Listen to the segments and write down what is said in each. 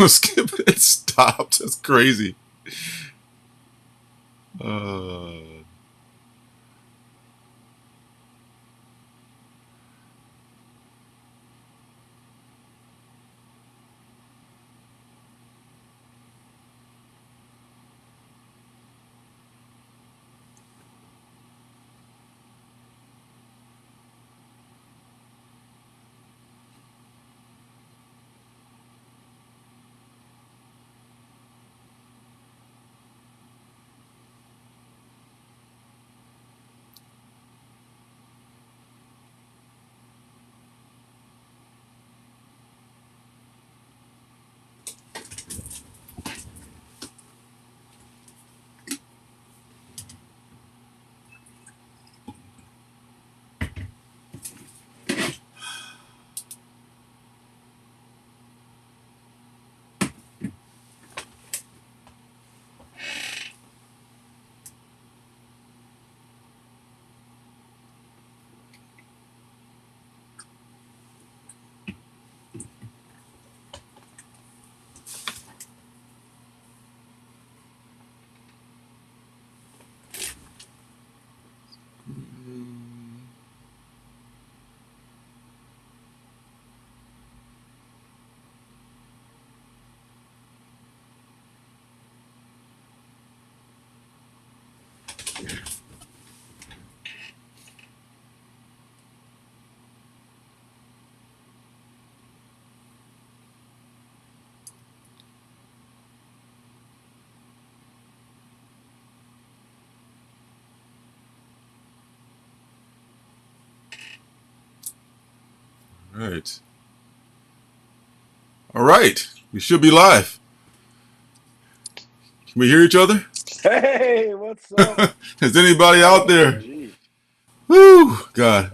Skip it. Stop. That's crazy. Uh, right. All right. We should be live. Can we hear each other? Hey, what's up? Is anybody out there? OMG. Whoo, God.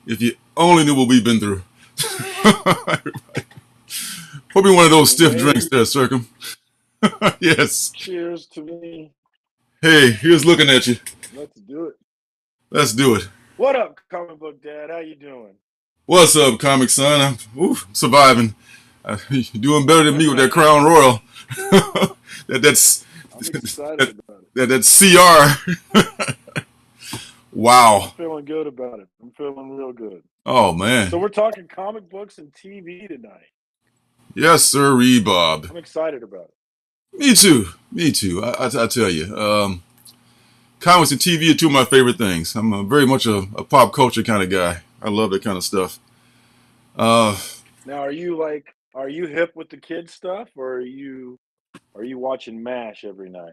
If you only knew what we've been through. Probably one of those stiff drinks Hey, there, Circum. Yes. cheers to me. Hey, here's looking at you. Let's do it. Let's do it. What up, comic book dad? How you doing? What's up, Comic Son? I'm surviving. You're doing better than me with that Crown Royal. That's I'm excited that, about it. that's CR. I'm Wow. feeling good about it. I'm feeling real good. Oh So man. we're talking comic books and TV tonight. Yes, sir, Bob. I'm excited about it. Me too. Me too. I tell you, comics and TV are two of my favorite things. I'm very much a pop culture kind of guy. I love that kind of stuff. Uh, Now, are you hip with the kids stuff, or are you watching MASH every night?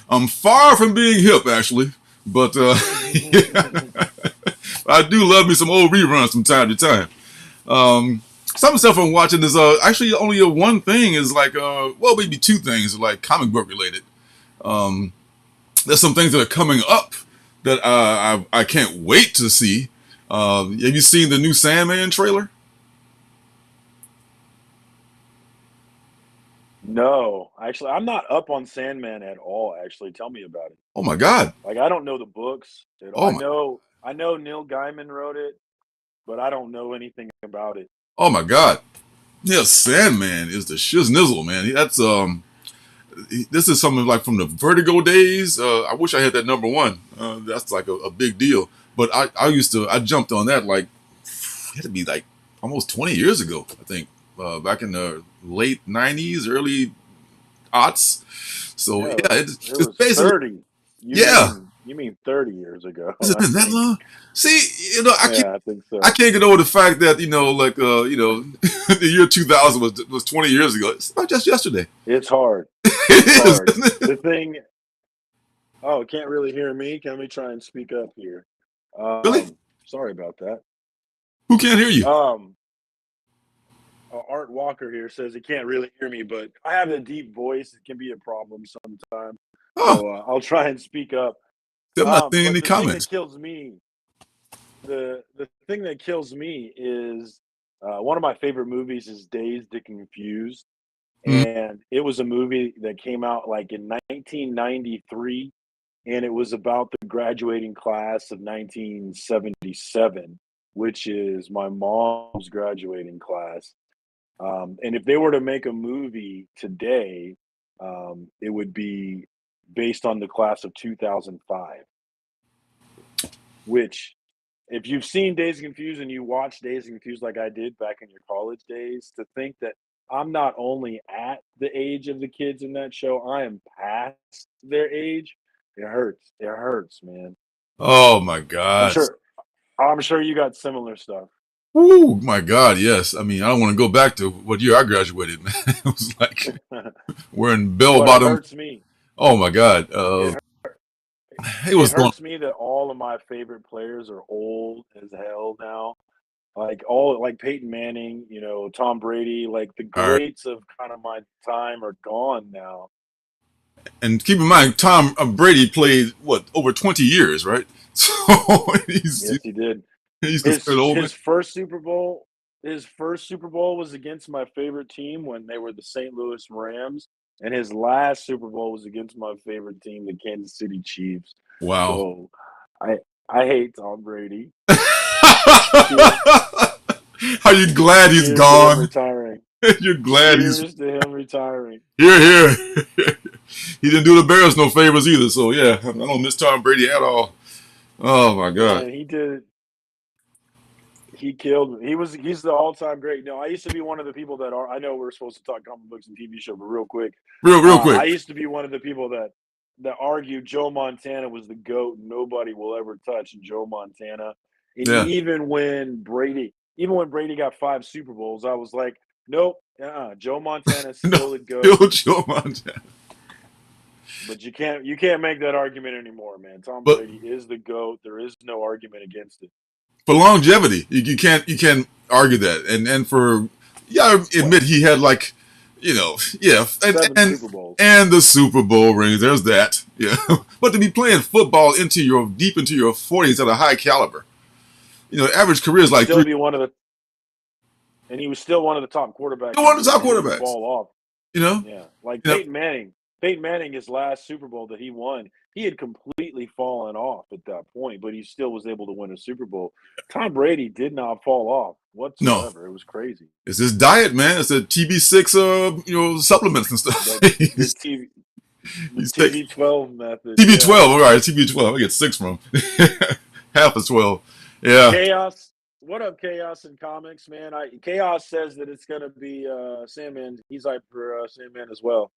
I'm far from being hip, actually, but I do love me some old reruns from time to time. Some stuff I'm watching is actually only one thing is like well, maybe two things like comic book related. Um, there's some things that are coming up that I can't wait to see. Have you seen the new Sandman trailer? No, actually, I'm not up on Sandman at all. Actually, tell me about it. Oh my God! Like, I don't know the books at all. Oh my! I know Neil Gaiman wrote it, but I don't know anything about it. Oh my God! Yeah, Sandman is the shiznizzle, man. That's this is something like from the Vertigo days. I wish I had that number one. That's like a big deal. But I jumped on that like it had to be like almost 20 years ago. I think back in the late 90s, early aughts. So Yeah, yeah, it it's was basically 30. You yeah. mean you mean 30 years ago, Has it I been that think. long? See, Yeah, I think I so. can't get over the fact that like the year 2000 was 20 years ago. It's not just yesterday. It's hard. It's It is, hard. isn't it? The thing Oh, can't really hear me. Can we try and speak up here? Really? Sorry about that. Who can't hear you? Um, Art Walker here says he can't really hear me, but I have a deep voice. It can be a problem sometimes. Oh, So I'll try and speak up. I'm not seeing But any the thing that comments. kills me the thing that kills me is one of my favorite movies is Dazed and Confused, Hmm. and it was a movie that came out like in 1993, and it was about the graduating class of 1977, which is my mom's graduating class. And if they were to make a movie today, it would be based on the class of 2005, which if you've seen Days Confused and you watched Days Confused like I did back in your college days, to think that I'm not only at the age of the kids in that show, I am past their age. It hurts. It hurts, man. Oh my I'm God. sure. I'm sure you got similar stuff. Woo, my God, yes. I mean, I don't want to go back to what year I graduated, man. It was like wearing bell But it bottom. hurts me. Oh my God. It It it was going. hurts me that all of my favorite players are old as hell now. Like all like Peyton Manning, Tom Brady, like the All right. greats of kind of my time are gone now. And keep in mind, Tom Brady played what over 20 years, right? So Yes, he did. he's His considered old man. his first Super Bowl, his first Super Bowl was against my favorite team when they were the St. Louis Rams, and his last Super Bowl was against my favorite team, the Kansas City Chiefs. Wow. So I I hate Tom Brady. Cheers, Are you glad he's cheers to him gone? retiring. You're glad he's Cheers to him retiring. here. Here. He didn't do the Bears no favors either. So yeah, I don't miss Tom Brady at all. Oh my God. Man, he killed me. He's the all-time great. No, I used to be one of the people that are I know we're supposed to talk comic books and TV show, but real quick, Real I quick. used to be one of the people that argued Joe Montana was the GOAT and nobody will ever touch Joe Montana. And Yeah. even when Brady got 5 Super Bowls, I was like, nope, Joe Montana's No, still the GOAT. still Joe Montana. But you can't make that argument anymore, man. Tom But Brady is the GOAT. There is no argument against it. for longevity, you can't argue that. And for yeah, I admit he had like, yeah, Seven Super Bowls. and the Super Bowl rings. There's that. Yeah, but to be playing football deep into your 40s at a high caliber, average career is And like still three. be one of the and he was still one of the top quarterbacks in One the of the league. top He didn't quarterbacks. fall off. You know, Yeah, like you know. Peyton Manning. Peyton Manning, his last Super Bowl that he won, he had completely fallen off at that point, but he still was able to win a Super Bowl. Tom Brady did not fall off No, whatsoever. It was crazy. it's his diet, man. It's the TB6, supplements and stuff. That the TV the he's taking TB12 method. Yeah. TB12. All right, TB12. I get 6 from half of 12. Yeah. Chaos. What up, Chaos in comics, man? Chaos says that it's gonna be Sandman. He's hyped for Sandman as well.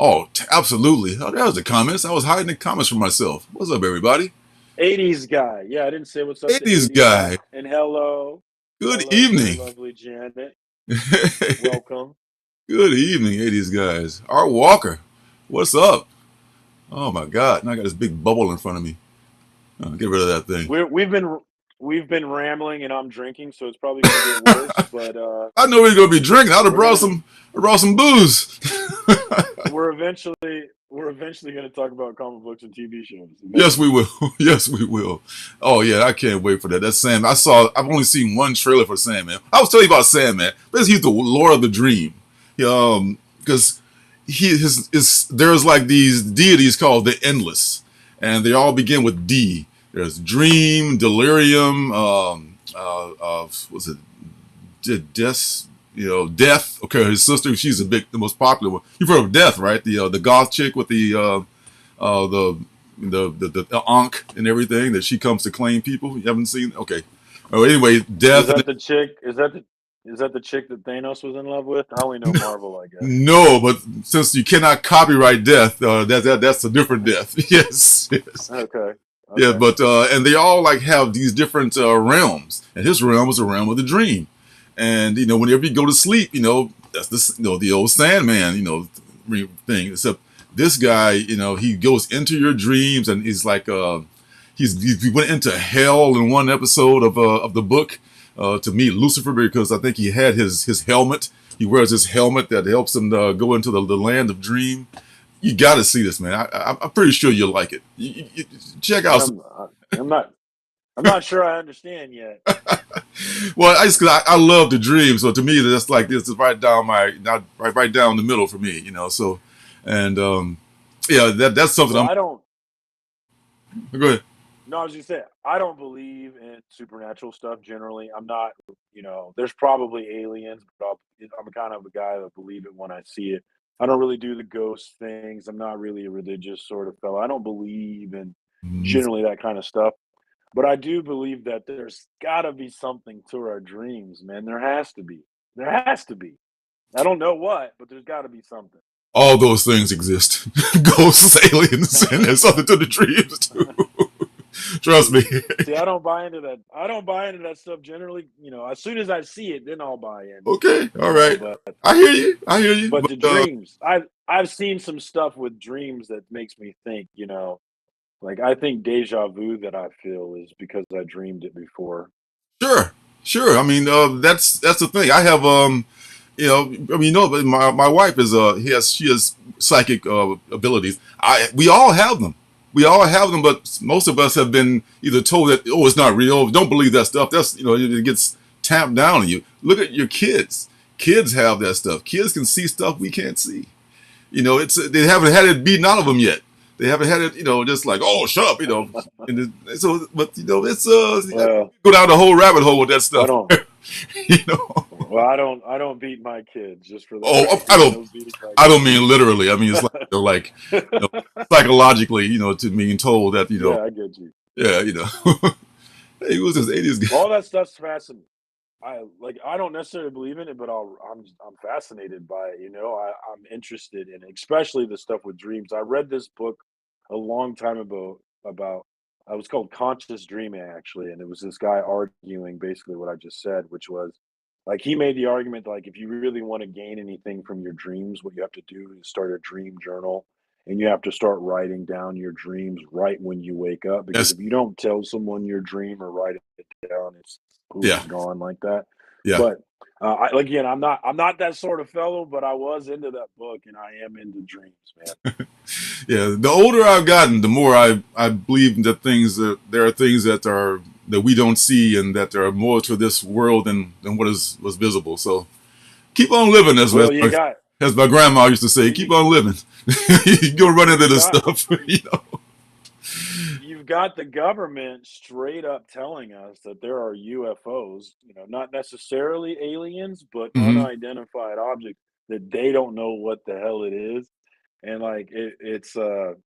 Oh, absolutely. Oh, that was the comments. I was hiding the comments from myself. What's up, everybody? 80s guy. Yeah, I didn't say what's up to 80s 80s guy. guy. And hello. Good Hello to the evening. lovely Janet. Good Welcome. evening, 80s guys. Art Walker. What's up? Oh my God. Now I got this big bubble in front of me. Get rid of that thing. We've been rambling and I'm drinking, so it's probably gonna get worse. But I know we're gonna be drinking. I'd have brought some booze. we're eventually gonna talk about comic books and TV shows. Yes, Eventually. we will. Yes, we will. Oh yeah, I can't wait for that. That's Sam. I've only seen one trailer for Sandman. I was telling you about Sandman. Basically, he's the Lord of the Dream. Because there's like these deities called the Endless, and they all begin with D. There's Dream, Delirium, what's it? Death. Death. Okay, his sister. She's the most popular one. You've heard of Death, right? The goth chick with the Ankh and everything that she comes to claim people. You haven't seen? Okay. Oh, anyway, Is Death. that the chick? Is that the chick that Thanos was in love with? I only know Marvel, I guess. No, but since you cannot copyright Death, that's a different Death. Yes, yes. Okay. Yeah, Okay. but and they all like have these different realms, and his realm was the realm of the dream, and whenever you go to sleep, that's the old Sandman, thing. Except this guy, he goes into your dreams, and he's like he went into hell in one episode of the book to meet Lucifer because I think he had his helmet. He wears this helmet that helps him go into the land of dream. You got to see this, man. I'm pretty sure you'll like it. You check out. I'm not sure I understand yet. Well, I love the dream, so to me that's like this is right down right down the middle for me, So, and yeah, that's something So I'm. I don't Go ahead. No, I was just saying, I don't believe in supernatural stuff generally. I'm not, there's probably aliens, but I'm kind of a guy that believe it when I see it. I don't really do the ghost things. I'm not really a religious sort of fellow. I don't believe in Mhm. generally that kind of stuff. But I do believe that there's got to be something to our dreams, man. There has to be. There has to be. I don't know what, but there's got to be something. All those things exist. Ghosts, aliens, and there's something to the dreams too. Trust me. See, I don't buy into that. I don't buy into that stuff generally. As soon as I see it, then I'll buy in. Okay, all right. But I hear you. I hear you. but But the dreams, I've seen some stuff with dreams that makes me think. Like I think deja vu that I feel is because I dreamed it before. sure, sure. I mean, that's the thing. I have I mean, but my wife is she has psychic abilities. We all have them. We all have them, but most of us have been either told that it's not real. Don't believe that stuff. That's it gets tamped down on you. Look at your kids. Kids have that stuff. Kids can see stuff we can't see. It's they haven't had it beaten out of them yet. They haven't had it, just like, oh, shut up, so, but it's Well, go down the whole rabbit hole with that I stuff. don't. you know. Well, I don't beat my kids. Just for the Oh, I record, don't, no beating my I don't mean literally. I mean it's like, you know, kids. psychologically, to being told that, Yeah, I get you. yeah, hey, who was this '80s guy? All that stuff's fascinating. I don't necessarily believe in it, but I'm fascinated by it. I'm interested in it, especially the stuff with dreams. I read this book a long time ago about it was called Conscious Dreaming actually, and it was this guy arguing basically what I just said, which was like he made the argument like if you really want to gain anything from your dreams, what you have to do is start a dream journal and you have to start writing down your dreams right when you wake up because Yes, if you don't tell someone your dream or write it down, it's poof, yeah, it's gone like that. yeah, But again, I'm not that sort of fellow, but I was into that book, and I am into dreams, man. yeah. The older I've gotten, the more I believe that there are things that we don't see, and that there are more to this world than what is was visible. So keep on living, Well, you got as my grandma used to say. well, Keep on living. You're gonna run into you've this got stuff, you've got the government straight up telling us that there are UFOs, not necessarily aliens, but hmm unidentified objects that they don't know what the hell it is. And like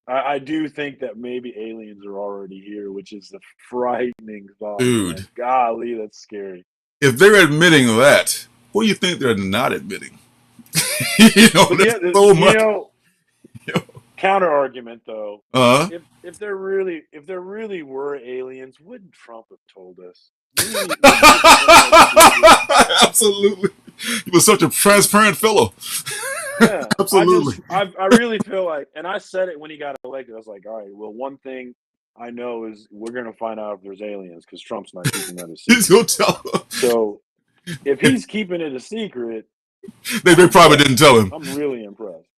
I do think that maybe aliens are already here, which is a frightening thought, man. Dude. Golly, that's scary. If they're admitting that, what do you think they're not admitting? But There's yeah, so much. You know. counter argument though, Uh, if there really were aliens, wouldn't Trump have told us? Wouldn't he have done all the digging? absolutely. He was such a transparent fellow. Yeah, Absolutely. I really feel like, and I said it when he got elected. I was like, all right, well, one thing I know is we're gonna find out if there's aliens because Trump's not keeping that a He's secret. gonna tell them. So if he's keeping it a secret, They I'm probably didn't impressed. tell him. I'm really impressed.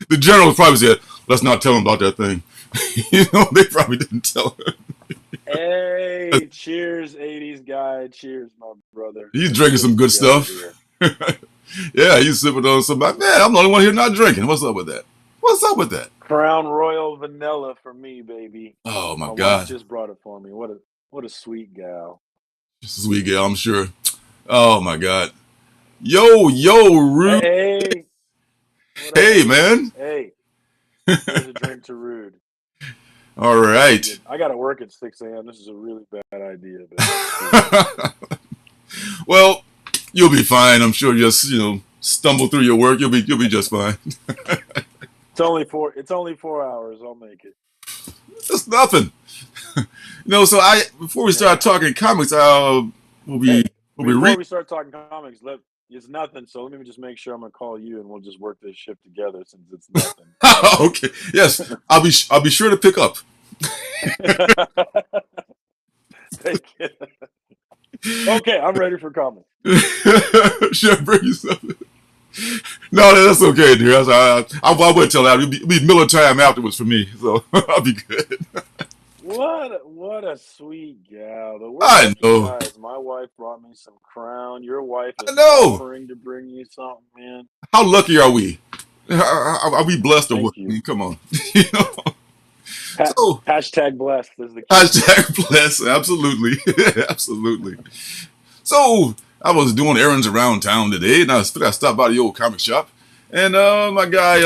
The general probably said, "Let's not tell him about that thing." They probably didn't tell him. Hey, cheers, '80s guy. Cheers, my brother. He's Let's drinking get some it good together stuff. here. Yeah, he's sipping on some. Man, I'm the only one here not drinking. What's up with that? What's up with that? Crown Royal Vanilla for me, baby. Oh my My wife God, just brought it for me. What a sweet gal. sweet girl, I'm sure. Oh my God. Yo, Rude. Hey, what up, Hey, man? man. Hey, here's a drink to Rude. All right. I got to work at 6 a.m. This is a really bad idea, but cool. Well, you'll be fine. I'm sure. Just stumble through your work. You'll be just fine. It's only 4 hours. I'll make it. It's nothing. So before we Yeah. start talking comics, we'll be Hey, we'll be before re. we start talking comics, it's nothing. So let me just make sure I'm gonna call you, and we'll just work this ship together since it's nothing. All right. Okay. Yes, I'll be sure to pick up. Thank you. Okay, I'm ready for comics. Sure, bring you something. No, that's okay, dear. I would tell that. It'll be Miller time afterwards for me, so I'll be good. What a sweet gal. We're I lucky know. guys. My wife brought me some Crown. Your wife I is know. offering to bring you something, man. How lucky are we? Are we blessed or what? Thank I you. mean, come on. you know. So Hashtag blessed, as the kids say. hashtag bless, absolutely, absolutely. So I was doing errands around town today, and I stopped by the old comic shop, and my guy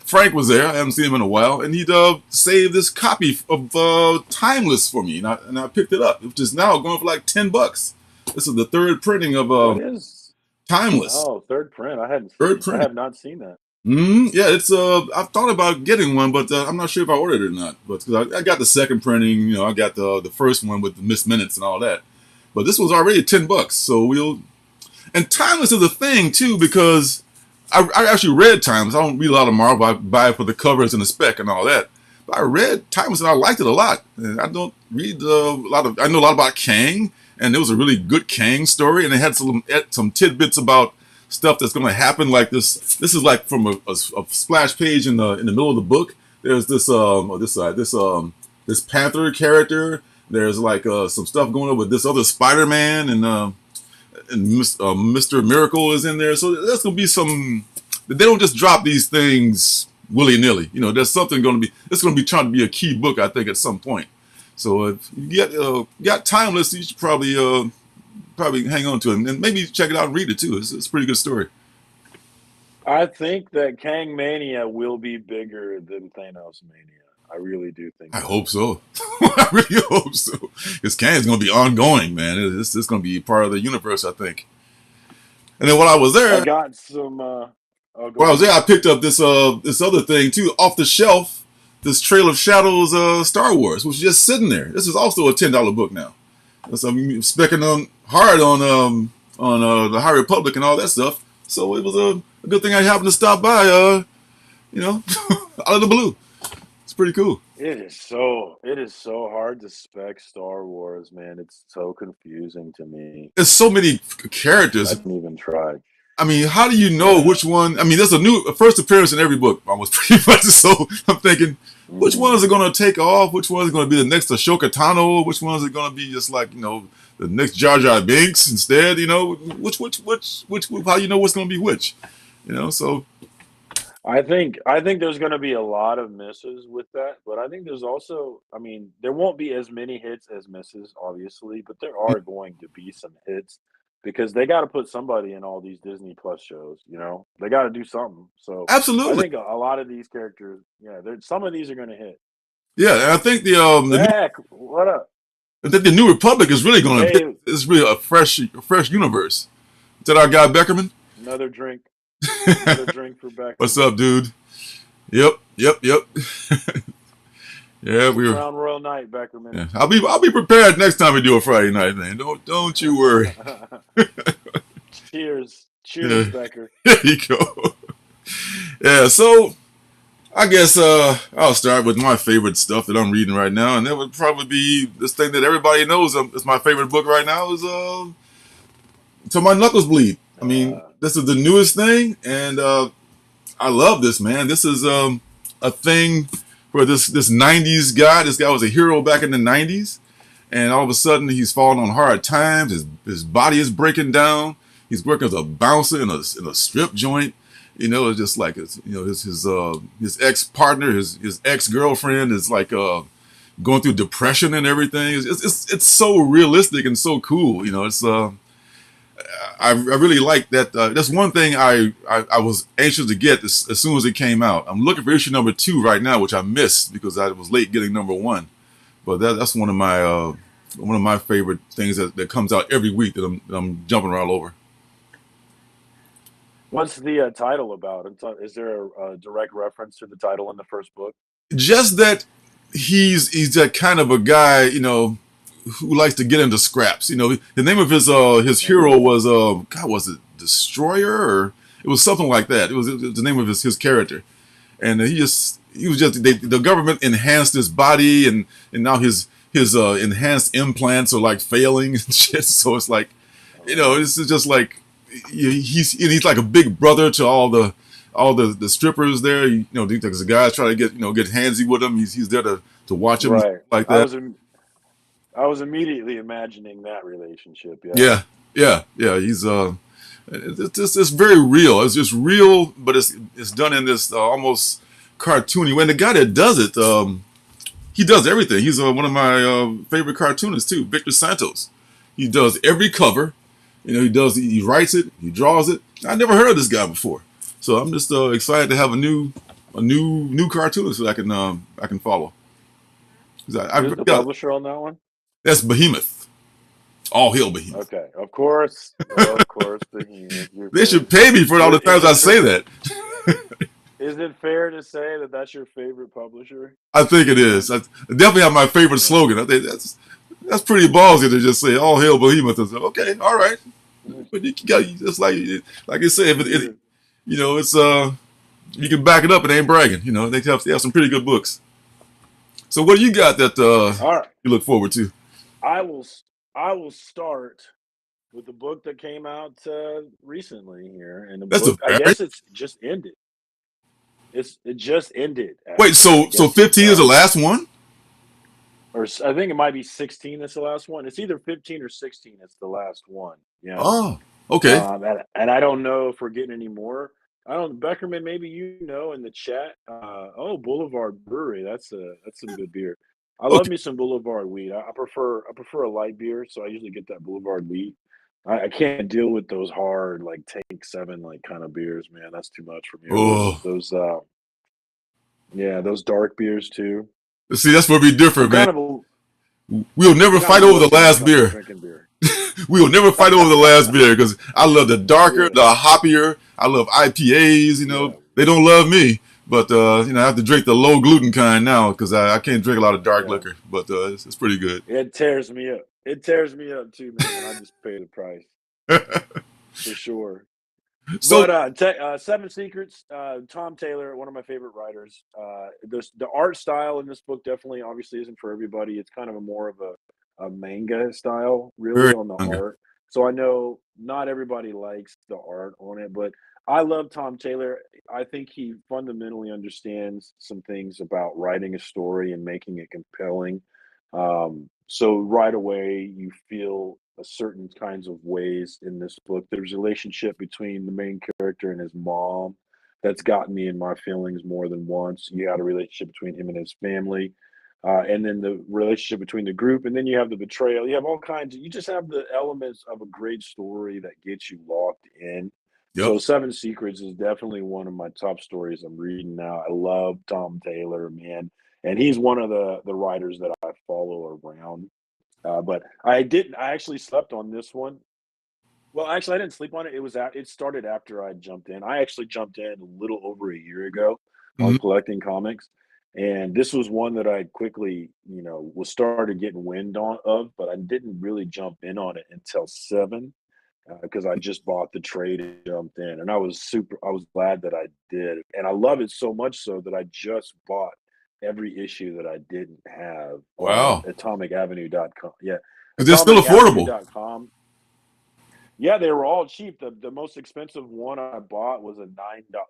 Frank was there. I haven't seen him in a while, and he'd saved this copy of Timeless for me, and I picked it up, which is now going for like $10. This is the third printing of What is? Timeless. Oh, third print. I hadn't Third seen. I printing. have not seen that. Yeah, it's I've thought about getting one, but I'm not sure if I ordered it or not. But 'cause I got the second printing, I got the first one with the missed minutes and all that. But this was already $10, so we'll. And Timeless is a thing too because I actually read Timeless. I don't read a lot of Marvel. I buy it for the covers and the spec and all that. But I read Timeless and I liked it a lot. And I don't read a lot of. I know a lot about Kang, and it was a really good Kang story, and it had some tidbits about stuff that's going to happen. Like this is like from a splash page in the middle of the book. There's this Panther character. There's like some stuff going on with this other Spider-Man, and Mr. Miracle is in there. So there's going to be some. They don't just drop these things willy nilly. There's something going to be. It's going to be trying to be a key book, I think, at some point. So if you got Timeless, you should probably hang on to it and maybe check it out and read it too. It's a pretty good story. I think that Kang Mania will be bigger than Thanos Mania. I really do think I that. hope so. I really hope so. Because Kang's going to be ongoing, man. It's going to be part of the universe, I think. And then while I was I there, got some. Oh, go while I was ahead. there, I picked up this other thing too off the shelf. This Trail of Shadows Star Wars, which is just sitting there. This is also a $10 book now. So I'm specking on hard on the High Republic and all that stuff. So it was a good thing I happened to stop by. Out of the blue. It's pretty cool. It is so hard to spec Star Wars, man. It's so confusing to me. There's so many I characters. haven't even tried. I mean, how do you know Yeah. which one? I mean, there's a first appearance in every book, almost pretty much. So I'm thinking, which hmm ones are going to take off? Which ones are going to be the next Ashoka Tano? Which ones are going to be just like the next Jar Jar Binks instead? Which? How you know what's going to be which? So I think there's going to be a lot of misses with that, but I think there's also, I mean, there won't be as many hits as misses, obviously, but there are going to be some hits because they got to put somebody in all these Disney Plus shows. They got to do something. So I absolutely, think a lot of these characters, yeah, some of these are going to hit. yeah. And I think Zach, what up? the New Republic is really going to. Hey, It's really a fresh universe. Is that our guy Beckerman? another drink, another drink for What's Beckerman. up, dude? Yep. Yeah, we were. Crown Royal Night, Beckerman. Yeah, I'll be prepared next time we do a Friday night thing. Don't you worry. Cheers, Yeah, cheers, Becker. there you go. Yeah, so I guess I'll start with my favorite stuff that I'm reading right now, and that would probably be this thing that everybody knows is my favorite book right now is "Till My Knuckles Bleed." I mean, Uh, this is the newest thing, and I love this, man. This is a thing for this '90s guy. This guy was a hero back in the '90s, and all of a sudden he's falling on hard times. His body is breaking down. He's working as a bouncer in a strip joint. It's just like his ex partner, his ex girlfriend is like going through depression and everything. It's so realistic and so cool. It's I really like that. That's one thing I was anxious to get as soon as it came out. I'm looking for issue number 2 right now, which I missed because I was late getting number 1. But that's one of my favorite things that comes out every week that I'm jumping all over. what's the title about? Is there a direct reference to the title in the first book? Just that he's that kind of a guy, who likes to get into scraps. The name of his Okay. hero was God, was it Destroyer, or it was something like that. It was the name of his character, and he was just the government enhanced his body, and now his enhanced implants are like failing and shit. So it's like, Oh, wow. this is just like he's like a big brother to all the strippers there. Because the guys try to get handsy with him. He's there to watch him Right. like I that. was I was immediately imagining that relationship. Yeah. Yeah, yeah. It's very real. It's just real, but it's done in this almost cartoony way. And the guy that does it, he does everything. He's one of my favorite cartoonists too, Victor Santos. He does every cover. He writes it, he draws it. I never heard of this guy before, so I'm just excited to have a new cartoonist that I can follow. 'Cause Who's the publisher on that one? that's Behemoth. All hail Behemoth. Okay, of course, Behemoth. Your They should favorite. pay me for all the times I say that. Is it fair to say that that's your favorite publisher? I think it is. I definitely have my favorite slogan. I think that's pretty ballsy to just say "All hail Behemoth." And say, okay, all right, but you got just like you say, if it's you can back it up. It ain't bragging. They have some pretty good books. So what do you got that All right, you look forward to? I will. I will start with the book that came out recently here, and the That's a book. I very guess it's just ended. It just ended wait. actually. I So guess it's 15 is the last one? or I think it might be 16. That's the last one. It's either 15 or 16. It's the last one. Yeah. Oh, okay. And I don't know if we're getting any more. I don't, Beckerman. Maybe in the chat. Boulevard Brewery. That's some good beer. I love Okay. me some Boulevard wheat. I prefer a light beer, so I usually get that Boulevard wheat. I can't deal with those hard like Tank 7 like kind of beers, man. That's too much for me. Or Oh, those dark beers too. see, that's where we I'm differ, man. kind of a We'll I'm never kind fight of over low the when it last comes to beer. drinking beer. We will never fight over the last beer because I love the darker, Yeah, the hoppier. I love IPAs. yeah, They don't love me, but I have to drink the low gluten kind now because I can't drink a lot of dark yeah. liquor. But it's pretty good. It tears me up. It tears me up too, man, when I just pay the price for sure. So But Seven Secrets, Tom Taylor, one of my favorite writers. The art style in this book definitely, obviously, isn't for everybody. It's kind of more of a manga style, really, very on the younger. art. So I know not everybody likes the art on it, but I love Tom Taylor. I think he fundamentally understands some things about writing a story and making it compelling. So right away, you feel a certain kinds of ways in this book. There's a relationship between the main character and his mom that's gotten me in my feelings more than once. You got a relationship between him and his family, and then the relationship between the group, and then you have the betrayal. You have all kinds of. You just have the elements of a great story that gets you locked in. Yep. So Seven Secrets is definitely one of my top stories I'm reading now. I love Tom Taylor, man, and he's one of the writers that I follow around. But I didn't. I actually slept on this one. Well, actually, I didn't sleep on it. It started after I jumped in. I actually jumped in a little over a year ago on Mhm. collecting comics, and this was one that I quickly, was started getting wind on of, but I didn't really jump in on it until 7 because I just bought the trade and jumped in, and I was glad that I did, and I love it so much so that I just bought every issue that I didn't have on Wow. atomicavenue.com. Yeah, Because they're still affordable. atomicavenue.com. Yeah, they were all cheap. The most expensive one I bought was a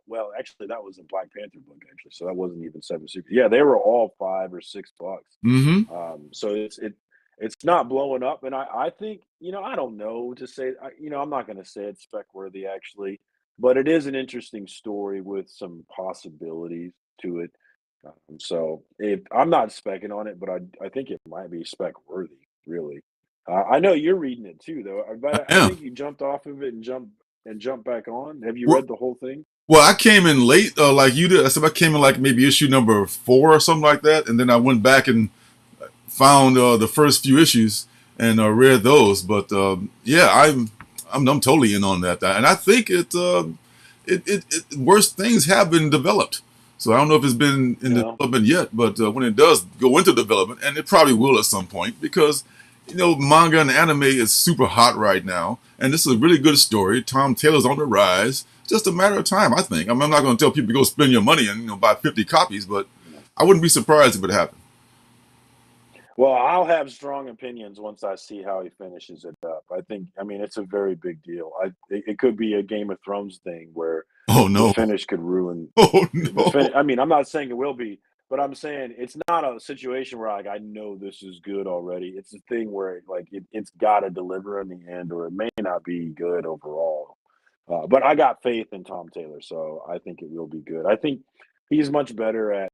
well, actually, that was a Black Panther book, actually, so that wasn't even 7 Secret. Yeah, they were all 5 or $6. Mm-hmm. So it's not blowing up, and I think, I don't know to say, I'm not gonna say it's spec worthy actually, but it is an interesting story with some possibilities to it. So if I'm not specking on it, but I think it might be spec worthy, really. I know you're reading it too, though. I But I am. think you jumped off of it and jumped back on. Have you Well, read the whole thing? well, I came in late, like you did. I said I came in like maybe issue number 4 or something like that, and then I went back and found the first few issues and read those. But yeah, I'm totally in on that, and I think worse things have been developed. So I don't know if it's been in No. development yet, but when it does go into development, and it probably will at some point, because manga and anime is super hot right now, and this is a really good story. Tom Taylor's on the rise. Just a matter of time, I think. I'm not going to tell people to go spend your money and buy 50 copies, but I wouldn't be surprised if it happened. Well, I'll have strong opinions once I see how he finishes it up. I mean, it's a very big deal. It could be a Game of Thrones thing where Oh the no! finish could ruin Oh the no! finish. I mean, I'm not saying it will be, but I'm saying it's not a situation where like I know this is good already. It's a thing where it's got to deliver in the end, or it may not be good overall. But I got faith in Tom Taylor, so I think it will be good. I think he's much better at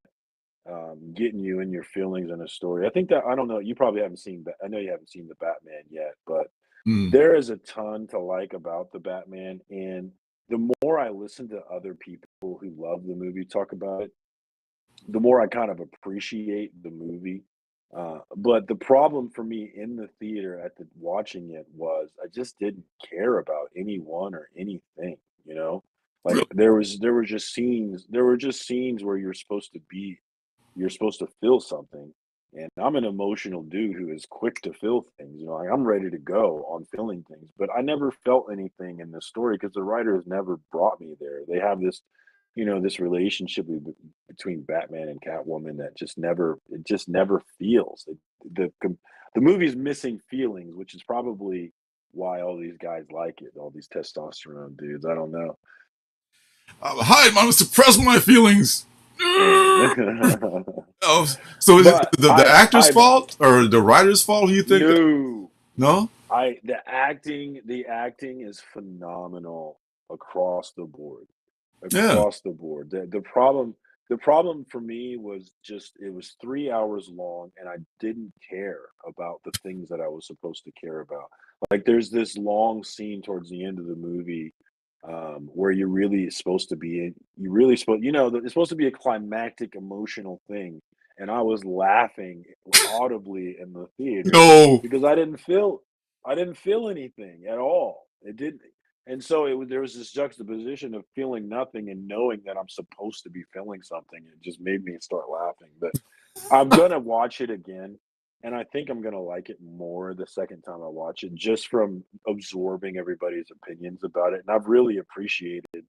getting you in your feelings in a story. I think that I don't know. You probably haven't seen. I know you haven't seen the Batman yet, but Mm. there is a ton to like about the Batman. And the more I listen to other people who love the movie talk about it, the more I kind of appreciate the movie. But the problem for me in the theater at the watching it was I just didn't care about anyone or anything, you know? Like Really? there were just scenes where you're supposed to feel something. And I'm an emotional dude who is quick to feel things. You know, like I'm ready to go on feeling things, but I never felt anything in the story because the writers never brought me there. They have this, this relationship between Batman and Catwoman that just never feels. The movie's missing feelings, which is probably why all these guys like it, all these testosterone dudes. I don't know. Hi, I'm gonna suppress my feelings. Oh, so is it but the actor's fault or the writer's fault? Do you think that? no. No. The acting is phenomenal across the board. Yeah. Across the board. The problem for me was just it was 3 hours long, and I didn't care about the things that I was supposed to care about. Like, there's this long scene towards the end of the movie, where you're really supposed to be in you really supposed it's supposed to be a climactic emotional thing, and I was laughing audibly in the theater No. because I didn't feel anything at all. It didn't and so there was this juxtaposition of feeling nothing and knowing that I'm supposed to be feeling something. It just made me start laughing. But I'm gonna watch it again, and I think I'm gonna like it more the second time I watch it, just from absorbing everybody's opinions about it. And I've really appreciated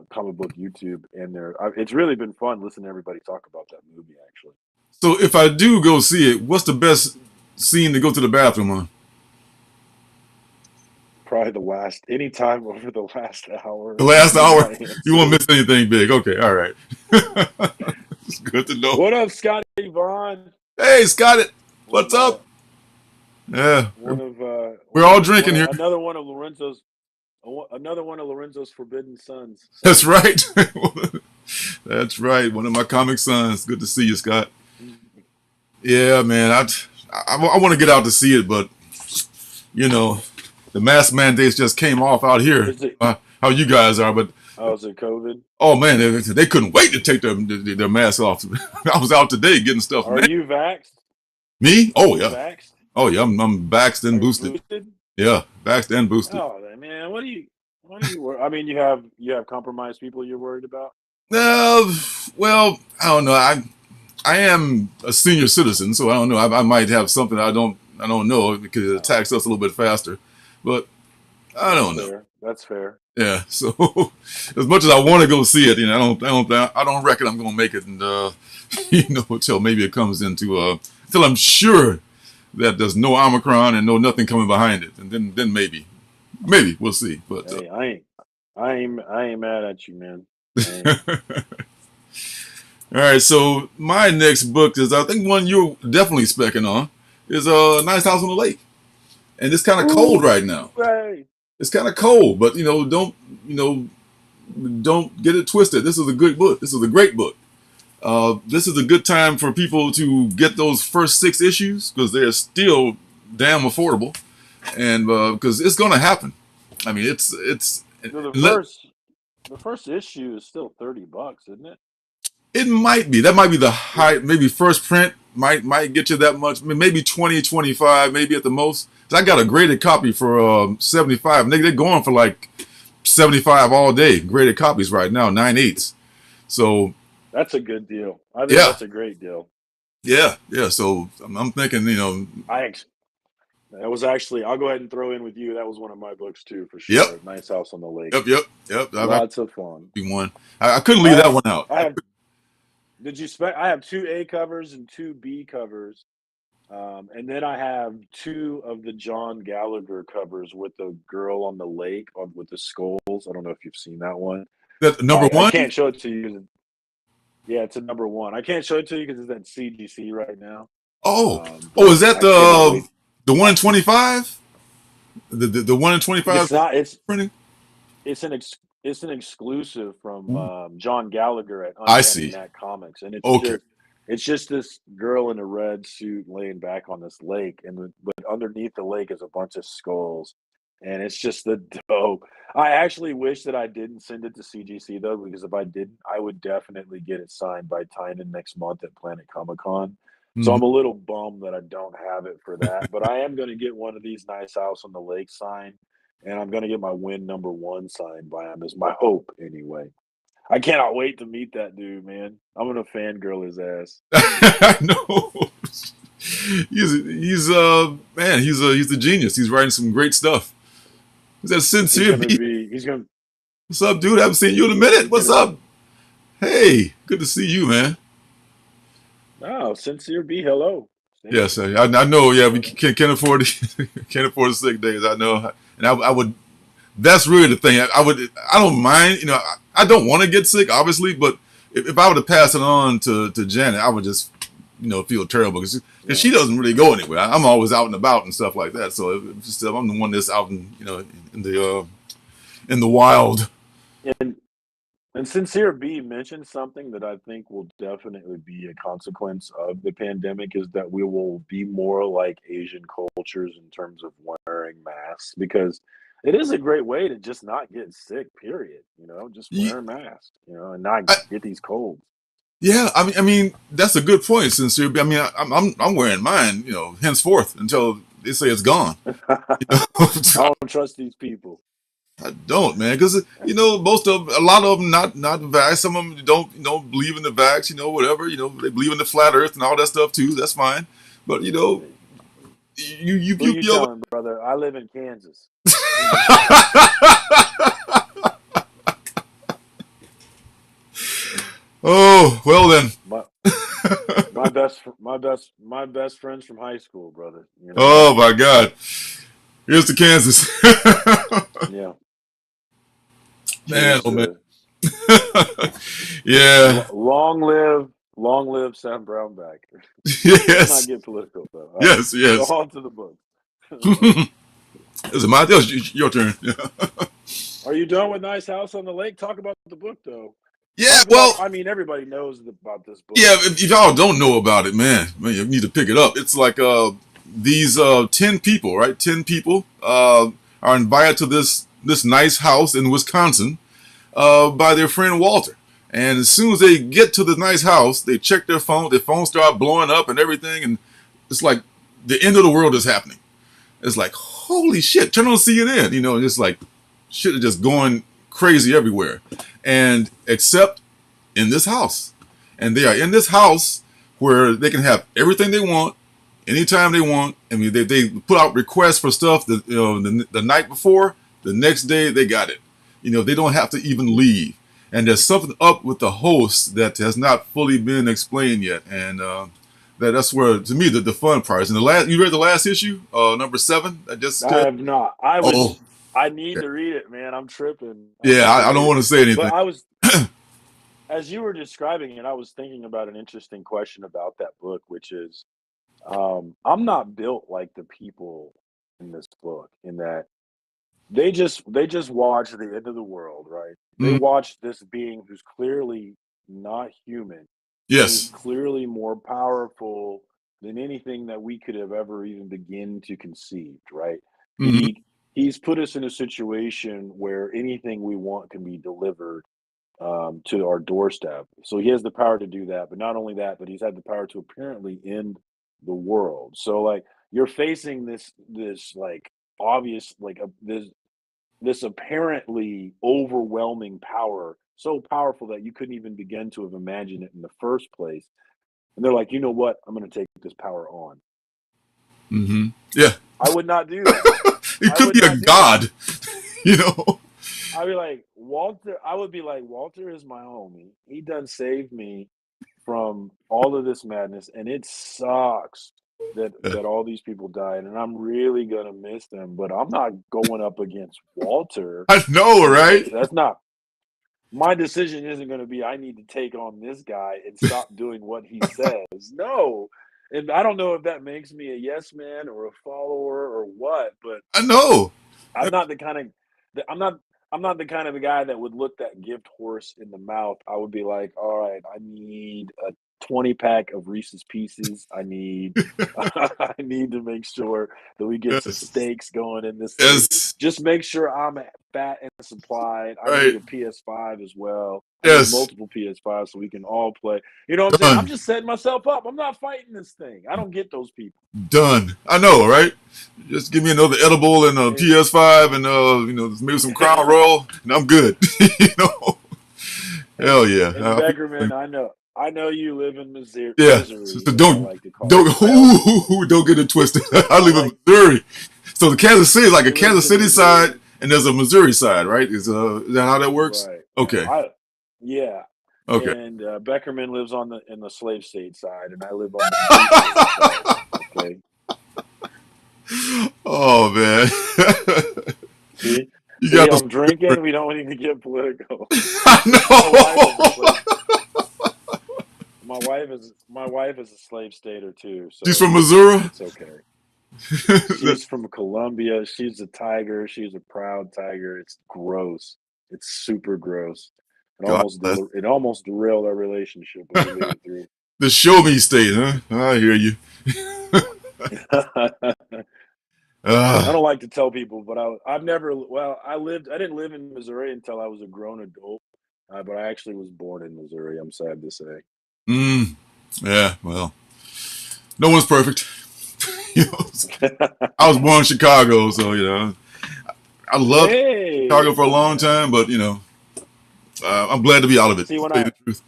comic book YouTube and it's really been fun listening to everybody talk about that movie. Actually, So if I do go see it, what's the best scene to go to the bathroom on? probably the last any time over the last The hour last would be hour. my You won't answer. miss anything big. Okay. All right. It's good to know. What up, Scotty Vaughn? Hey, Scott. One of What's my up? Yeah. We're all drinking here. another one of Lorenzo's forbidden sons. That's So right. That's right. One of my comic sons. Good to see you, Scott. Yeah, man. I want to get out to see it, but you know, the mask mandates just came off out here. is it? How you guys are, but Oh, is it COVID? oh man, they couldn't wait to take their masks off. I was out today getting stuff. Are Man, you vaxxed? me? Are Oh you yeah. vaxxed? Oh yeah. I'm vaxxed and Are you boosted. boosted? Yeah, vaxxed and boosted. Oh man, what do you I mean, you have compromised people you're worried about. Uh, well, I don't know. I am a senior citizen, so I don't know. I might have something I don't know because it Oh, attacks us a little bit faster, but I that's don't know. fair. That's fair. Yeah, so as much as I want to go see it, I don't reckon I'm gonna make it, and until maybe it comes into until I'm sure that there's no Omicron and no nothing coming behind it, and then maybe we'll see. But Hey, I ain't mad at you, man. I ain't. all right, so my next book is I think one you're definitely specking on is Nice House on the Lake, and it's kind of cold Ooh, right now. hey. It's kind of cold, but you know don't get it twisted. This is a good book. This is a great book. This is a good time for people to get those first 6 issues because they're still damn affordable, and because it's going to happen. I mean, it's No, let the first issue is still $30, isn't it? it might be that might be the Is high maybe first print might get you that much. I mean, maybe 20, 25, maybe at the most. 'Cause I got a graded copy for 75. And they're going for like 75 all day. Graded copies right now, 9/8. So That's a good deal. I think yeah, that's a great deal. yeah. So I'm thinking, I ex- that was actually I'll go ahead and throw in with you. That was one of my books too, for yep, sure. Nice House on the Lake. yep. I Lots of fun. be one. I couldn't I leave that have one out. I have did you spec I have two A covers and two B covers. And then I have two of the John Gallagher covers with the girl on the lake with the skulls. I don't know if you've seen that one. That number I one. can't show it to you. Yeah, it's a number one. I can't show it to you because it's at CGC right now. Oh, oh, But is that I cannot wait. the one I, in 25? The one in 25 it's not. printing? It's it's an exclusive from John Gallagher at I Uncanny see. Knack Comics, and it's Okay. just It's just this girl in a red suit laying back on this lake, and but underneath the lake is a bunch of skulls, and it's just the dope. I actually wish that I didn't send it to CGC though, because if I didn't, I would definitely get it signed by Tynan next month at Planet Comic Con. So Mhm. I'm a little bummed that I don't have it for that, but I am going to get one of these Nice House on the Lake signed, and I'm going to get my Win #1 signed by him. Is my hope anyway. I cannot wait to meet that dude, man. I'm gonna fangirl his ass. I know. He's man, he's a genius. He's writing some great stuff. Is that He's sincere gonna B? be. He's gonna. What's up, dude? I haven't seen you in a minute. He's What's gonna be. up? Hey, good to see you, man. Oh, sincere B. Hello. Thank Yes, you. I know. Yeah, we Hello. can't afford can't afford the sick days. I know, and I would. That's really the thing. I would. I don't mind. You know, I don't want to get sick, obviously, but if I were to pass it on to Janet, I would just feel terrible because she No. doesn't really go anywhere. I'm always out and about and stuff like that. So if I'm the one that's out in the wild. And sincere B mentioned something that I think will definitely be a consequence of the pandemic is that we will be more like Asian cultures in terms of wearing masks because it is a great way to just not get sick. Period. Just wear a mask. And not I, get these colds. Yeah, I mean that's a good point. Sincerely, I mean, I'm wearing mine, henceforth until they say it's gone. I don't trust these people. I don't, man, because a lot of them not vax. Some of them don't, believe in the vax, whatever. They believe in the flat Earth and all that stuff too. That's fine, but Who you you feel. telling, brother? I live in Kansas. Who you telling? Oh well then. My my best friends from high school, brother. Oh my God, here's to Kansas. Yeah. Man, Cheers oh man. to Yeah. long live Sam Brownback. Let's not Yes. get political though. All right. Yes. So Yes. on to the book. Is it my? It's your turn. Are you done with Nice House on the Lake? Talk about the book though. Yeah. Well. I mean, everybody knows about this book, Yeah. but If y'all don't know about it, man, you need to pick it up. It's like these 10 people, right? 10 people are invited to this nice house in Wisconsin by their friend Walter. And as soon as they get to the nice house, they check their phone. Their phones start blowing up and everything, and it's like the end of the world is happening. It's like, holy shit, turn on CNN, and it's like shit is just going crazy everywhere. And except in this house. And they are in this house where they can have everything they want, anytime they want. I mean, they put out requests for stuff that, the night before, the next day they got it. They don't have to even leave. And there's something up with the host that has not fully been explained yet. And that's where, to me, the fun part is. And you read the last issue, #7? I just I have not. oh I need to read it, man. I'm tripping. I yeah, need to I read don't it. want to say But anything. as you were describing it, I was thinking about an interesting question about that book, which is, I'm not built like the people in this book, in that they just watch the end of the world, right? They Mhm. watch this being who's clearly not human, who's Yes. clearly more powerful than anything that we could have ever even begin to conceive, right? Hmm. He's put us in a situation where anything we want can be delivered to our doorstep. So he has the power to do that. But not only that, but he's had the power to apparently end the world. So like you're facing this like obvious like this apparently overwhelming power, so powerful that you couldn't even begin to have imagined it in the first place. And they're like, you know what? I'm going to take this power on. Hmm. Yeah. I would not do that. It I could would be a not do that. god, you know. I'd be like, Walter, I would be like, Walter is my homie. He done saved me from all of this madness, and it sucks that all these people died, and I'm really gonna miss them. But I'm not going up against Walter. I know, right? That's not my decision. Isn't going to be I need to take on this guy and stop doing what he says. No, and I don't know if that makes me a yes man or a follower or what, but I know. I'm not the kind of I'm not the kind of a guy that would look that gift horse in the mouth. I would be like, all right, I need 20-pack of Reese's Pieces. I need I need to make sure that we get some Yes. steaks going in this thing. Yes. Just make sure I'm fat and supplied. I need Right. a PS5 as well. I need Yes. multiple PS5s so we can all play. You know what I'm saying? I'm Done. just setting myself up. I'm not fighting this thing. I don't get those people. Done. I know, right? Just give me another edible and a And, PS5 and maybe some Crown Royal, and I'm good. you know. Hell yeah. and Beckerman, I know you live in Yeah. So Misery, as I don't like to call don't it. don't get it twisted. I I live in like Missouri, so the Kansas City is like a he lives Kansas in City side, Missouri. and there's a Missouri side, right? Is that how that works? Right. Okay. Yeah. Okay. And Beckerman lives in the slave state side, and I live on the free state side. Okay. Oh man. See, You got those. I'm drinking. We don't need to get political. I My wife is a know. slave. My wife is a slave stater too, She's so from Missouri. it's okay. She's from Colombia. She's a tiger. She's a proud tiger. It's gross. It's super gross. God bless. It almost derailed our relationship, but we made it through. The show me state, huh? I hear you. I Ah, don't like to tell people, but I've never. Well, I didn't live in Missouri until I was a grown adult, but I actually was born in Missouri. I'm sad to say. mm, yeah. Well, no one's perfect. you know, I was born in Chicago, so I loved Chicago Hey, for a long time, but I'm glad to be out of it. see To when tell you the truth.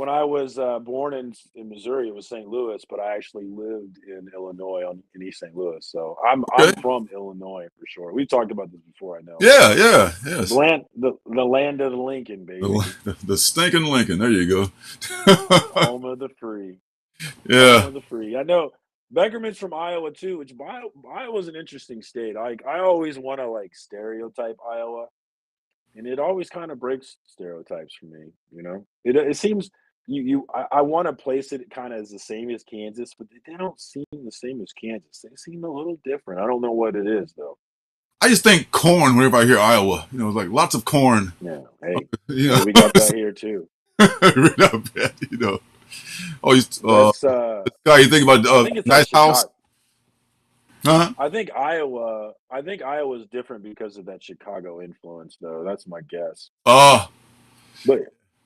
I was born in Missouri, it was St. Louis, but I actually lived in Illinois in East St. Louis. So I'm Okay. from Illinois for sure. We've talked about this before, I know. Yeah. Yeah. Yes. The land of the Lincoln, baby, The stinking Lincoln. There you go. home of the free. Home yeah. of the free. I know Beckerman's from Iowa too, which Iowa's an interesting state. I always want to like stereotype Iowa, and it always kind of breaks stereotypes for me. It seems I want to place it kind of as the same as Kansas, but they don't seem the same as Kansas. They seem a little different. I don't know what it is though. I just think corn whenever I hear Iowa. Like lots of corn. Yeah. Hey, You know, hey, we got that here too. right up bad, Oh, Let's. guy, you think about I think it's that nice house? Chicago. Huh? I think Iowa is different because of that Chicago influence, though. That's my guess. Uh, But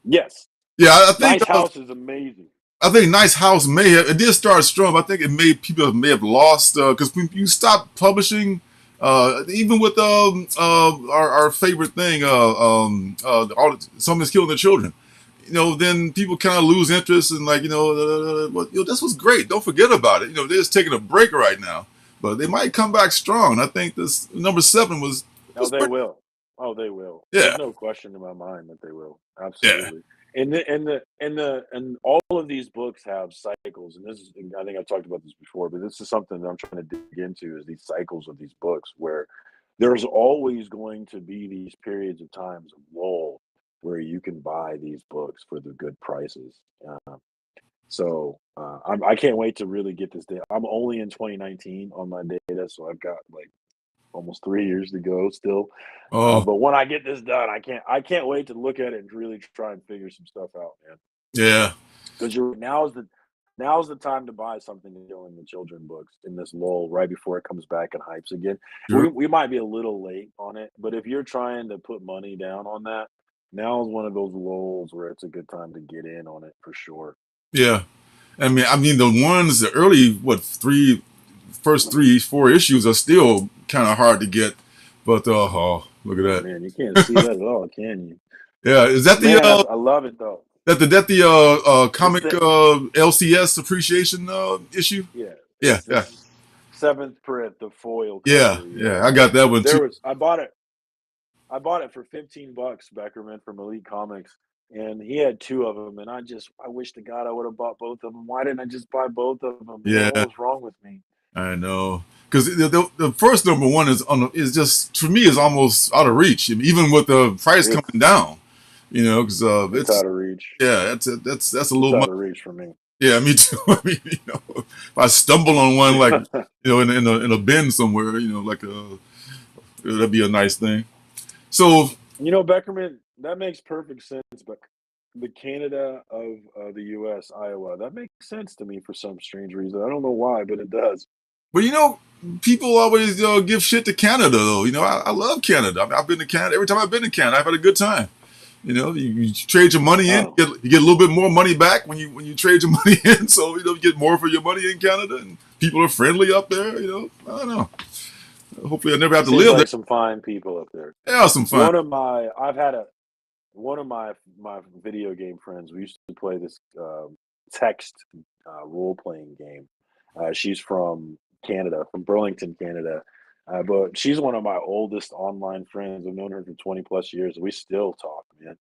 yes, yeah, nice house is amazing. I think Nice House may have it did start strong. But I think it made people may have lost because when you stop publishing, even with our favorite thing, something's killing the children. Then people kind of lose interest and like this was great. Don't forget about it. They're just taking a break right now, but they might come back strong. I think this number 7 Oh, was they pretty. will. Oh, they will. There's Yeah, no question in my mind that they will. yeah, Absolutely. And all of these books have cycles, and I think I've talked about this before, but this is something that I'm trying to dig into is these cycles of these books where there's always going to be these periods of times of lull where you can buy these books for the good prices. I can't wait to really get this data. I'm only in 2019 on my data, so I've got like almost 3 years to go still. oh But when I get this done, I can't wait to look at it and really try and figure some stuff out, man. yeah, Because now's the time to buy something to go in the children books in this lull right before it comes back and hypes again. sure. We might be a little late on it, but if you're trying to put money down on that, now is one of those lulls where it's a good time to get in on it for sure. Yeah. I mean, the early first 3, 4 issues are still kind of hard to get, but oh, look at Oh that. man, you can't see that at all, can you? Yeah, is that the Man, I love it though. It's comic the LCS appreciation issue? Yeah, Yeah, it's the yeah, seventh print, the foil yeah, cover. yeah. Yeah, I got that one too. there was. I bought it for $15, Beckerman from Elite Comics, and he had two of them. And I wish to God I would have bought both of them. Why didn't I just buy both of them, man? What Yeah, was wrong with me? I know. Because the first number one is just for me is almost out of reach, even with the price coming It's down. Because it's out of reach. that's a It's little out much. of reach for me. Yeah, me too. I mean, if I stumble on one like in a bin somewhere, that'd be a nice thing. So Beckerman, that makes perfect sense. But the Canada of the U.S., Iowa. That makes sense to me for some strange reason. I don't know why, but it does. But people always give shit to Canada, though. I love Canada. I've been to Canada. Every time I've been to Canada, I've had a good time. You trade your money in, Oh, you get a little bit more money back when you trade your money in. So you get more for your money in Canada, and people are friendly up there. I don't know. Hopefully, I never have to seems live there. like some fine people up there. Yeah, some fun. I've had a one of my video game friends. We used to play this text role playing game. She's from Canada, from Burlington, Canada. But she's one of my oldest online friends. I've known her for 20 plus years. We still talk, man.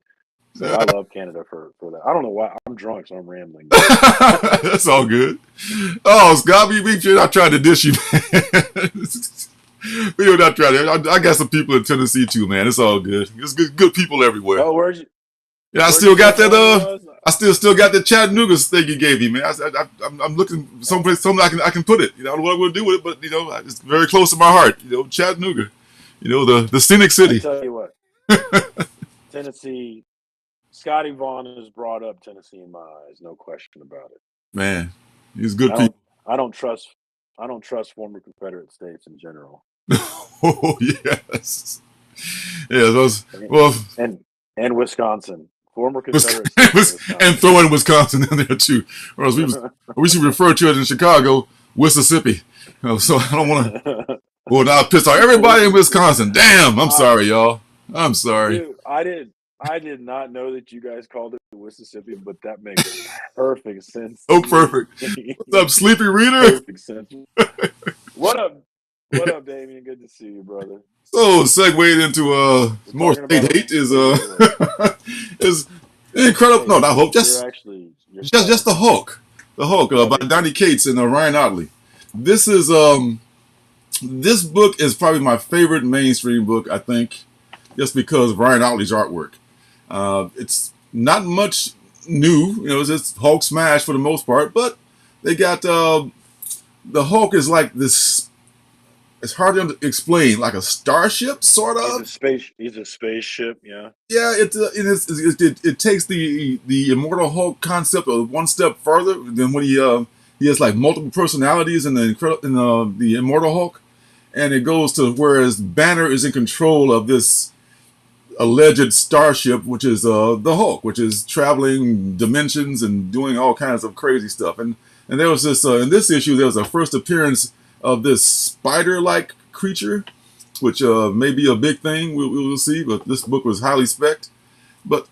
So I love Canada for that. I don't know why I'm drunk, so I'm rambling. But That's all good. Oh, Scott, we're not trying to dish you, man. We're not trying to. I got some people in Tennessee too, man. It's all good. It's good people everywhere. oh, Yeah, I where'd you still say got that. Vaughan was? I still got the Chattanooga thing you gave me, man. I'm looking someplace, something I can put it. I don't know what I'm gonna do with it, but it's very close to my heart. Chattanooga. The scenic I city. tell you what, Tennessee. Scotty Vaughn has brought up Tennessee in my eyes, no question about it. Man, he's good I people. don't I don't trust I don't trust former Confederate states in general. Oh yes, yeah. Those And well, and Wisconsin. Former Confederate states in and Wisconsin. throw in Wisconsin in there too. Or else we should refer to it in Chicago, Mississippi. So I don't want to. Well, now I piss off everybody in Wisconsin. Damn, I'm I sorry, y'all. I'm sorry. dude, I did not know that you guys called it Mississippi, but that makes perfect sense to Oh, me. perfect. What's up, sleepy reader? Perfect sense. What up? What up, Damien? Good to see you, brother. So segued into We're more talking about state hate is State Halo. is incredible. Hey, No, not Hulk. you're Just the talented. Hulk. The Hulk by Very Donny talented. Cates and Ryan Otley. This is this book is probably my favorite mainstream book. I think just because of Ryan Otley's artwork. It's not much new. It's just Hulk smash for the most part, but they got the Hulk is like this. It's hard to explain, like a starship, sort of. He's a spaceship, yeah. Yeah, it takes the Immortal Hulk concept one step further than when he has like multiple personalities in the Immortal Hulk, and it goes to whereas Banner is in control of this alleged starship, which is the Hulk, which is traveling dimensions and doing all kinds of crazy stuff. And there was this in this issue there was a first appearance of this spider-like creature, which may be a big thing. We will see. But this book was highly spec'd. But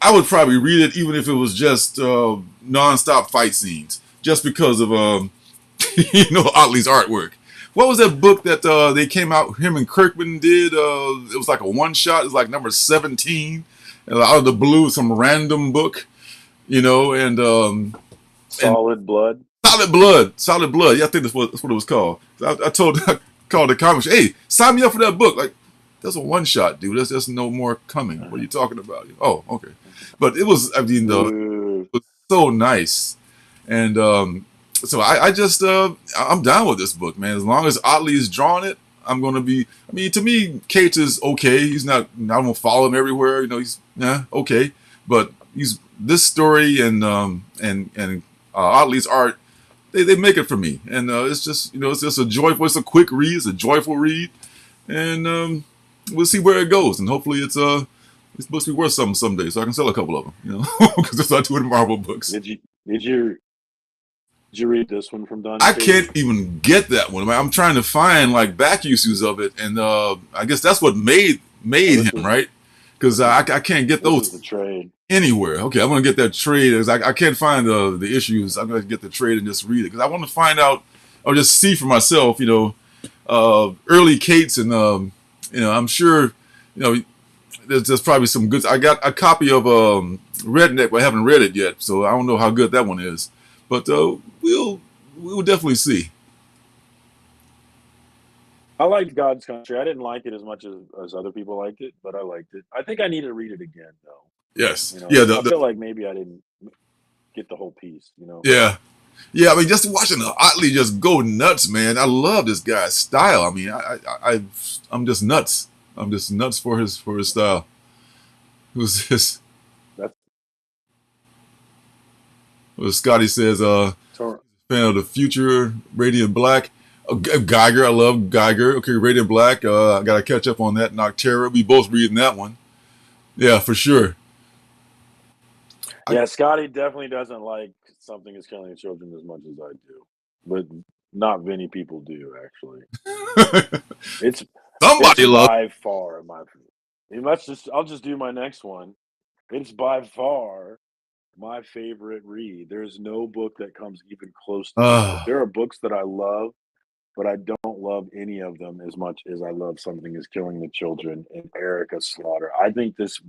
I would probably read it even if it was just non-stop fight scenes, just because of Otley's artwork. What was that book that they came out? Him and Kirkman did. It was like a one shot. It was like number 17, out of the blue, some random book, and Solid blood. Solid Blood. Solid Blood. Yeah, I think that's what it was called. I called the comics. Hey, sign me up for that book. Like, that's a one shot, dude. There's no more coming. What are you talking about? Oh, okay. But it was. I mean, Ooh. it was so nice, and so I just I'm down with this book, man. As long as Otley is drawing it, I'm gonna be. I mean, to me, Cates is okay. He's not. I don't follow him everywhere. He's okay. But he's this story and Otley's art. They make it for me, and it's just it's just a joyful. It's a quick read. It's a joyful read, and we'll see where it goes. And hopefully, it's supposed to be worth something someday, so I can sell a couple of them. Because that's what I do with Marvel books. Did you read this one from Donny I Cates? can't even get that one. I'm trying to find like back issues of it, and I guess that's what made Oh, him right. Because I can't get this was those the trade. anywhere. Okay, I'm gonna get that trade. 'Cause I can't find the issues. I'm gonna get the trade and just read it because I want to find out or just see for myself. Early Cates and I'm sure there's probably some good. I got a copy of Redneck, but I haven't read it yet, so I don't know how good that one is. But we'll definitely see. I liked God's Country. I didn't like it as much as other people liked it, but I liked it. I think I need to read it again, though. Yes, yeah, I feel like maybe I didn't get the whole piece. yeah. Yeah, I mean, just watching Otley just go nuts, man. I love this guy's style. I mean, I'm just nuts. I'm just nuts for his style. Who's this? That's Scotty says, Tor- fan of the Future, Radiant Black. Geiger, I love Geiger. Okay, Radiant Black. I got to catch up on that. Noctera, we both reading that one. Yeah, for sure. I, yeah, Scotty definitely doesn't like Something Is Killing the Children as much as I do, but not many people do actually. It's it's Somebody loves. by far my. I'll just do my next one. It's by far my favorite read. There's no book that comes even close to this book. Uh, There are books that I love, but I don't love any of them as much as I love Something Is Killing the Children and Erica Slaughter. I think this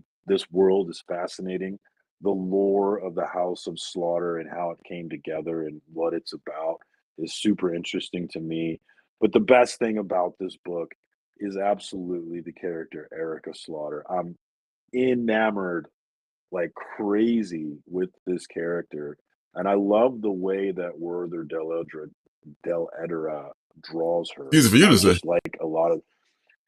world is fascinating. The lore of the House of Slaughter and how it came together and what it's about is super interesting to me. But the best thing about this book is absolutely the character Erica Slaughter. I'm enamored like crazy with this character, and I love the way that Werther Del Edera draws her. easy for you I to say. just like a lot of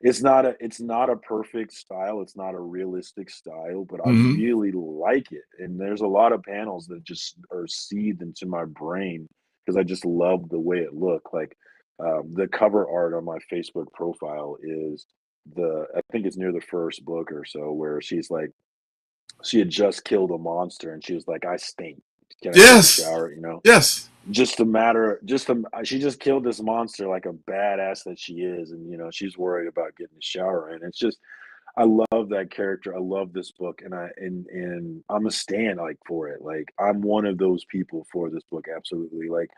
it's not a perfect style, it's not a realistic style, but I Hmm. really like it. And there's a lot of panels that just are seethed into my brain because I just love the way it looked. Like the cover art on my Facebook profile is the I think it's near the first book or so where she had just killed a monster and she was like, I stink. Can I take a Yes, shower? You know, yes. she just killed this monster like a badass that she is. And, you know, she's worried about getting a shower. And it's just, I love that character. I love this book. And I'm a stan like for it. Like, I'm one of those people for this book. Absolutely. Like,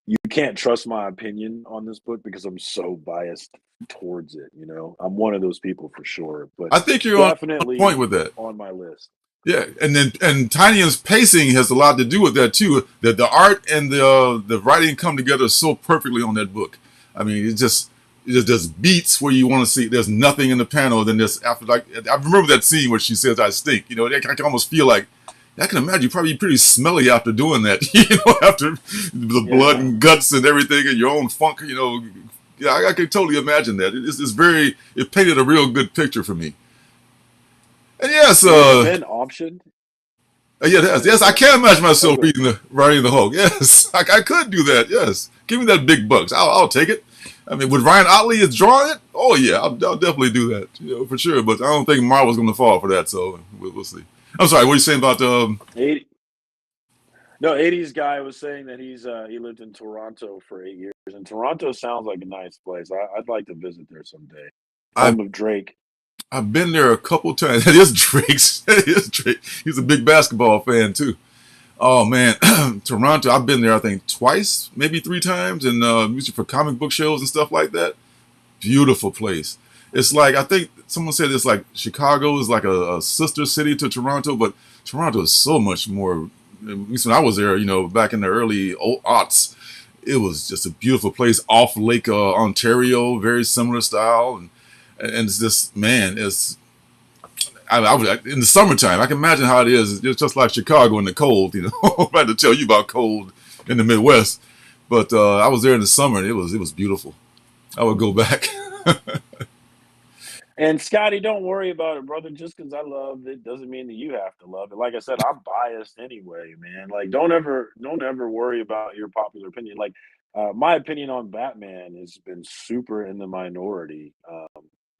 you can't trust my opinion on this book because I'm so biased towards it. You know, I'm one of those people for sure, but I think you're on point definitely with that. on my list. Yeah, and Tanya's pacing has a lot to do with that too. That the art and the writing come together so perfectly on that book. I mean, it just beats where you want to see. There's nothing in the panel. Then there's after like I remember that scene where she says, "I stink." You know, I can almost feel like I can imagine you're probably pretty smelly after doing that. You know, after the blood Yeah. and guts and everything and your own funk. You know, yeah, I can totally imagine that. It's very. It painted a real good picture for me. And yes, Has it been optioned? yeah, yes, I can imagine Oh, myself good. reading the Riding the Hulk. Yes, I could do that. Yes, give me that big bucks. I'll take it. I mean, with Ryan Otley is drawing it, oh yeah, I'll definitely do that, you know, for sure. But I don't think Marvel's going to fall for that, so we'll see. I'm sorry, what are you saying about 80, no, 80s guy was saying that he lived in Toronto for 8 years, and Toronto sounds like a nice place. I'd like to visit there someday. I've Home of Drake. I've been there a couple times. It is Drake's. It is Drake. He's a big basketball fan too. Oh man, Toronto. I've been there I think twice, maybe three times, and usually for comic book shows and stuff like that. Beautiful place. It's like I think someone said it's like Chicago is like a sister city to Toronto, but Toronto is so much more. At least when I was there, you know, back in the early aughts, it was just a beautiful place off Lake Ontario, very similar style, and it's just man, it's in the summertime. I can imagine how it is. It's just like Chicago in the cold, you know. I'm about to tell you about cold in the Midwest, but I was there in the summer and it was beautiful. I would go back. And Scotty, don't worry about it, brother. Just because I love it doesn't mean that you have to love it. Like I said, I'm biased anyway, man. Like, don't ever worry about your popular opinion. Like, my opinion on Batman has been super in the minority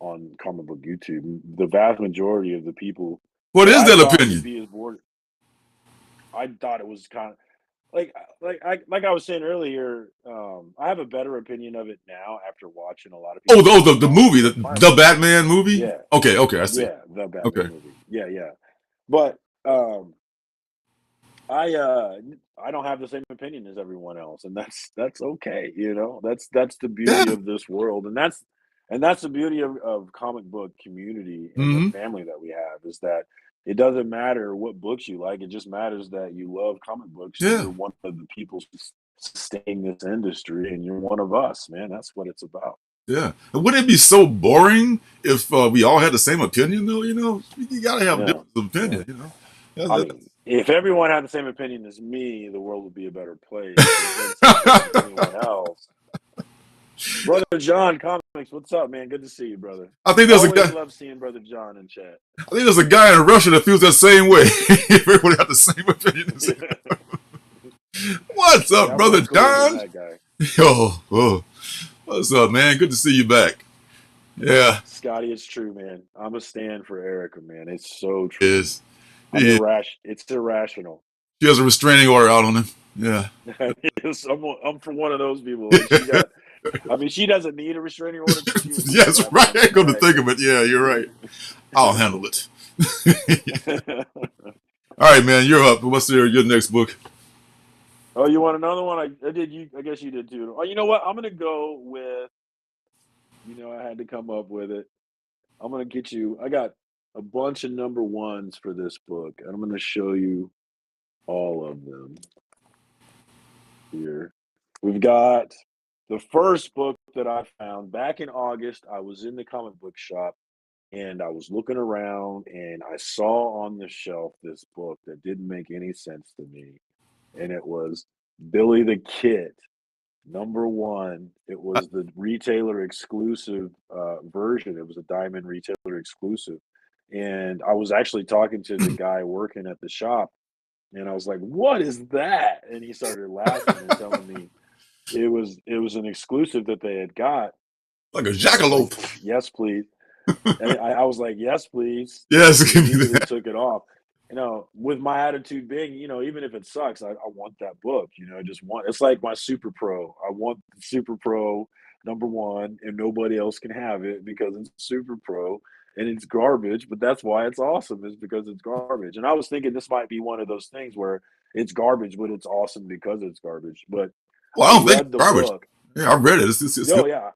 on comic book YouTube. The vast majority of the people What that is I that thought would opinion? be as bored, I thought it was kind of like I was saying earlier. I have a better opinion of it now after watching a lot of Oh, people's the opinions on it. movie, But my the Batman movie. yeah, Okay, okay, I see. yeah, the Okay, Batman movie. Yeah, yeah. But I I don't have the same opinion as everyone else, and that's okay. You know, that's the beauty yeah, of this world, and that's the beauty of comic book community and the hmm, family that we have is that it doesn't matter what books you like. It just matters that you love comic books and yeah, you're one of the people sustaining this industry, and you're one of us, man. That's what it's about. yeah. And wouldn't it be so boring if we all had the same opinion, though? You know, you gotta have Yeah, difference of yeah. opinion. You know, I that's, mean, if everyone had the same opinion as me, the world would be a better place. But if it's different than anyone else, brother John Comics, what's up, man? Good to see you, brother. I think there's a Always guy. love seeing brother John in chat. I think there's a guy in Russia that feels that same way. If everybody had the same opinion as him. What's up, Yeah, I brother work cooler than John? that guy. Oh, what's up, man? Good to see you back. Yeah, Scotty, it's true, man. I'm a stand for Erica, man. It's so he true. is. He is. It's irrational. She has a restraining order out on him. Yeah. I'm for one of those people. Like she got, I mean, she doesn't need a restraining order because she would just Yes, slap me right. on I the ain't going to back. think of it. Yeah, you're right. I'll handle it. But All right, man. You're up. What's your next book? oh, you want another one? I did. You, I guess you did too. Oh, you know what? I'm gonna go with. I had to come up with it. I'm gonna get you. I got a bunch of number ones for this book, and I'm gonna show you all of them here. We've got the first book that I found back in August. I was in the comic book shop and I was looking around and I saw on the shelf this book that didn't make any sense to me. And it was Billy the Kid, number one. It was the retailer exclusive version. It was a Diamond retailer exclusive. And I was actually talking to the guy working at the shop and I was like, "What is that?" And he started laughing and telling me it was an exclusive that they had got, Like a and I was like, jackalope. "Yes, please." And I was like, "Yes, please," Yes, and he give me immediately that. took it off. With my attitude being, even if it sucks, I want that book. I just want. It's like my Super Pro. I want the Super Pro number one, and nobody else can have it because it's Super Pro and it's garbage. But that's why it's awesome, is because it's garbage. And I was thinking this might be one of those things where it's garbage, but it's awesome because it's garbage. But Well, I I don't think it's read the garbage. book. Yeah, I read it. It's good. Oh yeah,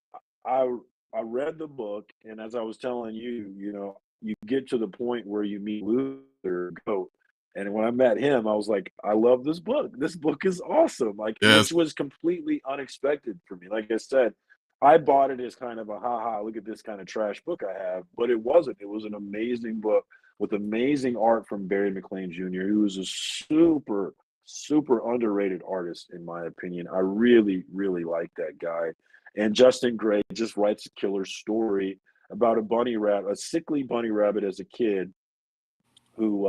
I I read the book, and as I was telling you, you get to the point where you meet Luther Goat, and when I met him, I was like, I love this book. This book is awesome. Like, Yes. which was completely unexpected for me. Like I said, I bought it as kind of a haha, look at this kind of trash book I have, but it wasn't. It was an amazing book with amazing art from Barry McLean Jr., who is a super, super underrated artist, in my opinion. I really, really like that guy. And Justin Gray just writes a killer story about a bunny rabbit, a sickly bunny rabbit as a kid who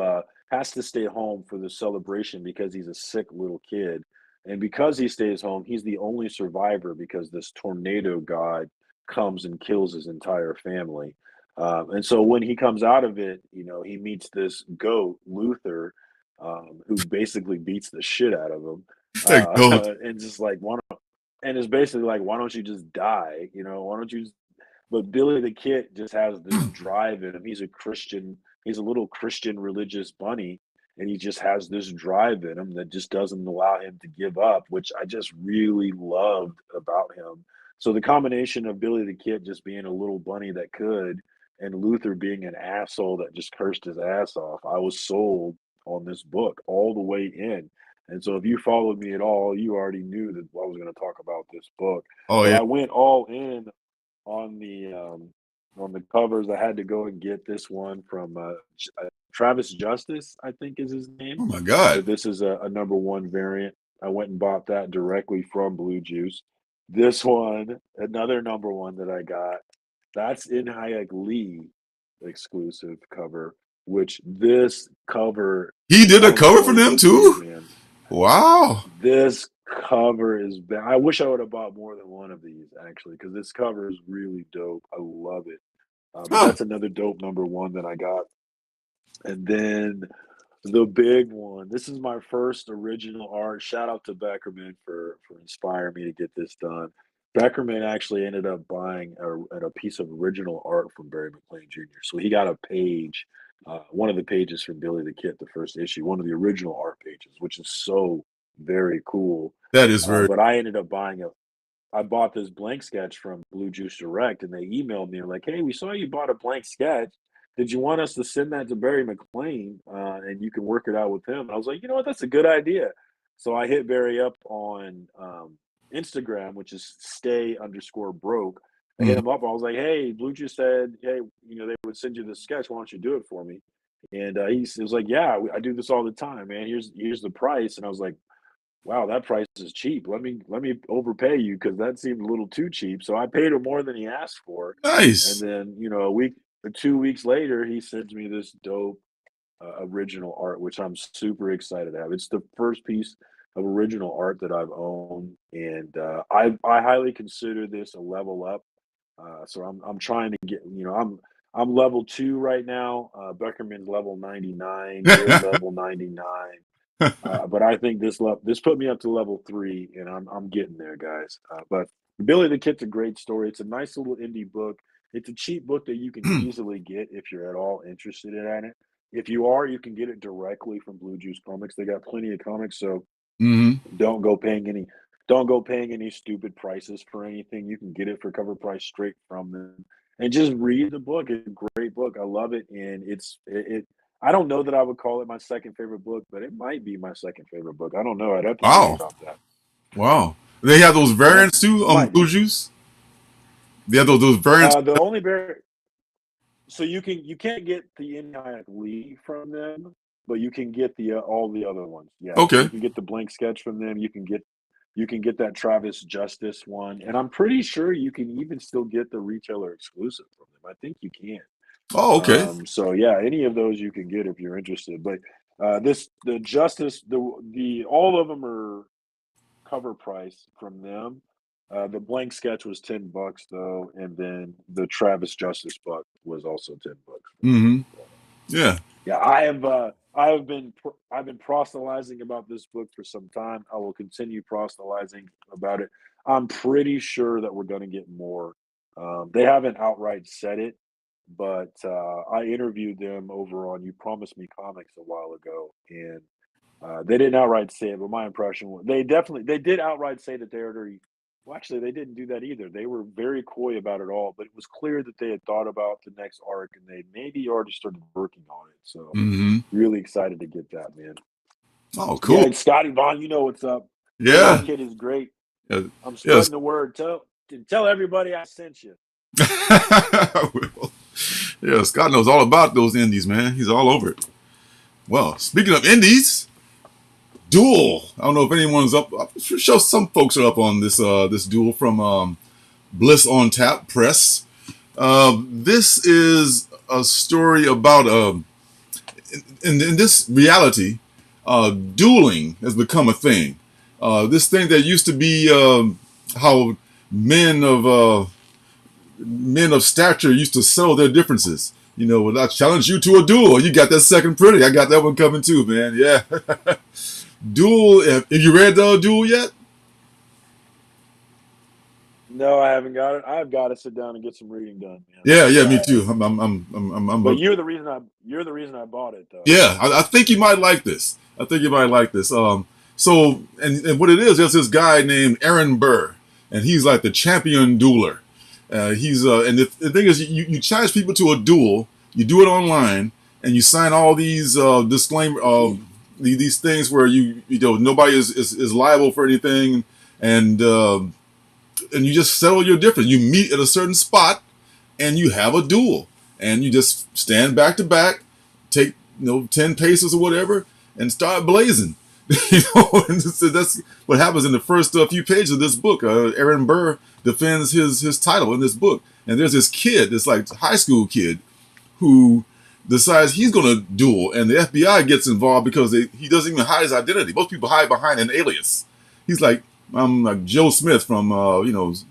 has to stay home for the celebration because he's a sick little kid. And because he stays home, he's the only survivor because this tornado god comes and kills his entire family. And so when he comes out of it, he meets this goat, Luther, who basically beats the shit out of him. That goat. And just like, and it's basically like, why don't you just die? Why don't you but Billy the Kid just has this drive in him. He's a Christian. He's a little Christian religious bunny, and he just has this drive in him that just doesn't allow him to give up, which I just really loved about him. So the combination of Billy the Kid just being a little bunny that could, and Luther being an asshole that just cursed his ass off, I was sold on this book all the way in. And so if you followed me at all, you already knew that I was going to talk about this book. Oh But yeah. I went all in on the covers. I had to go and get this one from Travis Justice, I think is his name. Oh my God. But this is a number one variant. I went and bought that directly from Blue Juice. This one, another number one that I got, that's in Hayek Lee exclusive cover, which this cover, He did I a don't know cover for what them this is, too. man. Wow. This cover is I wish I would have bought more than one of these actually, because this cover is really dope. I love it. But Huh. that's another dope number one that I got. And then the big one. This is my first original art. Shout out to Beckerman for inspiring me to get this done. Beckerman actually ended up buying a piece of original art from Barry McLean Jr. So he got a page, one of the pages from Billy the Kid, the first issue, one of the original art pages, which is so very cool. That is very. But I ended up I bought this blank sketch from Blue Juice Direct, and they emailed me like, "Hey, we saw you bought a blank sketch. Did you want us to send that to Barry McLean, and you can work it out with him?" And I was like, "You know what? That's a good idea." So I hit Barry up on Instagram, which is stay_broke. I hit Mhm. him up. I was like, "Hey, Blue Juice said, hey, they would send you this sketch. Why don't you do it for me?" And he was like, "Yeah, I do this all the time, man. Here's the price." And I was like, wow, that price is cheap. Let me overpay you because that seemed a little too cheap. So I paid him more than he asked for, and Nice. then a week or 2 weeks later, he sends me this dope original art, which I'm super excited to have. It's the first piece. of original art that I've owned, and I highly consider this a level up. So I'm trying to get, I'm level 2 right now. Beckerman's level 99. You're level 99. But I think this put me up to level 3, and I'm getting there, guys. But Billy the Kid's a great story. It's a nice little indie book. It's a cheap book that you can easily get if you're at all interested in it. If you are, you can get it directly from Blue Juice Comics. They got plenty of comics, so Hmm. don't go paying any don't go paying any stupid prices for anything. You can get it for cover price straight from them. And just read the book. It's a great book. I love it. And I don't know that I would call it my second favorite book, but it might be my second favorite book. I don't know. I'd have to think Wow. about that. Wow. They have those Yeah, variants too on might Blue be. Juice. They have those variants. The only bear So you can't get the Inyak Lee from them, but you can get the all the other ones. Yeah, you Okay. can get the blank sketch from them. You can get that Travis Justice one, and I'm pretty sure you can even still get the retailer exclusive from them. I think you can. Oh, okay. So yeah, any of those you can get if you're interested. But the Justice, the all of them are cover price from them. The blank sketch was $10 though, and then the Travis Justice book was also $10 from them. Hmm. So, Yeah. yeah, I've been proselytizing about this book for some time. I will continue proselytizing about it. I'm pretty sure that we're going to get more. They haven't outright said it, but I interviewed them over on You Promised Me Comics a while ago, and they didn't outright say it, but my impression was they did outright say that they already. Well, actually, they didn't do that either. They were very coy about it all, but it was clear that they had thought about the next arc and they maybe already started working on it. So, Hmm. really excited to get that, man. Oh, Yeah, cool. and Scotty Vaughn, you know what's up. Billy the Yeah. Kid is great. Yeah. I'm Yes. spreading the word. Tell everybody I sent you. Well, yeah, Scott knows all about those indies, man. He's all over it. Well, speaking of indies, Duel. I don't know if anyone's up. I'm sure some folks are up on this Duel from Bliss on Tap Press. This is a story about in this reality, dueling has become a thing. This thing that used to be how men of men of stature used to settle their differences. You know, when I challenge you to a duel, you got that second pretty. I got that one coming too, man. Yeah. Duel. Have you read the Duel yet? No, I haven't got it. I've got to sit down and get some reading done, man. Yeah, yeah, Yeah, me too. I'm but a, you're the reason I bought it, though. yeah. I think you might like this. I think you might like this. So and what it is, there's this guy named Aaron Burr, and he's like the champion dueler. He's and the thing is, you challenge people to a duel. You do it online, and you sign all these disclaimer these things where you know nobody is liable for anything, and and you just settle your difference. You meet at a certain spot, and you have a duel, and you just stand back to back, take 10 paces or whatever, and start blazing. And so that's what happens in the first few pages of this book. Aaron Burr defends his title in this book, and there's this kid, this like high school kid, who decides he's going to duel, and the FBI gets involved because he doesn't even hide his identity. Most people hide behind an alias. He's like, I'm like Joe Smith from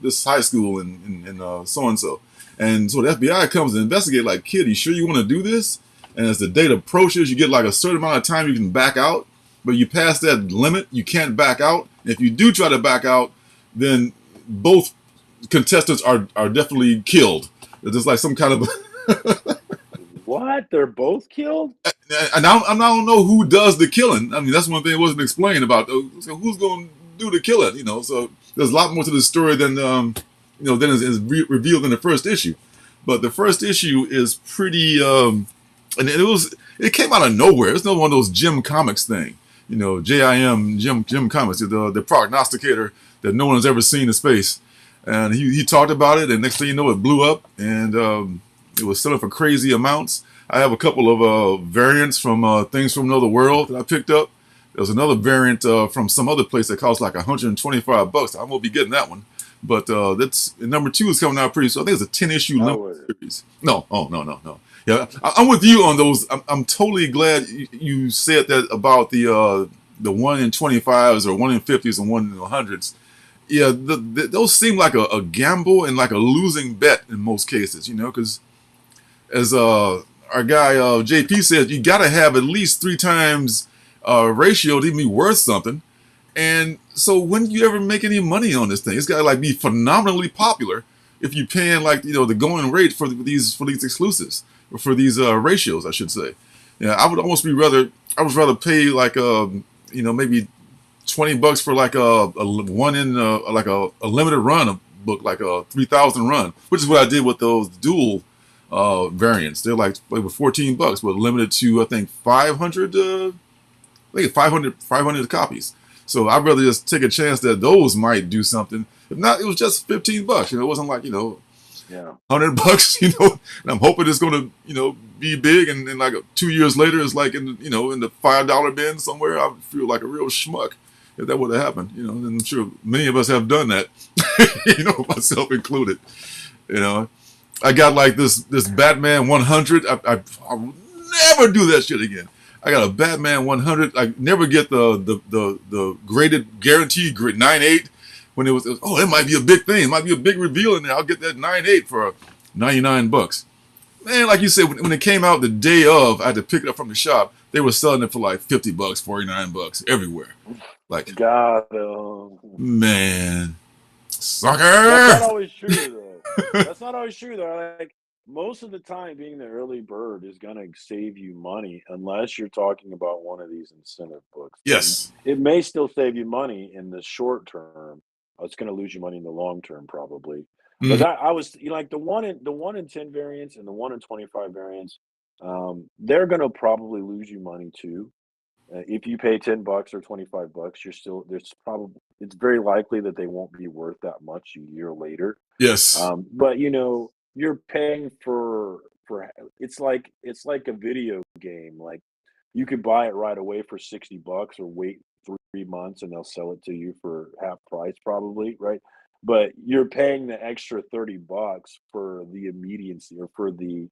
this high school in so and so, and so the FBI comes and investigate. Like, kid, you sure you want to do this? And as the date approaches, you get like a certain amount of time you can back out, but you pass that limit, you can't back out. And if you do try to back out, then both contestants are definitely killed. It's just like some kind of What? They're both killed? and I don't know who does the killing. I mean, that's one thing that wasn't explained about so who's going to do the killing. So there's a lot more to the story than than is revealed in the first issue. But the first issue is pretty, and it came out of nowhere. It's not one of those Jim Comics thing. JIM Jim Comics, the prognosticator that no one's ever seen his face, and he talked about it, and next thing you know, it blew up, and it was selling for crazy amounts. I have a couple of variants from Things from Another World that I picked up. There's another variant from some other place that costs like $125. I'm gonna be getting that one, but that's number 2 is coming out pretty soon. I think it's a 10-issue I number would. series. No, oh no. Yeah, I'm with you on those. I'm totally glad you said that about the 1 in 25s or 1 in 50s and 1 in 100s. Yeah, those seem like a gamble and like a losing bet in most cases, because as our guy JP says, you got to have at least 3 times ratio to even be worth something. And so when do you ever make any money on this thing? It's got to like be phenomenally popular if you're paying like the going rate for these exclusives or for these ratios, I should say. Yeah, I would rather pay like maybe $20 for like a one in like a limited run of book, like a 3,000 run, which is what I did with those dual variants. They're like $14, but limited to I think 500. I think 500 copies. So I'd rather just take a chance that those might do something. If not, it was just $15. It wasn't like Yeah. $100. And I'm hoping it's going to be big. And like 2 years later, it's like in the $5 bin somewhere. I would feel like a real schmuck if that would have happened. And I'm sure many of us have done that. Myself included. I got like this Batman 100. I will never do that shit again. I got a Batman 100. I never get the graded guaranteed grade 9.8 when it might be a big thing. It might be a big reveal in there. I'll get that 9.8 for $99. Man, like you said, when it came out the day of, I had to pick it up from the shop. They were selling it for like $50, $49 everywhere. Like, God, man, sucker. that's not always true though. That's not always true though. Like most of the time, being the early bird is gonna save you money unless you're talking about one of these incentive books. Then Yes. it may still save you money in the short term. It's gonna lose you money in the long term probably. But Mhm. that I was like the 1 in 10 variants and the 1 in 25 variants, they're gonna probably lose you money too. If you pay $10 or $25, you're still there's probably it's very likely that they won't be worth that much a year later. Yes. But you're paying for it's like a video game. Like you could buy it right away for $60 or wait 3 months and they'll sell it to you for half price probably, right? But you're paying the extra $30 for the immediacy or for the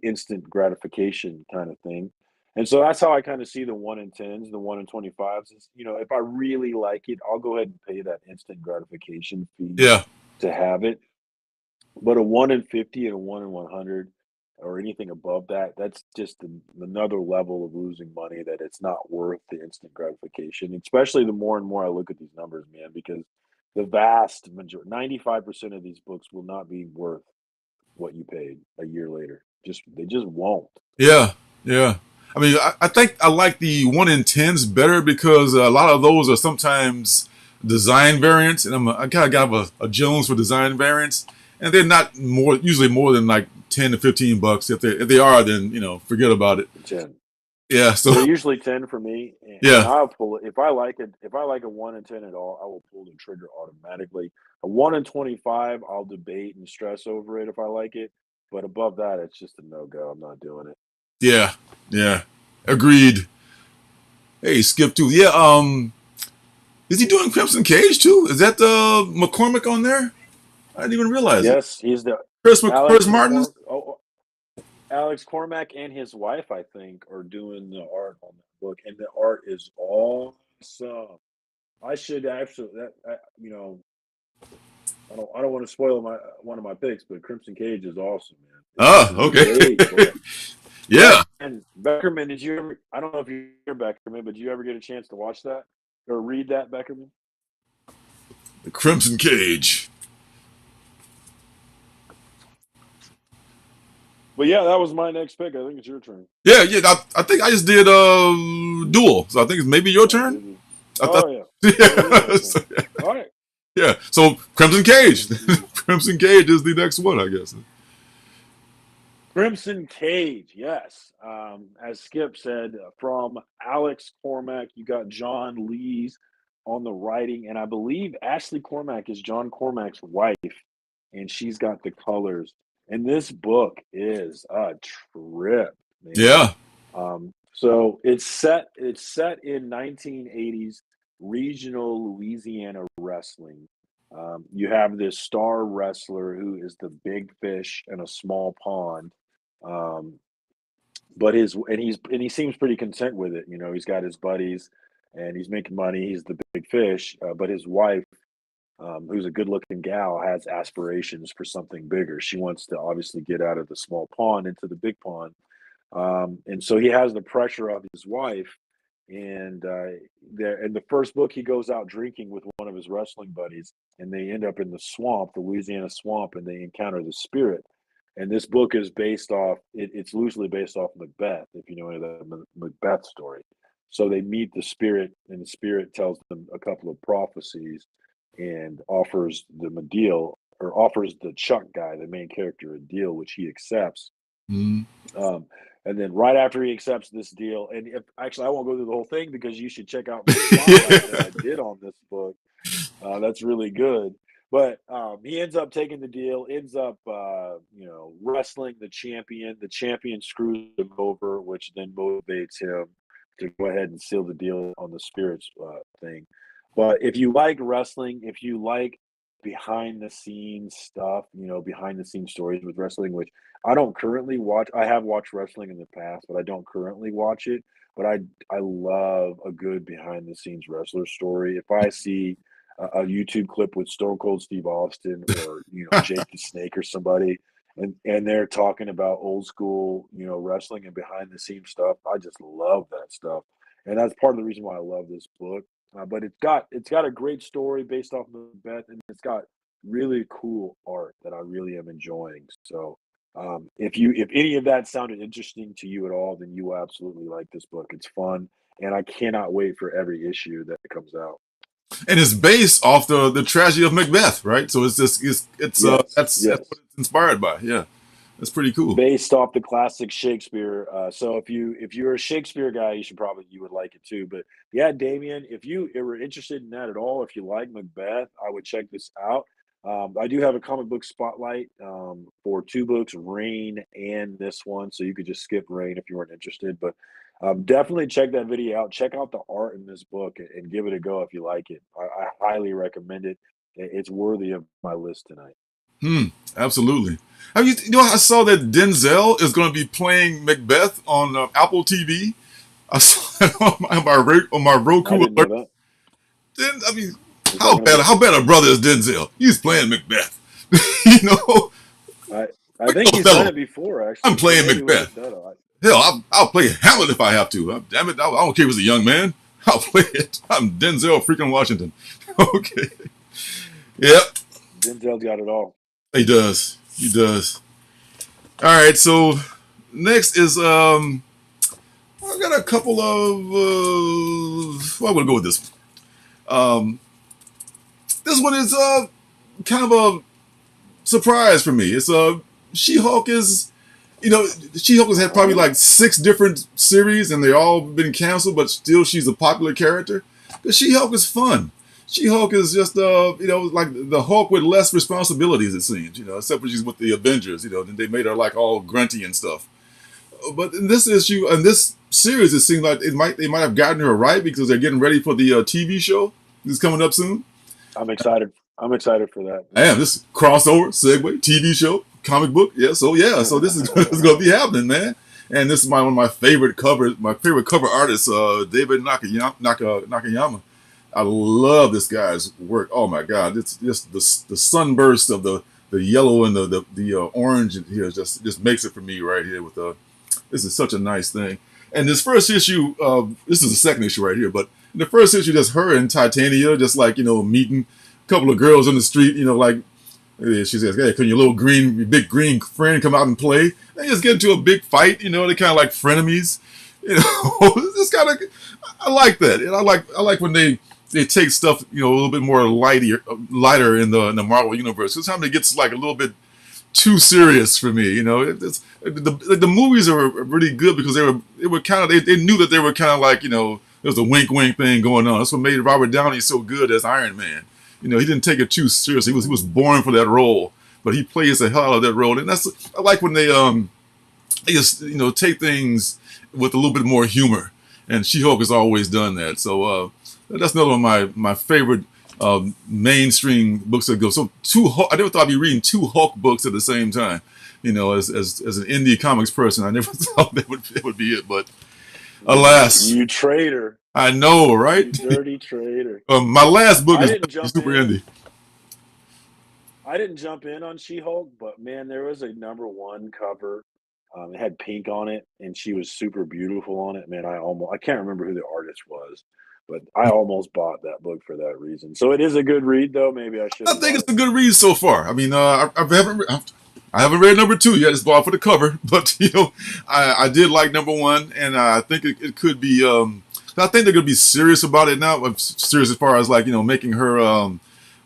instant gratification kind of thing. And so that's how I kind of see the 1 in 10s, the 1 in 25s. Is, if I really like it, I'll go ahead and pay that instant gratification fee Yeah. to have it. But a 1 in 50 and a 1 in 100 or anything above that, that's just another level of losing money that it's not worth the instant gratification, especially the more and more I look at these numbers, man, because the vast majority, 95% of these books will not be worth what you paid a year later. They just won't. Yeah. Yeah. I mean, I think I like the 1 in 10s better because a lot of those are sometimes design variants, and I kind of got a Jones for design variants, and they're not usually more than like $10 to $15. If they are, then forget about it. 10. Yeah. So They're usually 10 for me, and yeah. I'll pull it if I like it. If I like a 1 in 10 at all, I will pull the trigger automatically. A 1 in 25, I'll debate and stress over it if I like it, but above that, it's just a no go. I'm not doing it. Yeah. Yeah. Agreed. Hey, Skip too. Yeah. Is he doing Crimson Cage too? Is that McCormick on there? I didn't even realize it. Yes, he's the Chris Alex Martin. McCormick. Alex Cormack and his wife, I think, are doing the art on that book, and the art is awesome. I should actually that I don't want to spoil my one of my picks, but Crimson Cage is awesome, man. It's Ah, a okay. great book. Yeah. And Beckerman, did you ever? I don't know if you're Beckerman, but did you ever get a chance to watch that or read that Beckerman? The Crimson Cage. But yeah, that was my next pick. I think it's your turn. Yeah, yeah. I think I just did Duel, so I think it's maybe your Oh, turn. did you? I thought, Oh yeah. Oh, it is my yeah. turn. All right. Yeah. So Crimson Cage. Mhm. Crimson Cage is the next one, I guess. Crimson Cage, yes. As Skip said, from Alex Cormack, you got John Lees on the writing, and I believe Ashley Cormack is John Cormack's wife, and she's got the colors. And this book is a trip, man. Yeah. So it's set in 1980s regional Louisiana wrestling. You have this star wrestler who is the big fish in a small pond, um, but he seems pretty content with it. He's got his buddies, and he's making money. He's the big fish, but his wife, who's a good-looking gal, has aspirations for something bigger. She wants to obviously get out of the small pond into the big pond, and so he has the pressure of his wife. And there, in the first book, he goes out drinking with one of his wrestling buddies, and they end up in the swamp, the Louisiana swamp, and they encounter the spirit. And this book is based off. It's loosely based off Macbeth, if you know any of the Macbeth story. So they meet the spirit, and the spirit tells them a couple of prophecies, and offers them a deal, or offers the Chuck guy, the main character, a deal which he accepts. Mm. Um, and then right after he accepts this deal, and if actually I won't go through the whole thing because you should check out my spotlight that I did on this book. That's really good. But he ends up taking the deal, ends up wrestling the champion. The champion screws him over, which then motivates him to go ahead and seal the deal on the spirits thing. But if you like wrestling, if you like behind the scenes stuff, behind the scenes stories with wrestling, which I don't currently watch. I have watched wrestling in the past, but I don't currently watch it. But I love a good behind the scenes wrestler story. If I see a YouTube clip with Stone Cold Steve Austin, or Jake the Snake or somebody, and they're talking about old school wrestling and behind the scenes stuff, I just love that stuff, and that's part of the reason why I love this book. But it's got a great story based off of Macbeth, and it's got really cool art that I really am enjoying. So if any of that sounded interesting to you at all, then you will absolutely like this book. It's fun, and I cannot wait for every issue that comes out. And it's based off the tragedy of Macbeth, right? So it's just it's Yes, that's what yes. it's inspired by. Yeah, that's pretty cool. Based off the classic Shakespeare. So if you're a Shakespeare guy, you would like it too. But yeah, Damien, if you were interested in that at all, if you like Macbeth, I would check this out. I do have a comic book spotlight for two books, Rain and this one, so you could just skip Rain if you weren't interested. But definitely check that video out. Check out the art in this book, and give it a go if you like it. I highly recommend it. It's worthy of my list tonight. Hmm. Absolutely. Have I saw that Denzel is going to be playing Macbeth on Apple TV. I saw it on my I Roku didn't know alert. that. Then, I mean, Is that how going to bad be? how bad a brother is Denzel? He's playing Macbeth. you know, I Big think he's done Othello. it before, I'm actually. He playing maybe was Macbeth. Othello. Hell, I'll play Hamlet if I have to. Damn it, I don't care if it's a young man. I'll play it. I'm Denzel freaking Washington. Okay. Yep. Denzel got it all. He does. He does. All right. So next is I got a couple of well, I'm gonna go with this one. This one is kind of a surprise for me. It's She-Hulk is, She-Hulk has had probably Oh, like 6 different series, and they all been canceled, but still she's a popular character. The She-Hulk is fun. She-Hulk is just like the Hulk with less responsibilities, it seems, except when she's with the Avengers, then they made her like all grunty and stuff. But in this issue, in this series, it seems like they might have gotten her right because they're getting ready for the TV show. It's coming up soon. I'm excited. I'm excited for that. Man, this is crossover, segue, TV show, comic book. Yeah, so this is this is gonna be happening, man. And this is one of my favorite covers, my favorite cover artist, David Nakayama. I love this guy's work. Oh my God, it's just the sunburst of the yellow and the orange here just makes it for me right here. This is such a nice thing. And this first issue, this is the second issue right here, but in the first issue, just her and Titania, just like meeting a couple of girls on the street, like she says, "Hey, can your your big green friend come out and play?" They just get into a big fight, they kind of like frenemies, It's kind of, I like that, and I like when they take stuff, a little bit more lighter in the Marvel universe. Sometimes it gets like a little bit too serious for me. The movies are really good because they were kind of they knew that they were kind of like there was a wink wink thing going on. That's what made Robert Downey so good as Iron Man. He didn't take it too seriously. He was born for that role, but he plays the hell out of that role. And I like when they just take things with a little bit more humor. And She-Hulk has always done that. So that's another one of my favorite mainstream books that go. So I never thought I'd be reading 2 Hulk books at the same time. As an indie comics person, I never thought it would be it. But alas, You traitor. I know, right? You dirty traitor. My last book I is didn't jump super in. indie. I didn't jump in on She-Hulk, but man, there was a number one cover. It had pink on it, and she was super beautiful on it. Man, I can't remember who the artist was, but I almost bought that book for that reason. So it is a good read, though. Maybe I should I have think bought it's it. a good read so far. I mean, I haven't read number two yet. It's bought for the cover, but I did like number one, and I think it could be. I think they're gonna be serious about it now. Serious as far as like making her uh,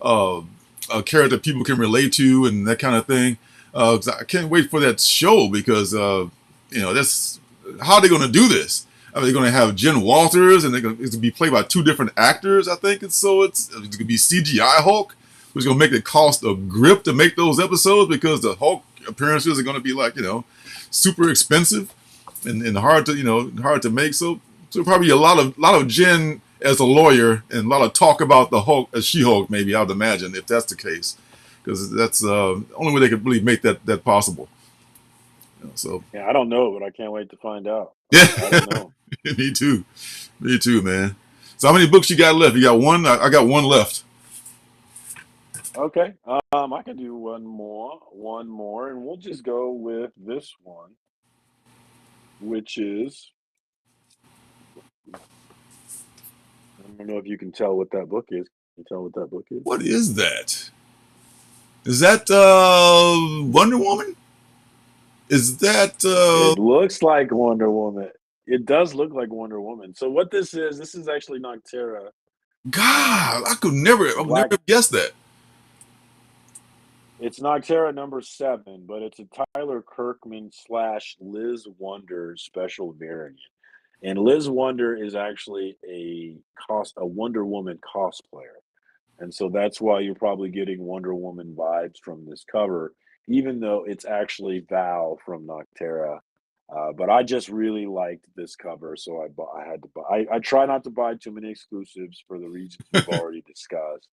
a character people can relate to and that kind of thing. 'Cause I can't wait for that show because that's how are they gonna do this. Are they going to have Jen Walters, and it's going to be played by two different actors? I think, and so it's going to be CGI Hulk, which is going to make it cost a grip to make those episodes because the Hulk appearances are going to be like super expensive and hard to hard to make. So probably a lot of Jen as a lawyer and a lot of talk about the Hulk as She-Hulk. Maybe I would imagine if that's the case, because that's the only way they could really make that possible. So Yeah, I don't know, but I can't wait to find out. yeah, I don't know. me too. Me too, man. So how many books you got left? You got one? I got one left. Okay, I can do one more, and we'll just go with this one, which is I don't know if you can tell what that book is. Can you tell what that book is? What is that? Is that Wonder Woman? Is that It looks like Wonder Woman. It does look like Wonder Woman. So what this is actually Noctera, God? I would never Black. have guessed that. It's Noctera number 7, but it's a Tyler Kirkman slash Liz Wonder special variant. And Liz Wonder is actually a Wonder Woman cosplayer. And so that's why you're probably getting Wonder Woman vibes from this cover, even though it's actually Val from Noctera. But I just really liked this cover, so I had to buy. I try not to buy too many exclusives for the reasons we've already discussed,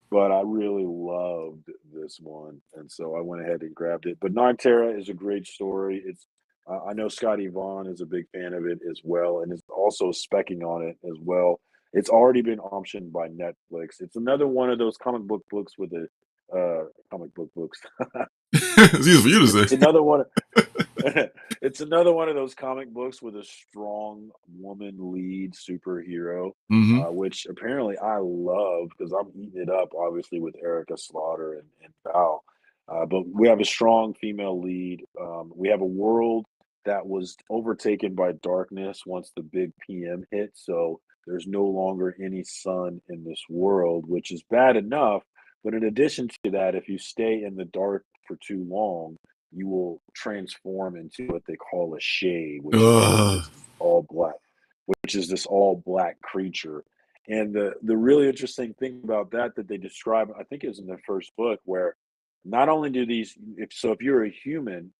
but I really loved this one, and so I went ahead and grabbed it. But Noctera is a great story. I know Scotty Vaughn is a big fan of it as well, and is also specking on it as well. It's already been optioned by Netflix. It's another one of those comic book books with a comic book books. It's easy for you to It's say. another one. It's another one of those comic books with a strong woman lead superhero, Hmm. which apparently I love because I'm eating it up, obviously, with Erica Slaughter and Val. But we have a strong female lead. We have a world that was overtaken by darkness once the big PM hit. So there's no longer any sun in this world, which is bad enough. But in addition to that, if you stay in the dark for too long, you will transform into what they call a shade, Ugh. which is this all black creature. And the really interesting thing about that they describe, I think, is in the first book, where not only do these, if you're a human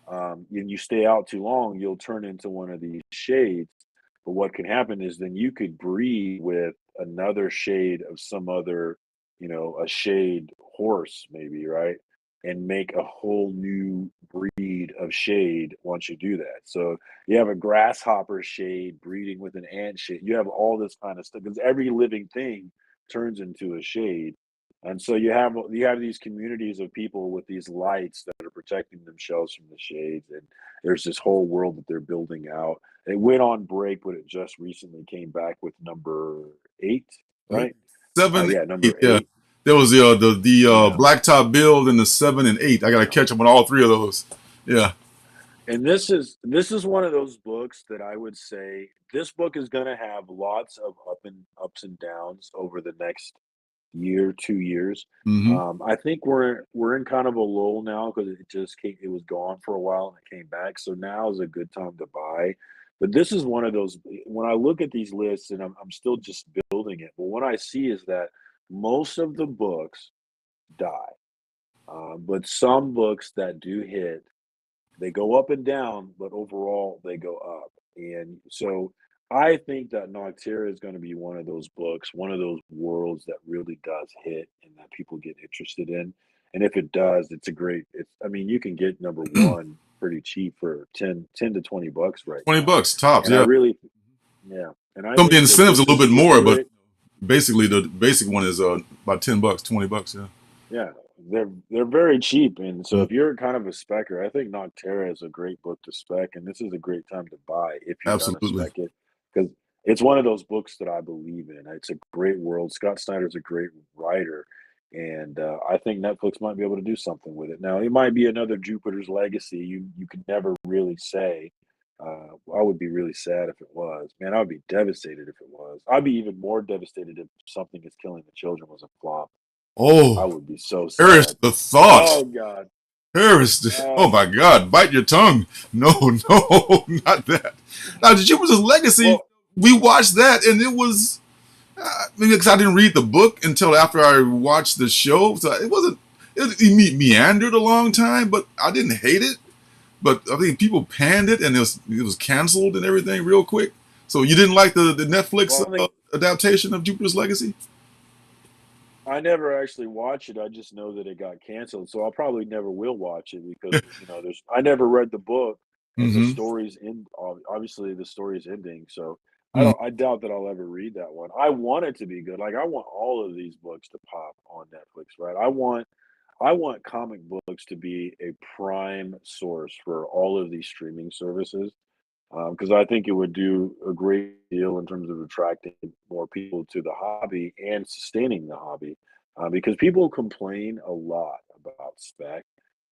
and you stay out too long, you'll turn into one of these shades. But what can happen is then you could breed with another shade of some other, a shade horse, maybe, right? And make a whole new breed of shade once you do that. So you have a grasshopper shade breeding with an ant shade. You have all this kind of stuff because every living thing turns into a shade. And so you have these communities of people with these lights that are protecting themselves from the shades, and there's this whole world that they're building out. It went on break, but it just recently came back with number 8, right? Seven, Yeah, eight. number Yeah, 8. there was the Yeah. blacktop build and the 7 and 8. I got to Yeah. catch up on all three of those. Yeah. And this is one of those books that I would say this book is going to have lots of ups and downs over the next year, 2 years. Hmm. I think we're in kind of a lull now because it was gone for a while and it came back. So now is a good time to buy. But this is one of those when I look at these lists and I'm still just building it. But what I see is that most of the books die. But some books that do hit they go up and down, but overall they go up. And so I think that Noctera is going to be one of those books, one of those worlds that really does hit and that people get interested in. And if it does, I mean, you can get number one pretty cheap for 10 to $20 right 20 now. bucks tops. And I Yeah. really, yeah. And I Some of the think that incentives a this little is bit just a more, but great. basically the basic one is about $10, $20. Yeah, Yeah, they're very cheap, and so mm, if you're kind of a specker, I think Noctera is a great book to spec, and this is a great time to buy if you're gonna absolutely. spec it, because it's one of those books that I believe in. It's a great world. Scott Snyder's a great writer, and I think Netflix might be able to do something with it. Now, it might be another Jupiter's Legacy. You can never really say. I would be really sad if it was. Man, I would be devastated if it was. I'd be even more devastated if Something Is Killing the Children was a flop. I Oh, would be so perish sad. the thought. Oh god. Oh Oh, my God, bite your tongue. No, no, not that. Now, the Jupiter's Legacy, well, we watched that, and it was maybe because I didn't read the book until after I watched the show, so it wasn't. It meandered a long time, but I didn't hate it. But I think people panned it, and it was canceled and everything real quick. So you didn't like the Netflix I think adaptation of Jupiter's Legacy? I never actually watched it. I just know that it got canceled, so I'll probably never will watch it because there's. I never read the book, and the Mm-hmm. story's in. Obviously, the story's ending, so I Mm-hmm. don't. I doubt that I'll ever read that one. I want it to be good. Like I want all of these books to pop on Netflix, right? I want comic books to be a prime source for all of these streaming services. Because I think it would do a great deal in terms of attracting more people to the hobby and sustaining the hobby. Because people complain a lot about spec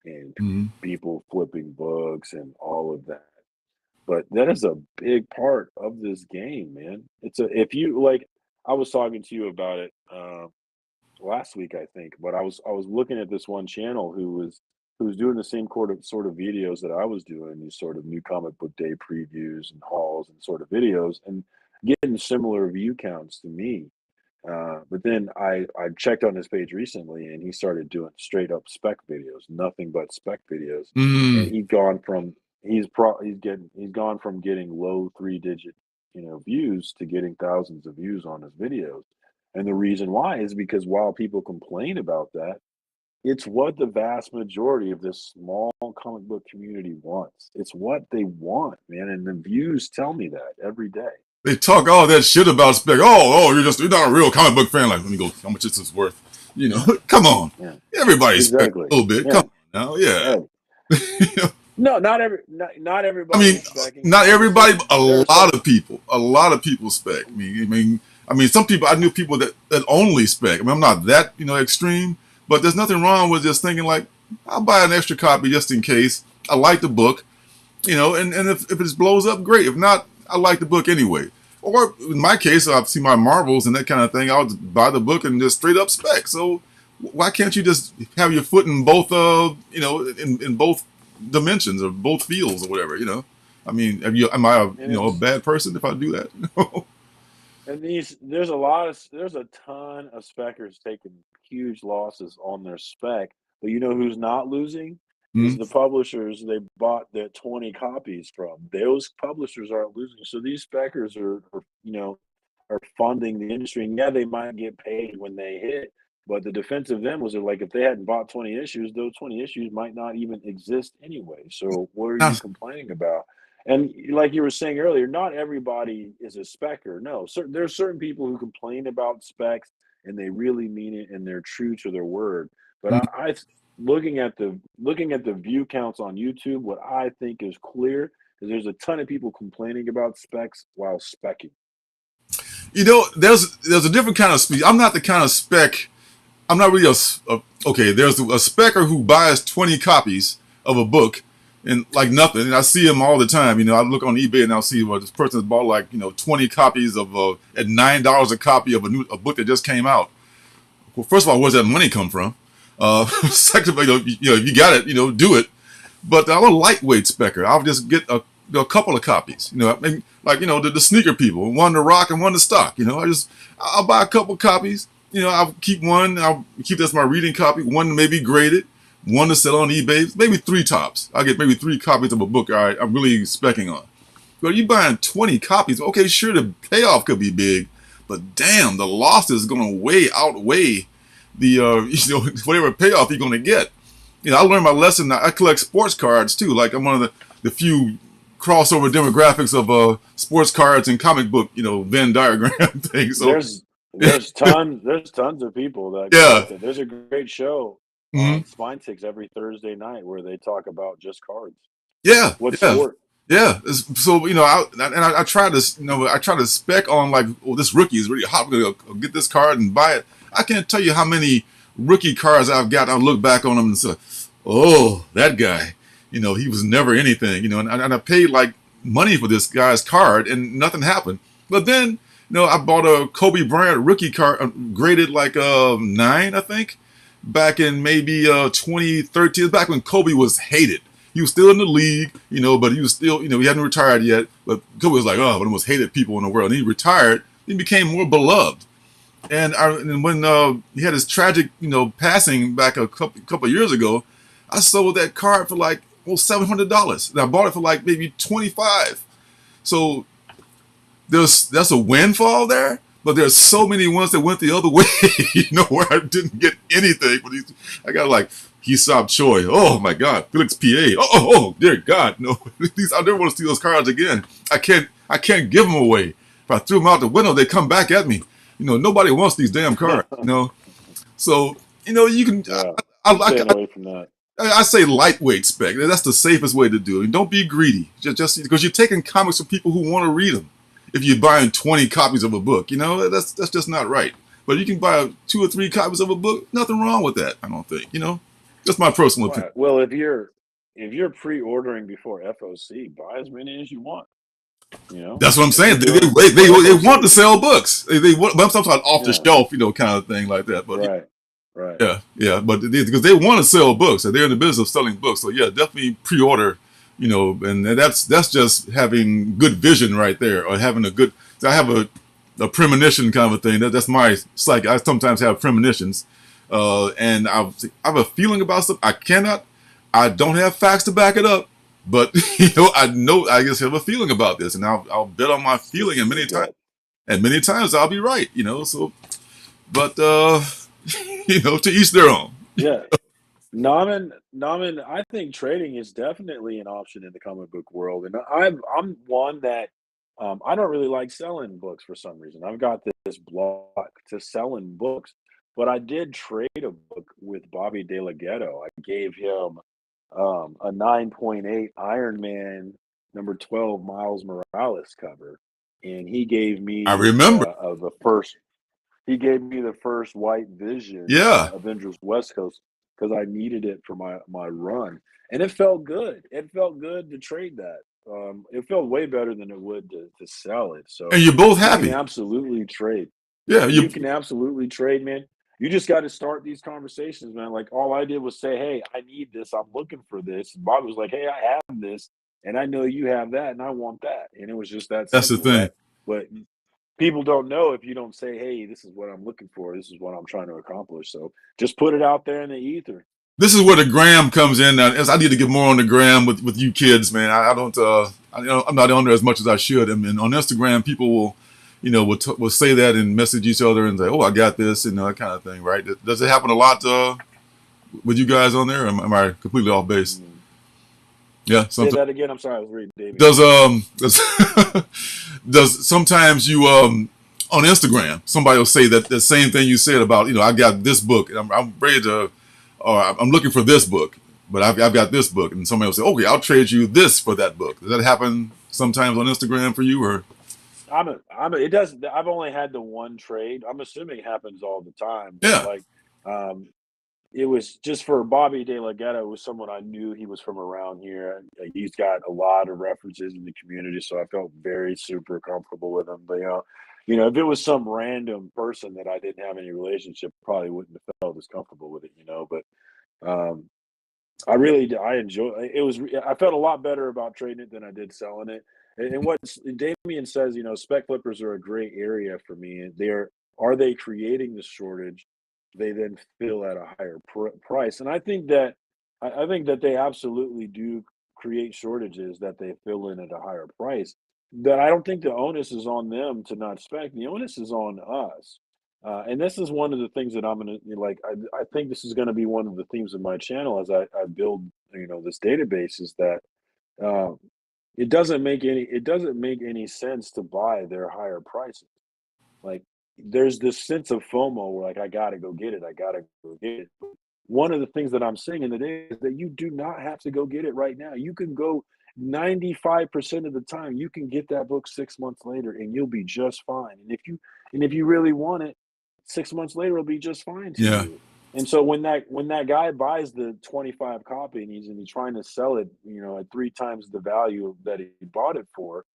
and Mm-hmm. people flipping books and all of that. But that is a big part of this game, man. It's a if you like, I was talking to you about it last week, I think, but I was looking at this one channel who was doing the same sort of videos that I was doing, these sort of new comic book day previews and hauls and sort of videos, and getting similar view counts to me. But then I checked on his page recently, and he started doing straight up spec videos, nothing but spec videos, and Mm-hmm. he's gone from getting low 3 digit views to getting thousands of views on his videos. And the reason why is because while people complain about that, it's what the vast majority of this small comic book community wants. It's what they want, man. And the views tell me that every day. They talk all that shit about spec. You're not a real comic book fan. Like, let me go. How much this is worth? Come on. Yeah, Everybody spec exactly. a little bit. Yeah. Come on now. Yeah. Hey. No, not I everybody mean, is specking. not Like I everybody, said, but there are a lot of people spec. I mean, some people. I knew people that only spec. I mean, I'm not that extreme, but there's nothing wrong with just thinking like, I'll buy an extra copy just in case. I like the book, and if it blows up, great. If not, I like the book anyway. Or in my case, I've seen my Marvels and that kind of thing. I'll just buy the book and just straight up spec. So why can't you just have your foot in both, in both dimensions or both fields or whatever? I mean, am I and a it's bad person if I do that? and there's a ton of speckers taking huge losses on their spec, but you know who's not losing is Mm-hmm. the publishers they bought the 20 copies from. Those publishers aren't losing. So these speckers are funding the industry. And yeah, they might get paid when they hit, but the defense of them was that, like, if they hadn't bought 20 issues, those 20 issues might not even exist anyway. So what are Now, you complaining about? And like you were saying earlier, not everybody is a specker. No, there's certain people who complain about specs and they really mean it and they're true to their word. But I looking at the view counts on YouTube, what I think is clear is there's a ton of people complaining about specs while specking. there's a different kind of spec. I'm not the kind of spec. I'm not really okay. There's a specker who buys 20 copies of a book and like nothing. And I see him all the time. I look on eBay and I'll see this person has bought like 20 copies of at $9 a copy of a book that just came out. Well, first of all, where's that money come from? Second of all, if you got it, do it. But I'm a lightweight specker. I'll just get a couple of copies. I mean, like the sneaker people, one to rock and one to stock. I'll buy a couple of copies. I'll keep one. I'll keep that's my reading copy. One maybe graded. One to sell on eBay. Maybe three tops. I'll get maybe 3 copies of a book. All right, I'm really specking on. But you buying 20 copies? Okay, sure, the payoff could be big, but damn, the loss is going to outweigh the whatever payoff you're going to get. I learned my lesson. I collect sports cards too. Like I'm one of the few crossover demographics of sports cards and comic book, Venn diagram thing. So There's there's tons of people that yeah, collect it. There's a great show hmm on Spine Ticks every Thursday night where they talk about just cards. yeah, What yeah. sport? Yeah, so I try to I try to spec on like, oh, this rookie is really hot. I'm gonna go get this card and buy it. I can't tell you how many rookie cards I've got. I look back on them and say, oh, that guy, he was never anything, and I paid like money for this guy's card and nothing happened. But then, I bought a Kobe Bryant rookie card, graded like 9, I think, back in maybe 2013, back when Kobe was hated. He was still in the league, but he was still, he hadn't retired yet. But Kobe was like, one of the most hated people in the world. And he retired. He became more beloved. And when he had his tragic, passing back a couple of years ago, I sold that card for like $700, and I bought it for like maybe 25. So that's a windfall there. But there's so many ones that went the other way, where I didn't get anything. But I got like Hisab Choi. Oh my God, Felix Pa. Oh, dear God, no! I never want to see those cards again. I can't give them away. If I threw them out the window, they come back at me. Nobody wants these damn cards. So you can. Yeah, I, I'm I, staying I, away from that. I say lightweight spec. That's the safest way to do it. Don't be greedy. Just because you're taking comics from people who want to read them. If you're buying 20 copies of a book, that's just not right. But you can buy 2 or 3 copies of a book. Nothing wrong with that. I don't think. Just my personal opinion. Right. Well, if you're pre-ordering before FOC, buy as many as you want. That's what I'm If you're saying. They, doing it they, they, before they want to FOC, sell books. They want, but I'm talking about off the yeah, shelf, kind of thing like that. But right, right. yeah, yeah. But because they want to sell books, and they're in the business of selling books. So yeah, definitely pre-order. And that's just having good vision right there, or having a good. I have a premonition kind of a thing. That's my psyche. I sometimes have premonitions, and I have a feeling about stuff. I don't have facts to back it up, but I just have a feeling about this, and I'll bet on my It's just feeling, and a gut. many times I'll be right. So, but to each their own. Yeah. Namen, I think trading is definitely an option in the comic book world, and I'm one that I don't really like selling books for some reason. I've got this block to selling books, but I did trade a book with Bobby De La Ghetto. I gave him a 9.8 Iron Man number 12 Miles Morales cover, and he gave I me remember. the first. He gave me the first White Vision Yeah, Avengers West Coast because I needed it for my run, and it felt good. It felt good to trade that. It felt way better than it would to sell it. and So you're both you can happy. absolutely trade. Yeah, You can absolutely trade, man. You just got to start these conversations, man. Like all I did was say, "Hey, I need this. I'm looking for this." And Bob was like, "Hey, I have this, and I know you have that, and I want that." And it was just that that's the simple. thing. But people don't know if you don't say, "Hey, this is what I'm looking for. This is what I'm trying to accomplish." So just put it out there in the ether. This is where the gram comes in. As I need to get more on the gram with you kids, man. I don't. I'm not on there as much as I should. And on Instagram, people will, will say that and message each other and say, "Oh, I got this," and that kind of thing, right? Does it happen a lot with you guys on there? Or am I completely off base? Mm. Yeah, Say sometimes. that again. I'm sorry, I was reading David. Does does sometimes you on Instagram somebody will say that the same thing you said about I got this book and I'm ready to or I'm looking for this book, but I've got this book, and somebody will say, okay, I'll trade you this for that book. Does that happen sometimes on Instagram for you, or It does. I've only had the one trade. I'm assuming it happens all the time, but yeah? like, um, it was just for Bobby De La Ghetto was someone I knew he was from around here. He's got a lot of references in the community, so I felt very super comfortable with him. But if it was some random person that I didn't have any relationship, probably wouldn't have felt as comfortable with it. But um, I enjoy it. I felt a lot better about trading it than I did selling it. And what Damien says, spec flippers are a gray area for me. Are they creating the shortage? They then fill at a higher price, and I think that they absolutely do create shortages that they fill in at a higher price. That I don't think the onus is on them to not spec. The onus is on us. And this is one of the things that I'm gonna like. I think this is gonna be one of the themes of my channel as I build this database is that. it doesn't make any sense to buy their higher prices. Like, there's this sense of FOMO where, like, I gotta go get it. I gotta go get it. One of the things that I'm seeing in the day is that you do not have to go get it right now. You can go 95% of the time, you can get that book 6 months later and you'll be just fine. And if you really want it, 6 months later it'll be just fine to Yeah, you. And so when that guy buys the 25 copy and he's trying to sell it, at three times the value that he bought it for,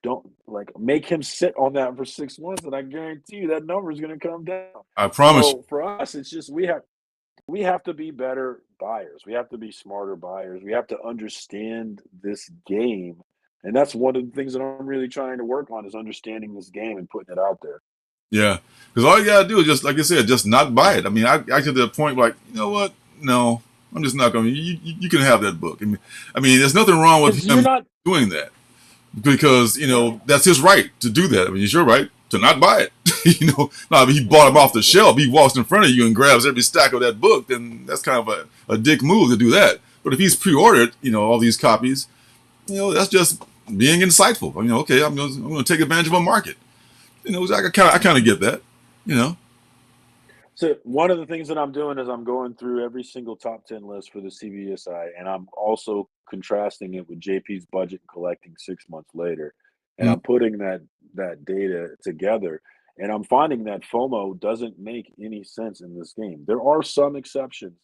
don't like make him sit on that for 6 months, and I guarantee you that number is going to come down. I promise you. So for us, it's just we have to be better buyers. We have to be smarter buyers. We have to understand this game, and that's one of the things that I'm really trying to work on is understanding this game and putting it out there. Yeah, because all you gotta do is just like I said, just not buy it. I mean, I get to the point like, you know what? No, I'm just not going. You can have that book. I mean, there's nothing wrong with Because you're him not doing that because right. that's his right to do that. I mean, it's your right to not buy it. No, I mean, he bought them off the shelf. He walks in front of you and grabs every stack of that book. Then that's kind of a dick move to do that. But if he's pre-ordered, all these copies, that's just being insightful. I mean, okay, I'm gonna take advantage of a market. I kind of get that. You know. So one of the things that I'm doing is I'm going through every single top 10 list for the CBSI, and I'm also contrasting it with JP's budget and collecting 6 months later. And Mm, I'm putting that data together, and I'm finding that FOMO doesn't make any sense in this game. There are some exceptions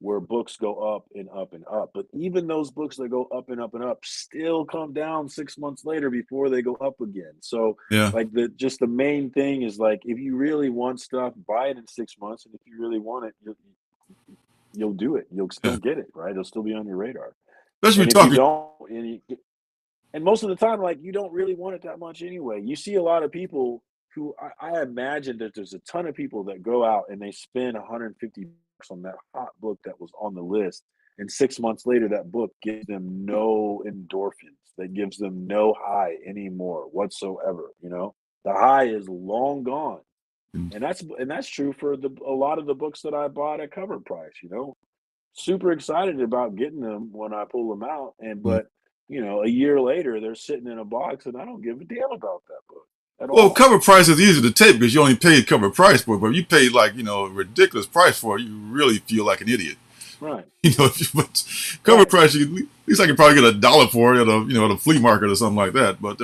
where books go up and up and up, but even those books that go up and up and up still come down 6 months later before they go up again. So yeah. like the main thing is like if you really want stuff, buy it in 6 months, and if you really want it, you'll do it. You'll still Yeah. get it, right? It'll still be on your radar. Especially And if you talking. don't, and most of the time, like you don't really want it that much anyway. You see a lot of people who I imagine that there's a ton of people that go out and they spend 150 bucks on that hot book that was on the list, and 6 months later, that book gives them no endorphins. That gives them no high anymore whatsoever. The high is long gone, and that's true for a lot of the books that I bought at cover price. Super excited about getting them when I pull them out, and Mm. but a year later they're sitting in a box, and I don't give a damn about that book at Well, all. cover price is easy to take because you only paid cover price for it. But if you paid like a ridiculous price for it, you really feel like an idiot. Right, If you put cover right. price, at least I could probably get $1 for it at a flea market or something like that. But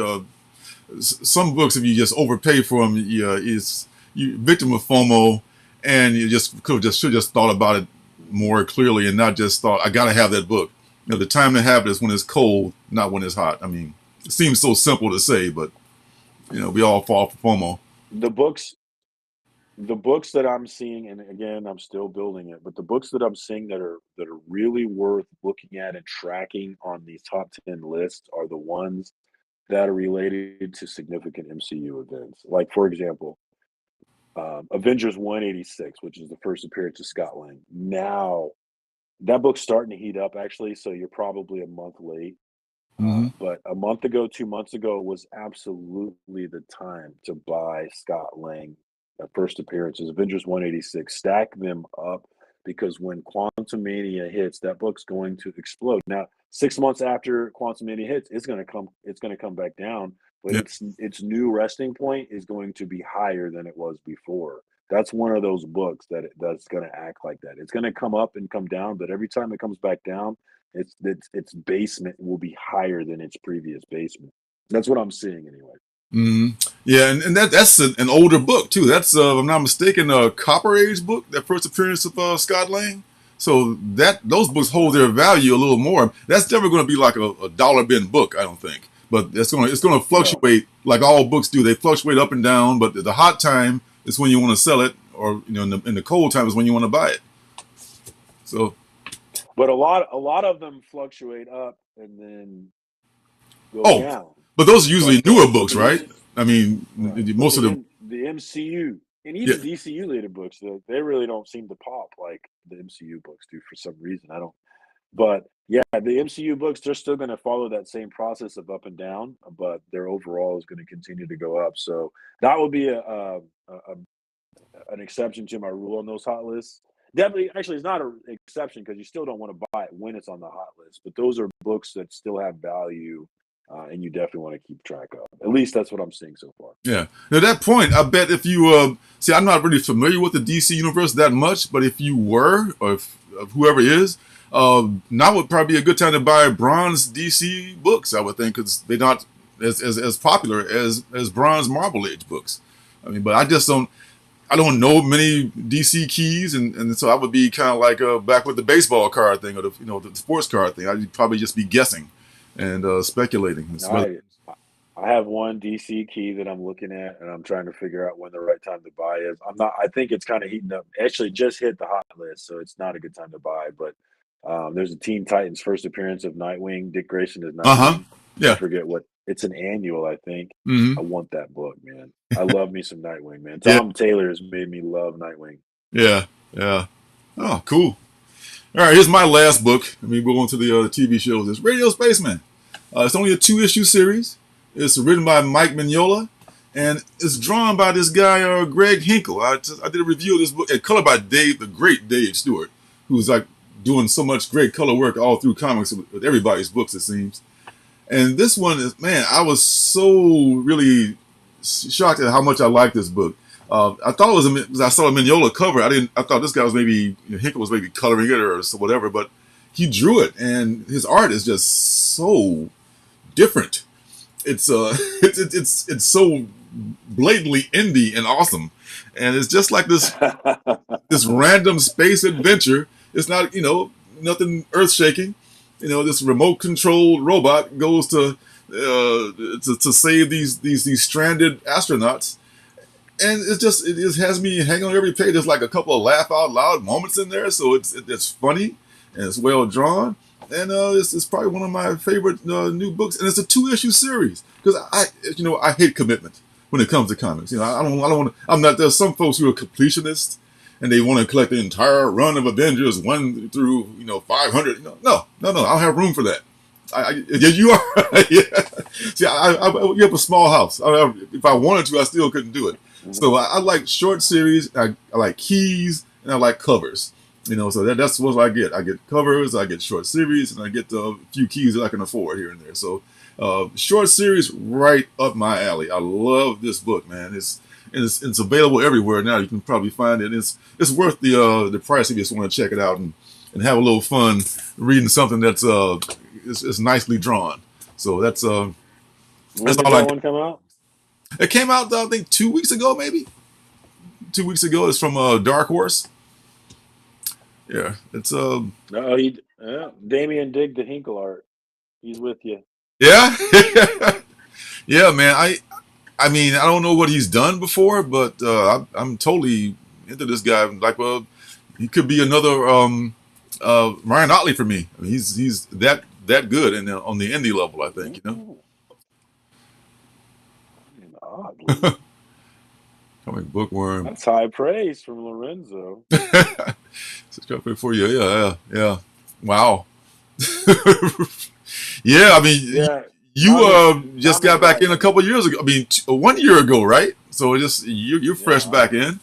some books, if you just overpay for them, is you victim of FOMO, and you just should just thought about it more clearly and not just thought I gotta have that book. The time to have it is when it's cold, not when it's hot. I mean, it seems so simple to say, but we all fall for FOMO. The books, the books that I'm seeing, and again, I'm still building it, but the books that I'm seeing that are really worth looking at and tracking on these top 10 lists are the ones that are related to significant MCU events. Like, for example, Avengers 186, which is the first appearance of Scott Lang. Now, that book's starting to heat up, actually, so you're probably a month late. Hmm. But a month ago, 2 months ago was absolutely the time to buy Scott Lang first appearances. Avengers 186, stack them up because when Quantum Mania hits, that book's going to explode. Now, 6 months after Quantum Mania hits, it's gonna come back down, but Yeah. its new resting point is going to be higher than it was before. That's one of those books that's gonna act like that. It's gonna come up and come down, but every time it comes back down, its basement will be higher than its previous basement. That's what I'm seeing anyway. Hmm. Yeah, and that's an older book too. That's if I'm not mistaken, a Copper Age book. That first appearance of Scott Lang. So that those books hold their value a little more. That's never going to be like a dollar bin book, I don't think. But it's going to No, fluctuate like all books do. They fluctuate up and down. But the hot time is when you want to sell it, or in the cold time is when you want to buy it. So but a lot of them fluctuate up and then go oh, down. but those are usually But newer the but books, the right? MC I mean, right, but most of the them. M the MCU and Yeah, even DCU later books, they really don't seem to pop like the MCU books do for some reason. I don't. But yeah, the MCU books, they're still going to follow that same process of up and down, but their overall is going to continue to go up. So that would be an exception to my rule on those hot lists. Definitely, actually, it's not an exception because you still don't want to buy it when it's on the hot list. But those are books that still have value and you definitely want to keep track of. At least that's what I'm seeing so far. Yeah. Now, at that point, I bet if you see, I'm not really familiar with the DC universe that much, but if you were, or if whoever is, now would probably be a good time to buy bronze DC books. I would think because they're not as popular as bronze Marvel Age books. I mean, but I don't know many DC keys, and so I would be kind of like back with the baseball card thing or the sports card thing. I'd probably just be guessing and speculating. I have one DC key that I'm looking at, and I'm trying to figure out when the right time to buy is. I'm not. I think it's kind of heating up. Actually, just hit the hot list, so it's not a good time to buy. But there's a Teen Titans first appearance of Nightwing. Dick Grayson is Uh-huh. Nightwing. I Yeah. forget what. It's an annual, I think. Hmm. I want that book, man. I love me some Nightwing, man. Yeah. Tom Taylor has made me love Nightwing. Yeah. Yeah. Oh, cool. All right, here's my last book. I mean, we'll go on to the TV shows. It's Radio Spaceman. It's only a 2-issue series. It's written by Mike Mignola, and it's drawn by this guy, Greg Hinkle. I did a review of this book, and color by the great Dave Stewart, who's like doing so much great color work all through comics with everybody's books, it seems. And this one is, man, I was so really shocked at how much I liked this book. I thought it was because I saw a Mignola cover. I thought this guy was maybe Hinkle was maybe coloring it or whatever, but he drew it, and his art is just so different. It's it's so blatantly indie and awesome, and it's just like this random space adventure. It's not nothing earth shaking. This remote controlled robot goes to save these stranded astronauts, and it just has me hanging on every page. There's like a couple of laugh out loud moments in there, so it's funny and it's well drawn. And it's probably one of my favorite new books, and it's a 2-issue series because I hate commitment when it comes to comics. I don't want. I'm not. There's some folks who are completionists, and they want to collect the entire run of Avengers 1 through 500. No. I don't have room for that. Yeah, you are. Yeah. See, you have a small house. If I wanted to, I still couldn't do it. So I like short series. I like keys, and I like covers. So that's what I get. I get covers, I get short series, and I get a few keys that I can afford here and there. So short series, right up my alley. I love this book, man. It's available everywhere now. You can probably find it. It's worth the price if you just want to check it out and have a little fun reading something that's is nicely drawn. So that's when did that one come out? It came out I think 2 weeks ago, maybe 2 weeks ago. It's from Dark Horse. Yeah, it's Damian dig the Hinkle art. He's with you. Yeah, yeah, man. I mean, I don't know what he's done before, but I'm totally into this guy. Like, well, he could be another Ryan Otley for me. I mean, he's that good, and on the indie level, I think. Otley. Comic bookworm. That's high praise from Lorenzo. For you, yeah. Wow. Yeah, I mean, yeah, you just got back in a couple years ago. I mean, 1 year ago, right? So you're fresh back in.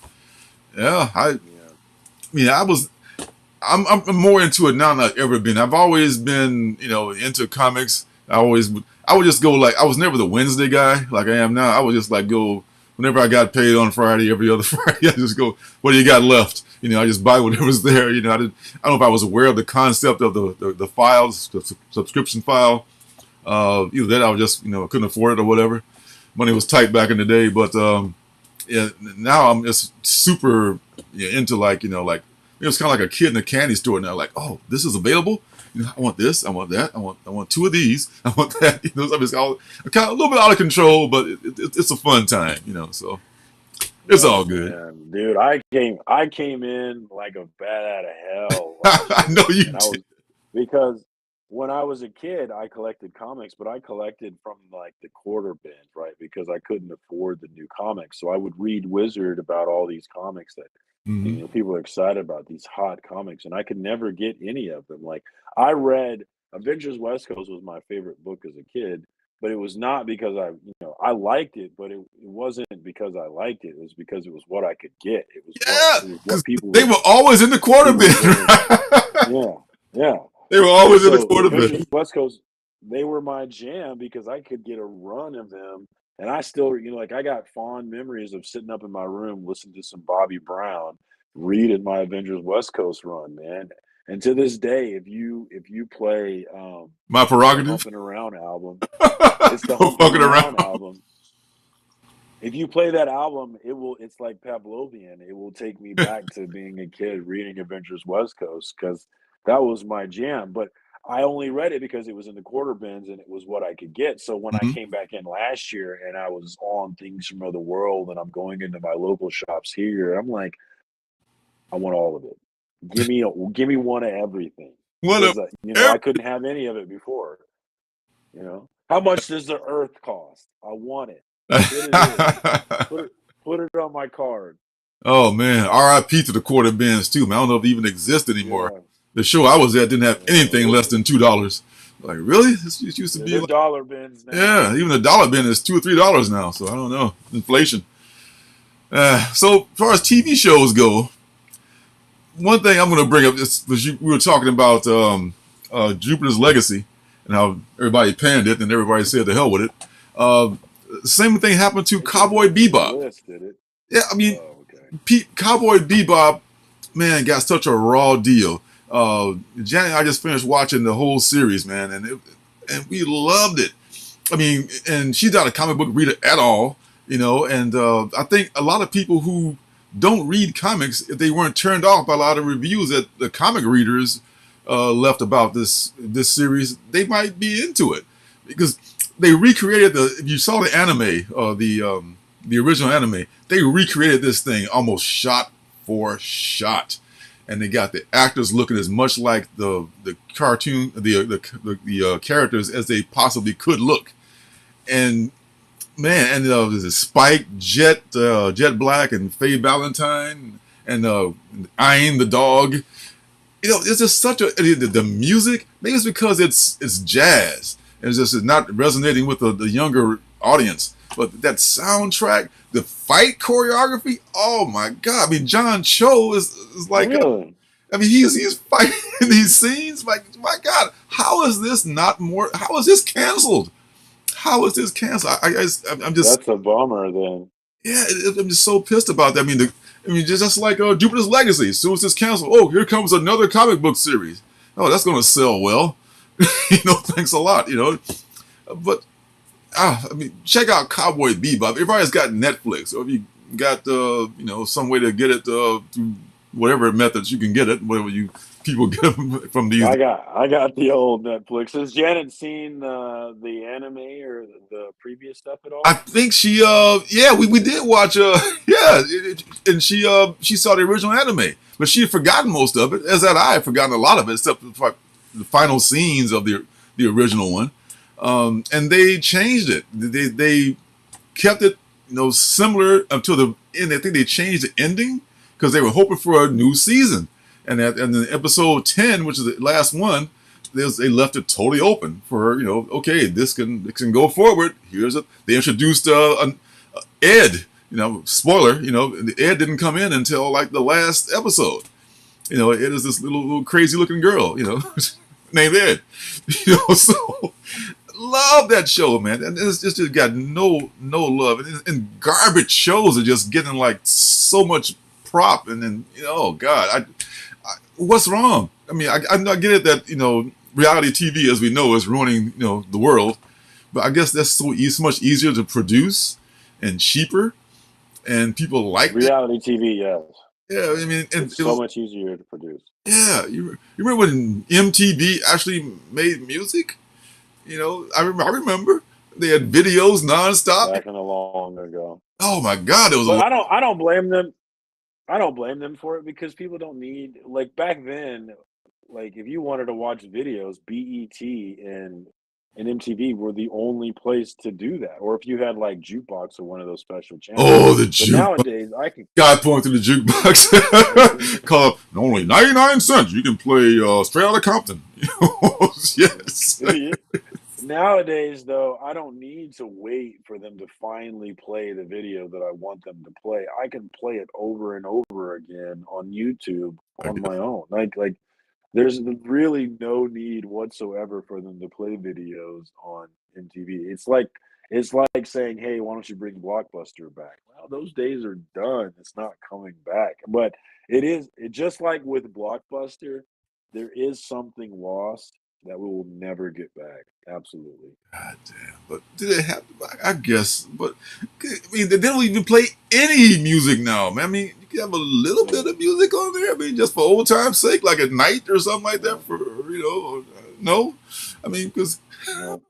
Yeah, I mean, I'm more into it now than I've ever been. I've always been, into comics. I would just go I was never the Wednesday guy like I am now. I would just go whenever I got paid on Friday, every other Friday. I just go, what do you got left? I just buy whatever's there. I don't know if I was aware of the concept of the files, the subscription file. Either that, I was just couldn't afford it or whatever. Money was tight back in the day, but yeah, now I'm just super into it's kind of like a kid in a candy store now. Like, oh, this is available. I want this. I want that. I want 2 of these. I want that. So it's all kind of a little bit out of control, but it's a fun time. So it's all good. Man, dude, I came in like a bat out of hell. I know you did. Because when I was a kid, I collected comics, but I collected from the quarter bin, right? Because I couldn't afford the new comics, so I would read Wizard about all these comics that people are excited about, these hot comics, and I could never get any of them. I read Avengers West Coast was my favorite book as a kid, but it was not because I liked it, but it wasn't because I liked it. It was because it was what I could get. It was what people. They were always in the quarter bin. Yeah. They were always in the quarter bin. West Coast, they were my jam because I could get a run of them, and I still, like, I got fond memories of sitting up in my room listening to some Bobby Brown, reading my Avengers West Coast run, man. And to this day, if you play My the prerogative. Humping Around album, it's the Go Humping fucking around. Around album. If you play that album, it's like Pavlovian. It will take me back to being a kid reading Avengers West Coast because that was my jam. But I only read it because it was in the quarter bins and it was what I could get. So when I Mhm. came back in last year and I was on Things from Other World and I'm going into my local shops here, I'm like, I want all of it. Give me one of everything What because a I couldn't have any of it before. How much does the Earth cost? I want it. Put it in. Put it put it on my card. Oh man, R.I.P. to the quarter bins too, man. I don't know if they even exist anymore. Yeah, The show I was at didn't have anything yeah. less than $2. Like really? This used to Yeah, be they're like, dollar bins now. yeah, even a dollar bin is $2 or $3 now. So I don't know, inflation. So as far as TV shows go, one thing I'm going to bring up is we were talking about Jupiter's Legacy and how everybody panned it and everybody said the hell with it. Uh, Same thing happened to It didn't Cowboy make any Bebop. list, did it? Yeah, I mean, Oh, okay. Cowboy Bebop, man, got such a raw deal. Janet and I just finished watching the whole series, man, and we loved it. I mean, and she's not a comic book reader at all, and I think a lot of people who don't read comics, if they weren't turned off by a lot of reviews that the comic readers left about this series, they might be into it because they recreated the. If you saw the anime, the original anime, they recreated this thing almost shot for shot, and they got the actors looking as much like the cartoon, the characters as they possibly could look, and man, and there's Spike, Jet Black, and Faye Valentine, and Ian the dog. It's just such a the music. Maybe it's because it's jazz, and it's not resonating with the younger audience. But that soundtrack, the fight choreography, oh my god! I mean, John Cho is like, Really? I mean, he's fighting these scenes. Like, my god, how is this not more? How is this canceled? How is this canceled? I'm just, That's a bummer then. yeah, I'm just so pissed about that. I mean, just like Jupiter's Legacy. As soon as it's canceled, oh, here comes another comic book series. Oh, that's going to sell well. Thanks a lot. But I mean, check out Cowboy Bebop. Everybody's got Netflix, or if you got some way to get it through whatever methods you can get it, whatever you people get from these. I got the old Netflix. Has Janet seen the anime or the previous stuff at I all? think she yeah, we did watch yeah, and she saw the original anime, but she had forgotten most of it, as had I had forgotten a lot of it, except for the final scenes of the original one. And they changed it. They kept it similar until the end. I think they changed the ending because they were hoping for a new season. And in episode 10, which is the last one, they left it totally open for okay, this can go forward. They introduced Ed. Spoiler. Ed didn't come in until like the last episode. Ed is this little crazy looking girl. Named Ed. So love that show, man. And it's just got no love, and garbage shows are just getting like so much prop, and then oh god, what's wrong? I mean, I get it that reality TV, as we know, is ruining the world, but I guess that's so much easier to produce and cheaper, and people like that. Reality TV, yes. Yeah, I mean, and It's it so was, much easier to produce. yeah. You remember when MTV actually made music? I remember they had videos nonstop. Back in the long ago. Oh my god, it was a But lot. I don't blame them. I don't blame them for it because people don't need, like, back then, like, if you wanted to watch videos, BET and MTV were the only place to do that, or if you had, like, Jukebox or one of those special channels. Oh, the But jukebox. nowadays, I can Guy pointing to the jukebox. Called only 99 cents. You can play straight out of Compton. Yes. nowadays, though, I don't need to wait for them to finally play the video that I want them to play. I can play it over and over again on YouTube I on guess. my own. Like there's really no need whatsoever for them to play videos on MTV. It's like saying, "Hey, why don't you bring Blockbuster back?" Well, those days are done. It's not coming back. But just like with Blockbuster, there is something lost that we will never get back. Absolutely. God damn. But do they have? I guess. But I mean, they don't even play any music now, man. I mean, you can have a little Yeah. bit of music on there. I mean, just for old time's sake, like at night or something like that. No. For no. I mean, because No.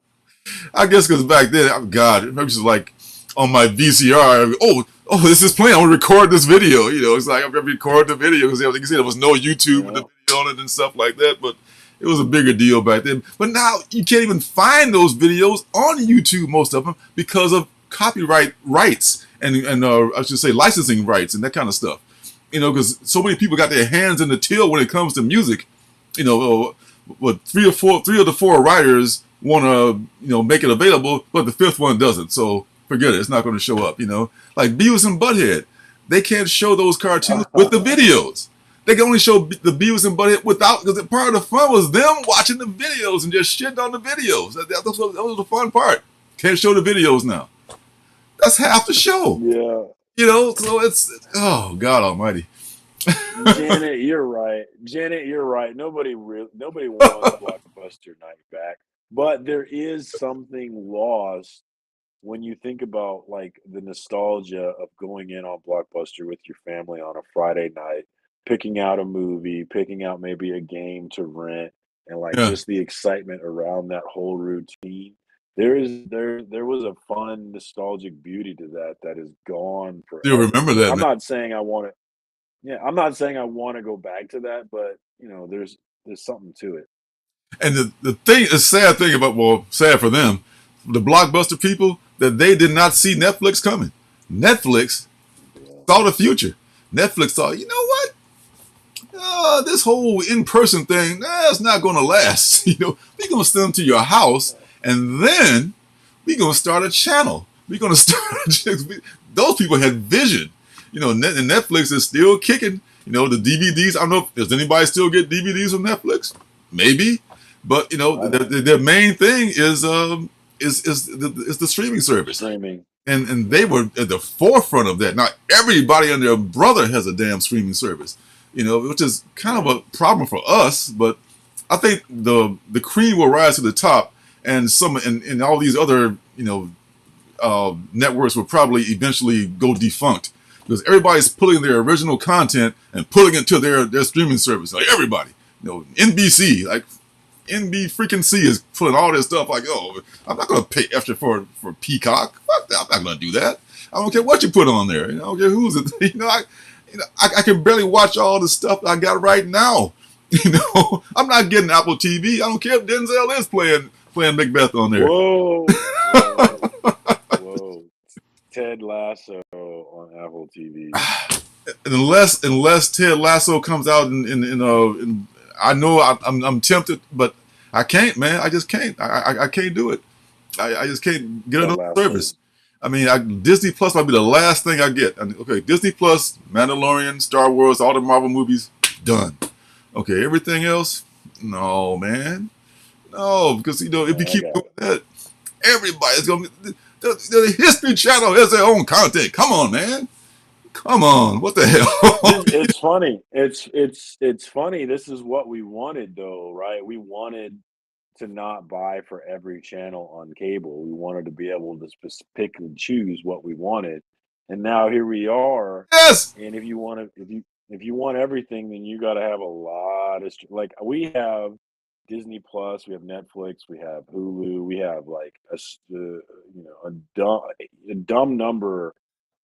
I guess because back then, oh God, it was just like on my VCR. This is playing. I want to record this video. It's like I'm gonna record the video because, like you said, there was no YouTube with the Yeah. video on it and stuff like that. But it was a bigger deal back then. But now you can't even find those videos on YouTube, most of them, because of copyright rights and I should say licensing rights and that kind of stuff. Because so many people got their hands in the till when it comes to music. You know, what three of the four writers want to make it available, but the fifth one doesn't. So forget it; it's not going to show up. Like Beavis and Butthead, they can't show those cartoons with the videos. They can only show the Beavis and Butthead without, because part of the fun was them watching the videos and just shitting on the videos. That was the fun part. Can't show the videos now. That's half the show. Yeah. So oh God Almighty. Janet, you're right. Janet, you're right. Nobody wants Blockbuster Night back. But there is something lost when you think about like the nostalgia of going in on Blockbuster with your family on a Friday night, picking out a movie, picking out maybe a game to rent, and like Yeah, just the excitement around that whole routine. There was a fun nostalgic beauty to that is gone still forever. remember that I'm now. not saying I want to yeah, I'm not saying I wanna go back to that, but, there's something to it. And the thing, the sad thing about, well, sad for them, the Blockbuster people, that they did not see Netflix coming. Netflix Yeah, saw the future. Netflix thought, you know what? This whole in-person thing, it's not going to last. We're going to send them to your house, no, and then we're going to start a channel. We're going to start. Those people had vision. And Netflix is still kicking. The DVDs. I don't know. Does anybody still get DVDs from Netflix? Maybe, but I don't. their main thing is the streaming service, Streaming. and they Yeah, were at the forefront of that. Now everybody and their brother has a damn streaming service, which is kind of right. a problem for us. But I think the cream will rise to the top, and and all these other networks will probably eventually go defunct because everybody's pulling their original content and putting it to their streaming service. Like everybody, NBC, like NB freaking C is putting all this stuff. Like, I'm not going to pay extra for Peacock. Fuck that. I'm not going to do that. I don't care what you put on there. I don't care who's it. I can barely watch all the stuff I got right now. I'm not getting Apple TV. I don't care if Denzel is playing Macbeth on there. Whoa, whoa, whoa. Ted Lasso on Apple TV. Unless Ted Lasso comes out in I know I'm tempted, but I can't, man. I just can't. I can't do it. I just can't get Ted another Lasso. service. I mean, Disney Plus might be the last thing I get. Okay, Disney Plus, Mandalorian, Star Wars, all the Marvel movies, done. Okay, everything else, no, man, no, because if you I keep got doing that, everybody's gonna. The History Channel has their own content. Come on, man. Come on. What the hell? It's funny. It's funny. This is what we wanted though, right? We wanted to not buy for every channel on cable. We wanted to be able to pick and choose what we wanted. And now here we are. Yes. And if you want everything, then you got to have a lot of like we have Disney Plus, we have Netflix, we have Hulu, we have like a dumb number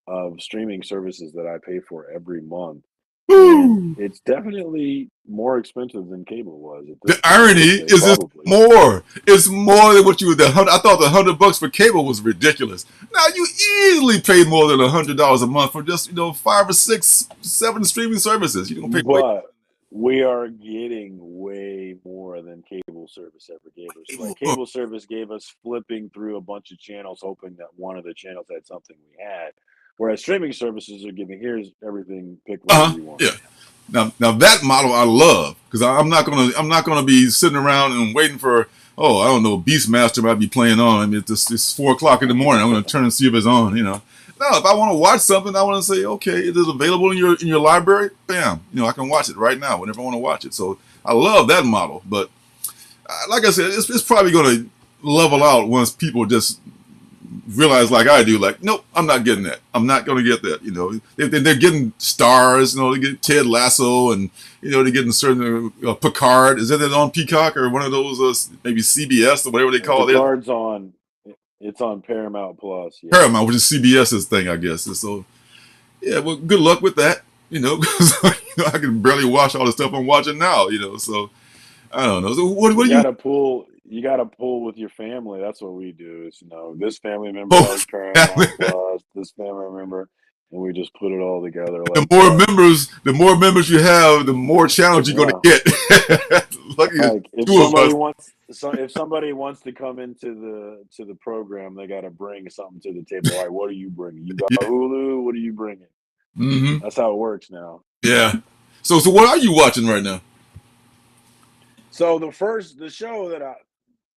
of streaming services that I pay for every month. And Woo. it's definitely more expensive than cable was at The this point, I irony would say, is it's probably. more. It's more than what you would. I thought the $100 for cable was ridiculous. Now you easily pay more than $100 a month for just 5 or 6, 7 streaming services. You don't pay way But we are getting way more than cable service ever gave us. Like more. cable service gave us flipping through a bunch of channels hoping that one of the channels had something we had. Whereas streaming services are giving, here's everything, pick whatever you want. Yeah. Now that model I love because I'm not gonna be sitting around and waiting for, oh, I don't know, Beastmaster might be playing on. I mean, it's 4 o'clock in the morning. I'm gonna turn and see if it's on. No, if I want to watch something, I want to say, okay, it is available in your library. Bam, I can watch it right now whenever I want to watch it. So I love that model. But like I said, it's probably gonna level out once people just realize like I do, like, nope, I'm not getting that. I'm not going to get that. They're getting stars. They get Ted Lasso, and they're getting certain Picard. Is that on Peacock or one of those maybe CBS or whatever they call it? Picard's on. It's on Paramount Plus. Yeah. Paramount, which is CBS's thing, I guess. And so, yeah, well, good luck with that. Because I can barely watch all the stuff I'm watching now. So I don't know. So what You do you? gotta pull. You gotta pull with your family. That's what we do. Is this family member Oh, has Paramount Plus, this family member, and we just put it all together. the Like, more members you have, the more challenge you're going to yeah. get. Lucky it's Like if two of somebody us. wants, if somebody wants to come into the program, they got to bring something to the table. All right, what are you bringing? You got Yeah. Hulu. What are you bringing? Mm-hmm. That's how it works now. Yeah. So what are you watching right now? So the show that I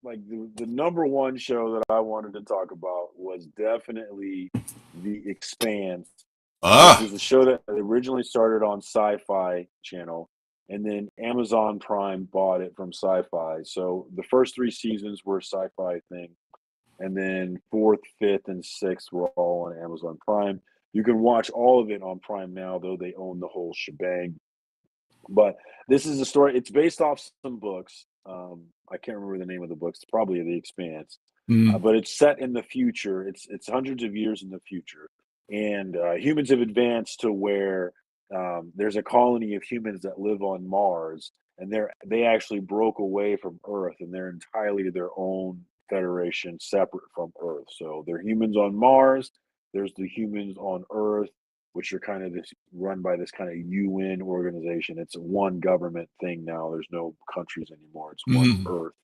like, the number one show that I wanted to talk about was definitely The Expanse, which Ah, is a show that originally started on Sci-Fi Channel, and then Amazon Prime bought it from Sci-Fi. So the first three seasons were a Sci-Fi thing, and then fourth, fifth, and sixth were all on Amazon Prime. You can watch all of it on Prime now, though they own the whole shebang. But this is a story. It's based off some books. I can't remember the name of the books. It's probably The Expanse, mm, but it's set in the future. It's hundreds of years in the future, and humans have advanced to where there's a colony of humans that live on Mars, and they actually broke away from Earth, and they're entirely their own federation, separate from Earth. So they're humans on Mars. There's the humans on Earth, which are kind of this run by this kind of UN organization. It's a one government thing now. There's no countries anymore. It's one mm, Earth.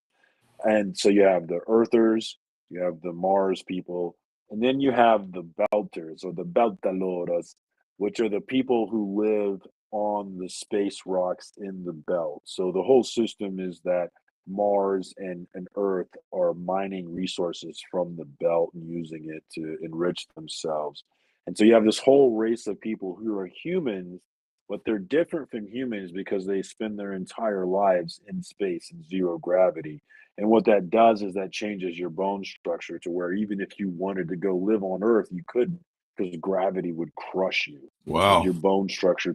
And so you have the Earthers, you have the Mars people, and then you have the Belters or the Beltaloras, which are the people who live on the space rocks in the belt. So the whole system is that Mars and Earth are mining resources from the belt and using it to enrich themselves. And so you have this whole race of people who are humans, but they're different from humans because they spend their entire lives in space in zero gravity. And what that does is that changes your bone structure to where even if you wanted to go live on Earth, you couldn't because gravity would crush you. Like wow. your bone structure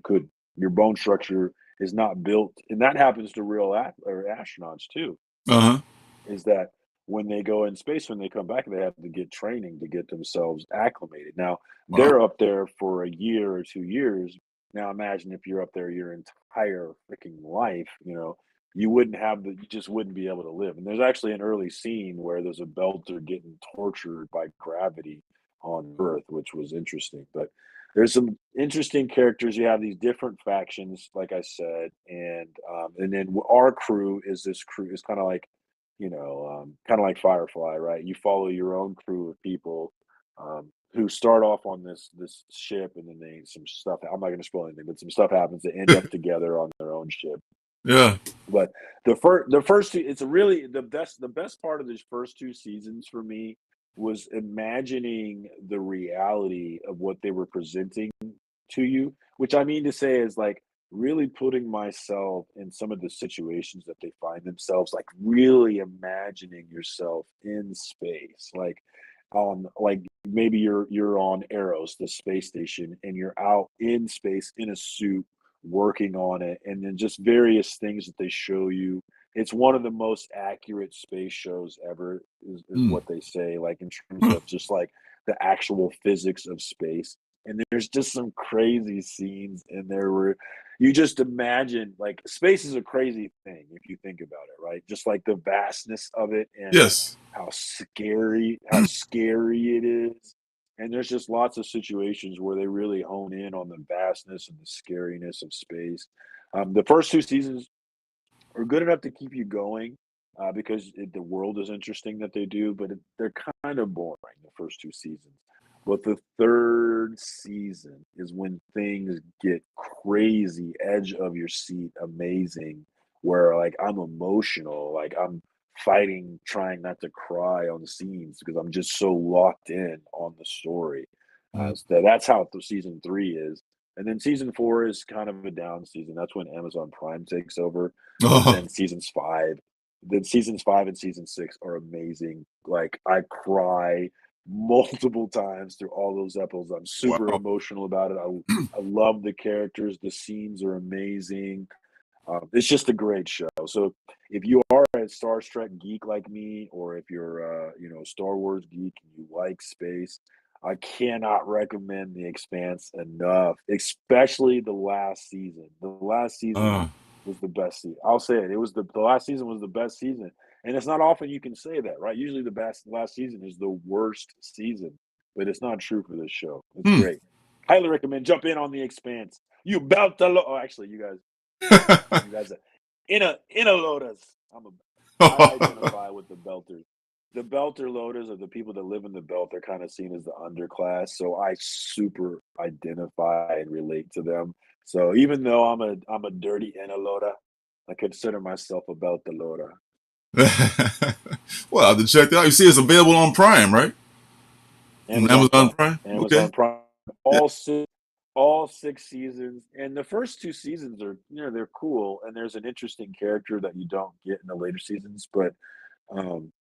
is not built, and that happens to real or astronauts too. Uh-huh. Is that when they go in space, when they come back, they have to get training to get themselves acclimated. Now Wow. they're up there for a year or 2 years. Now imagine if you're up there your entire freaking life, you just wouldn't be able to live. And there's actually an early scene where there's a belter getting tortured by gravity on Earth, which was interesting. But there's some interesting characters. You have these different factions, like I said, and then our crew is this crew is kind of like Firefly, right? You follow your own crew of people who start off on this ship, and then some stuff. I'm not going to spoil anything, but some stuff happens. They end up together on their own ship. Yeah. But the first two, it's really the best part of these first two seasons for me was imagining the reality of what they were presenting to you, which I mean to say is like really putting myself in some of the situations that they find themselves, like really imagining yourself in space, like maybe you're on Eros, the space station, and you're out in space in a suit working on it, and then just various things that they show you. It's one of the most accurate space shows ever, is Mm. what they say, like in terms of just like the actual physics of space. And there's just some crazy scenes in there where you just imagine, like, space is a crazy thing if you think about it, right? Just like the vastness of it and Yes. how scary it is. And there's just lots of situations where they really hone in on the vastness and the scariness of space. The first two seasons are good enough to keep you going because the world is interesting that they do, but they're kind of boring the first two seasons. But the third season is when things get crazy, edge of your seat, amazing, where like I'm emotional, like I'm fighting, trying not to cry on the scenes because I'm just so locked in on the story. Mm. So that's how the season three is. And then season four is kind of a down season. That's when Amazon Prime takes over. But Oh, then seasons five and season six are amazing. Like I cry multiple times through all those episodes. I'm super wow. emotional about it. I love the characters. The scenes are amazing. It's just a great show. So if you are a Star Trek geek like me, or if you're Star Wars geek and you like space, I cannot recommend The Expanse enough. Especially the last season. The last season Uh, was the best season. I'll say it. It was the last season was the best season, and it's not often you can say that, right? Usually the best last season is the worst season, but it's not true for this show. It's hmm. great. Highly recommend. Jump in on The Expanse. You about to oh, actually, you guys are inner loaders. I identify with the belters. The belter loaders are the people that live in the belt. They're kind of seen as the underclass. So I super identify and relate to them. So even though I'm a dirty inner loader, I consider myself a belter loader. Well, I have to check that out. You see, it's available on Prime, right? On Amazon Amazon Prime. Prime. Okay. Amazon Prime. Yeah. All six seasons, and the first two seasons are they're cool, and there's an interesting character that you don't get in the later seasons, but um,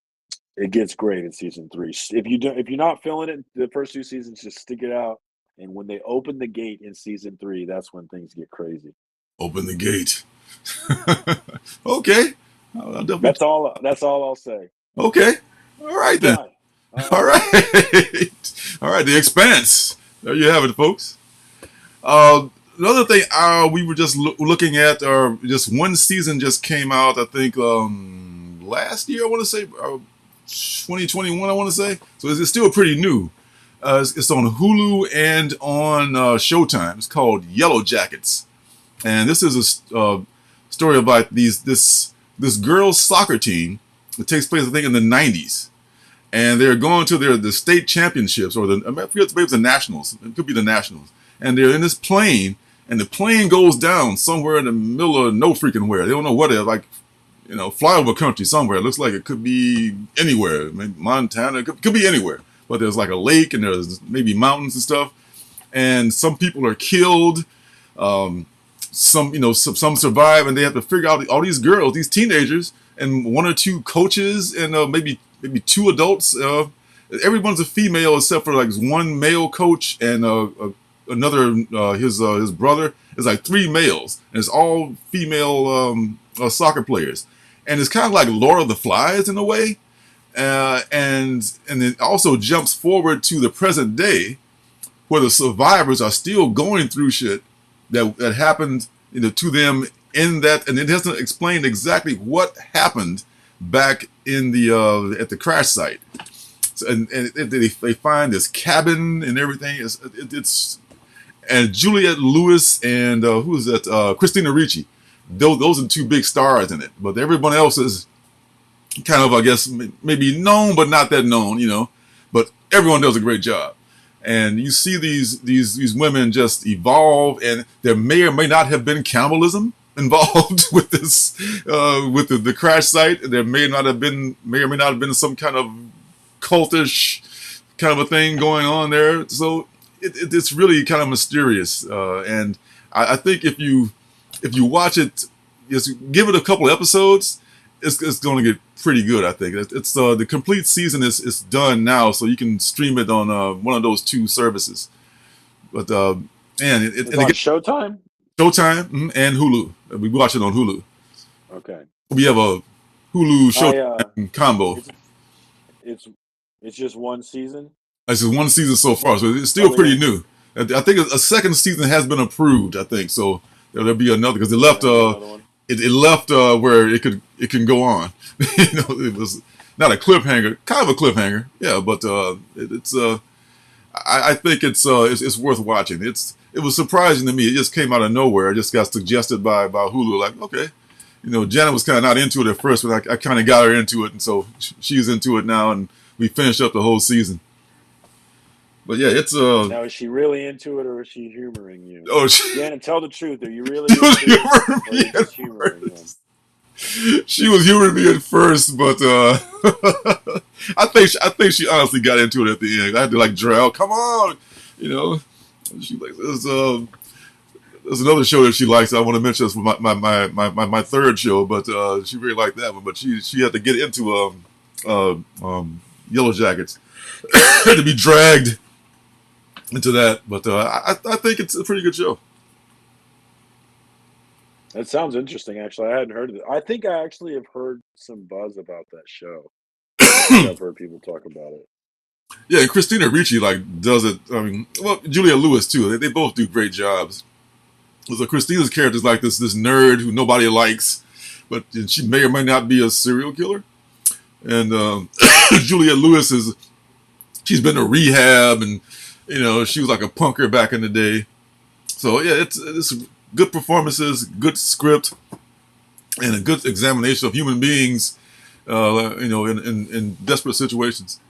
it gets great in season three. If you're not feeling it the first two seasons, just stick it out. And when they open the gate in season three, that's when things get crazy. Open the gate. Okay. I'll definitely. That's all I'll say. Okay. All right then. Hi. All All right. right. All right. The Expanse. There you have it, folks. Uh, Another thing we were just looking at, just one season just came out, I think, last year, I want to say, 2021, I want to say. So it's still pretty new. It's on Hulu and on Showtime. It's called Yellow Jackets. And this is a story about this girls' soccer team. It takes place, I think, in the 90s. And they're going to the state championships, or I forget, maybe it's the nationals. It could be the nationals. And they're in this plane, and the plane goes down somewhere in the middle of no freaking where. They don't know what it is, like, flyover country somewhere. It looks like it could be anywhere. Maybe Montana, it could be anywhere. But there's like a lake, and there's maybe mountains and stuff. And some people are killed. Some survive, and they have to figure out all these girls, these teenagers, and one or two coaches, and maybe two adults. Everyone's a female except for like one male coach and another his brother. It's like three males, and it's all female soccer players, and it's kind of like Lord of the Flies in a way, and it also jumps forward to the present day, where the survivors are still going through shit that happened to them in that, and it doesn't explain exactly what happened back in the at the crash site. So, and they find this cabin and everything. It's and Juliette Lewis and who is that? Christina Ricci. Those are the two big stars in it, but everyone else is kind of, I guess, maybe known but not that known, But everyone does a great job, and you see these women just evolve, and there may or may not have been cannibalism involved with this with the crash site. There may or may not have been some kind of cultish kind of a thing going on there. So it's really kind of mysterious, and I think if you watch it, just give it a couple episodes, it's going to get pretty good. I think it's the complete season is done now, so you can stream it on one of those two services. But and It's on Showtime. Showtime and Hulu. We watch it on Hulu. Okay. We have a Hulu I Showtime combo. it's it's it's just one season. This is one season so far, so it's Oh, still pretty new. I think a second season has been approved. I think so. There'll be another because it left another one. it left where it can go on. It was not a cliffhanger, kind of a cliffhanger, yeah. But I think it's worth watching. It was surprising to me. It just came out of nowhere. It just got suggested by Hulu. Like, okay, Janet was kind of not into it at first, but I kind of got her into it, and so she's into it now, and we finished up the whole season. But yeah, it's Now, is she really into it, or is she humoring you? oh, she, Gannon, tell the truth. Are you she really was into it, humoring or are me you at just humoring him? first. She was humoring me at first, but I think she honestly got into it at the end. I had to like drown. Come on, you know. She like there's another show that she likes. I want to mention this for my third show, but she really liked that one. But she had to get into Yellow Jackets. Had to be dragged into that, but I think it's a pretty good show. That sounds interesting. Actually, I hadn't heard of it. I think I actually have heard some buzz about that show. I think I've heard people talk about it. Yeah, and Christina Ricci like does it. I mean, well, Julia Lewis too. They both do great jobs. So Christina's character is like this nerd who nobody likes, but she may or may not be a serial killer. And Julia Lewis is she's been to rehab, and she was like a punker back in the day. So yeah, it's good performances, good script, and a good examination of human beings. In desperate situations.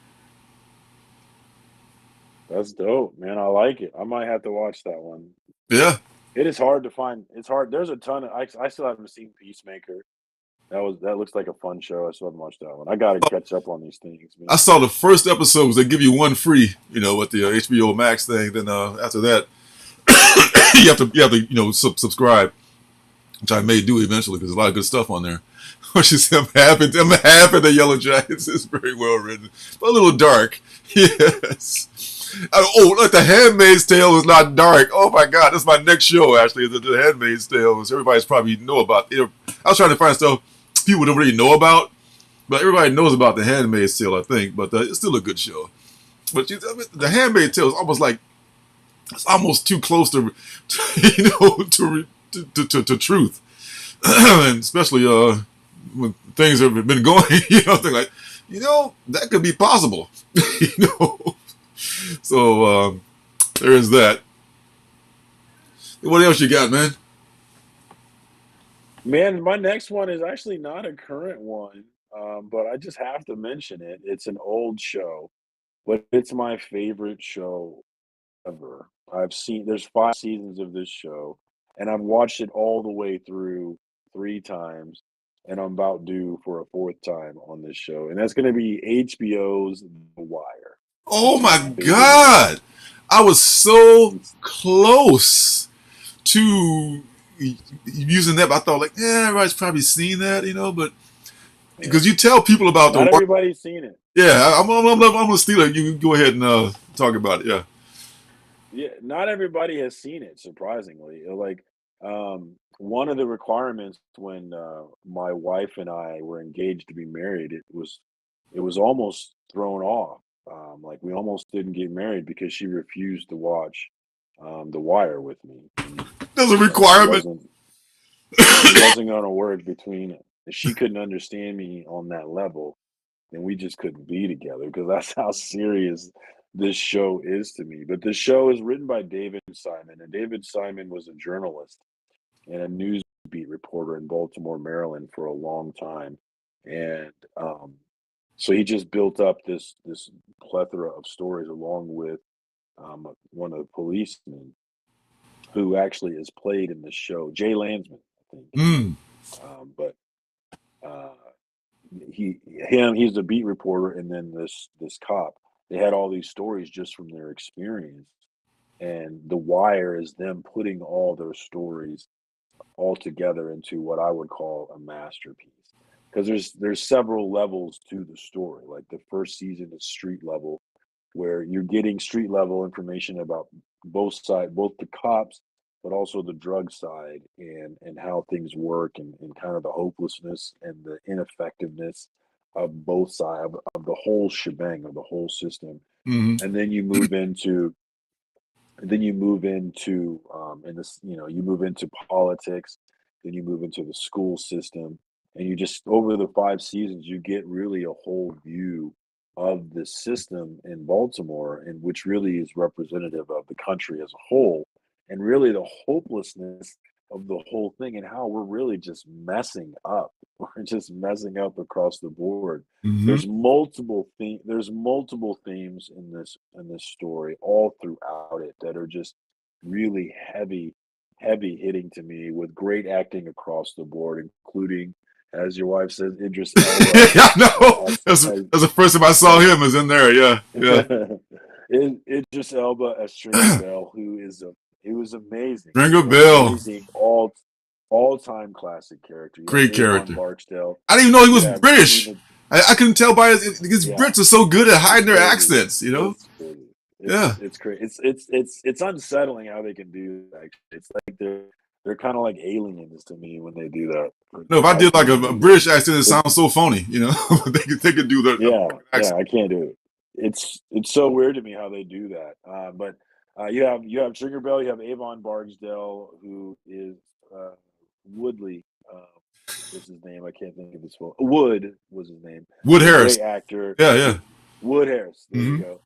That's dope, man. I like it. I might have to watch that one. Yeah, It is hard to find. It's hard. There's a ton of. I still haven't seen Peacemaker. That looks like a fun show. I still haven't watched that one. I got to catch up on these things, I man. saw the first episodes. They give you one free, with the HBO Max thing. Then after that, you have to subscribe, which I may do eventually because there's a lot of good stuff on there. Which is I'm half of the Yellow Jackets is very well written, but a little dark. Yes. Look, The Handmaid's Tale is not dark. Oh my God, that's my next show. Actually, the Handmaid's Tale, which everybody's probably know about. I was trying to find stuff people don't really know about, but everybody knows about The Handmaid's Tale, I think. But it's still a good show. But The Handmaid's Tale is almost like it's almost too close to, to truth, and especially when things have been going, they're like, that could be possible, you know. So there is that. What else you got, man? Man, my next one is actually not a current one, but I just have to mention it. It's an old show, but it's my favorite show ever. There's 5 seasons of this show, and I've watched it all the way through 3 times, and I'm about due for a fourth time on this show, and that's going to be HBO's The Wire. Oh It's my my favorite show. God, I was so It's close to using that. But I thought like, yeah, everybody's probably seen that, but yeah. because you tell people about Not the everybody's seen it. yeah, I'm gonna steal it. You go ahead and talk about it. Yeah. Yeah, not everybody has seen it, surprisingly. One of the requirements when, my wife and I were engaged to be married, it was almost thrown off. Like, we almost didn't get married because she refused to watch, The Wire with me, and, There's a it requirement. wasn't gonna work between if she couldn't understand me on that level, then we just couldn't be together because that's how serious this show is to me. But the show is written by David Simon, and David Simon was a journalist and a news beat reporter in Baltimore, Maryland for a long time. And so he just built up this plethora of stories along with one of the policemen who actually is played in the show, Jay Landsman, I think. Mm. But uh, he's the beat reporter, and then this cop. They had all these stories just from their experience, and The Wire is them putting all their stories all together into what I would call a masterpiece. Because there's several levels to the story. Like, the first season is street level, where you're getting street level information about both the cops, but also the drug side, and how things work, and kind of the hopelessness and the ineffectiveness of both sides of the whole shebang of the whole system. Hmm. And then you move into and this you move into politics, then you move into the school system, and you just over the 5 seasons you get really a whole view of the system in Baltimore, and which really is representative of the country as a whole, and really the hopelessness the whole thing and how we're really just messing up. We're just messing up across the board. Hmm. There's multiple themes in this story all throughout it that are just really heavy hitting to me with great acting across the board, including, as your wife says, Idris Elba I know. That's the first time I saw as him is in there. Yeah, yeah. Idris Elba as Stringer Bell, he was amazing. Ring He's a an bell. amazing all-time classic character. You have Great Avon character. Barksdale. I didn't even know he You was have Jimmy British. Mc I couldn't tell by his yeah, Brits are so good at it's hiding their crazy. accents. You know. It's crazy. Yeah. It's crazy. It's unsettling how they can do that. Actually. It's like they're kind of like aliens to me when they do that. No, if I How did can like they a do that? British accent, it But sounds so phony. You know, they could do the yeah, yeah, accent. I can't do it. It's so weird to me how they do that. But you have Trigger Bell, you have Avon Barksdale, who is uh, Woodley. Uh, what's his name? I can't think of his full. Wood was his name. Wood Harris. Great actor. Yeah, yeah. Wood Harris. There you Hmm. go.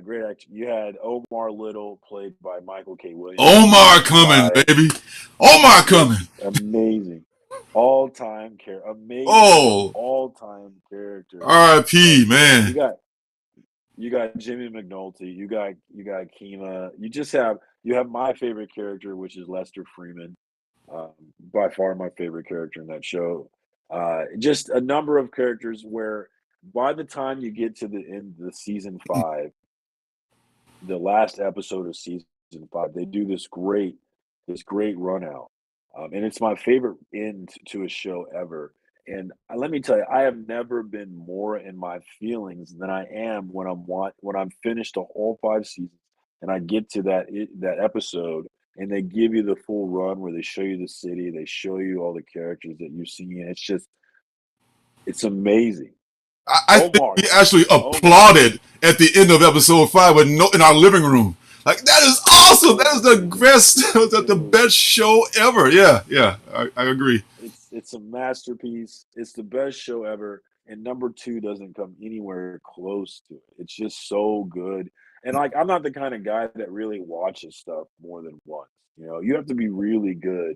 Great actor. You had Omar Little, played by Michael K. Williams, Omar amazing coming, guy, baby. Omar coming. just amazing, all time amazing Oh, all time character. R.I.P. Like Man. you got you got Jimmy McNulty, you got Kima. You have my favorite character, which is Lester Freeman, by far my favorite character in that show. Just a number of characters where by the time you get to the end of the season 5, the last episode of season 5, they do this great run out, and it's my favorite end to a show ever. And let me tell you, I have never been more in my feelings than I am when when I'm finished the whole 5 seasons, and I get to that episode, and they give you the full run where they show you the city, they show you all the characters that you've seen. It's amazing. I think Omar we coming, actually Omar, applauded at the end of episode 5 with no in our living room. Like that is awesome. it That was is the amazing. best, the It was best show ever. Yeah, yeah. I agree. It's a masterpiece. It's the best show ever, and number 2 doesn't come anywhere close to it. It's just so good, and, like, I'm not the kinda guy that really watches stuff more than once, you know? You have to be really good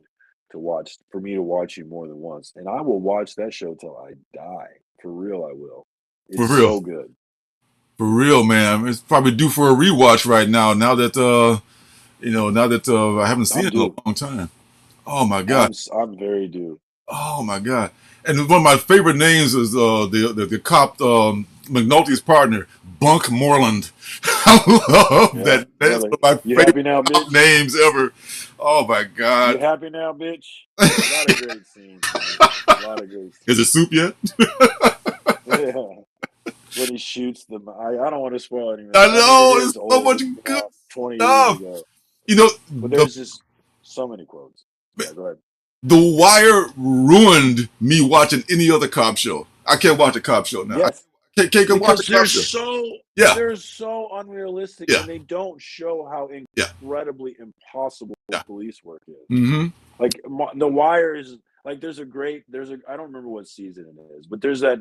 to watch for me to watch you more than once, and I will watch that show till I die. For real, I will. For It's real. so good. For real, man. It's probably due for a rewatch right now. Now that I haven't seen I'm it in a due. long time. Oh my god. I'm very due. Oh my god. And one of my favorite names is the cop McNulty's partner, Bunk Moreland. I love Yeah, that. That's brother. one of my You favorite happy now, cop bitch? names ever. Oh my You god. happy now, bitch? A lot of great scenes, man. A lot of great Is it scenes. soup yet? Yeah. When he shoots them, I don't want to spoil anything. I I mean, it know is it's so old. much It's been good out 20 years stuff. ago, You know, but the there's just so many quotes. Yeah, go ahead. The Wire ruined me watching any other cop show. I can't watch a cop show now. I Yes, can't watch a because cop show. Yeah, they're so unrealistic, yeah, and they don't show how yeah, incredibly impossible yeah. police work is. Mm-hmm. Like The Wire is like there's a I don't remember what season it is, but there's a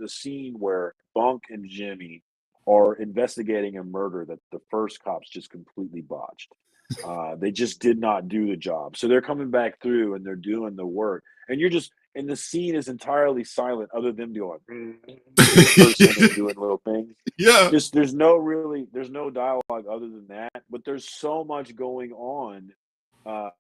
scene where Bunk and Jimmy are investigating a murder that the first cops just completely botched. They just did not do the job, so they're coming back through and they're doing the work, and you're just and the scene is entirely silent, other than doing and cursing and doing little things. Yeah, Just there's no dialogue other than that, but there's so much going on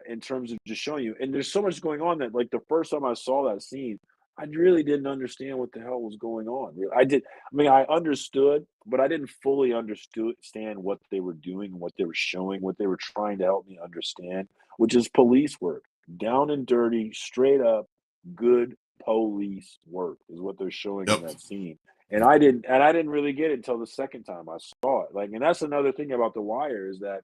in terms of just showing you. And there's so much going on that, like, the first time I saw that scene, I really didn't understand what the hell was going on. I did. I mean, I understood, but I didn't fully understand what they were doing, what they were showing, what they were trying to help me understand, which is police work, down and dirty, straight up, good police work is what they're showing in yep. that scene. And I didn't really get it until the second time I saw it. Like, and that's another thing about The Wire is that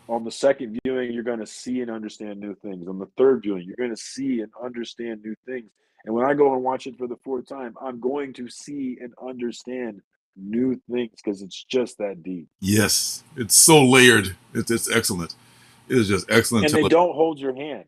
on the second viewing, you're going to see and understand new things. On the third viewing, you're going to see and understand new things. And when I go and watch it for the fourth time, I'm going to see and understand new things because it's just that deep. Yes, it's so layered. It's excellent. It is just excellent And they television. don't hold your hand.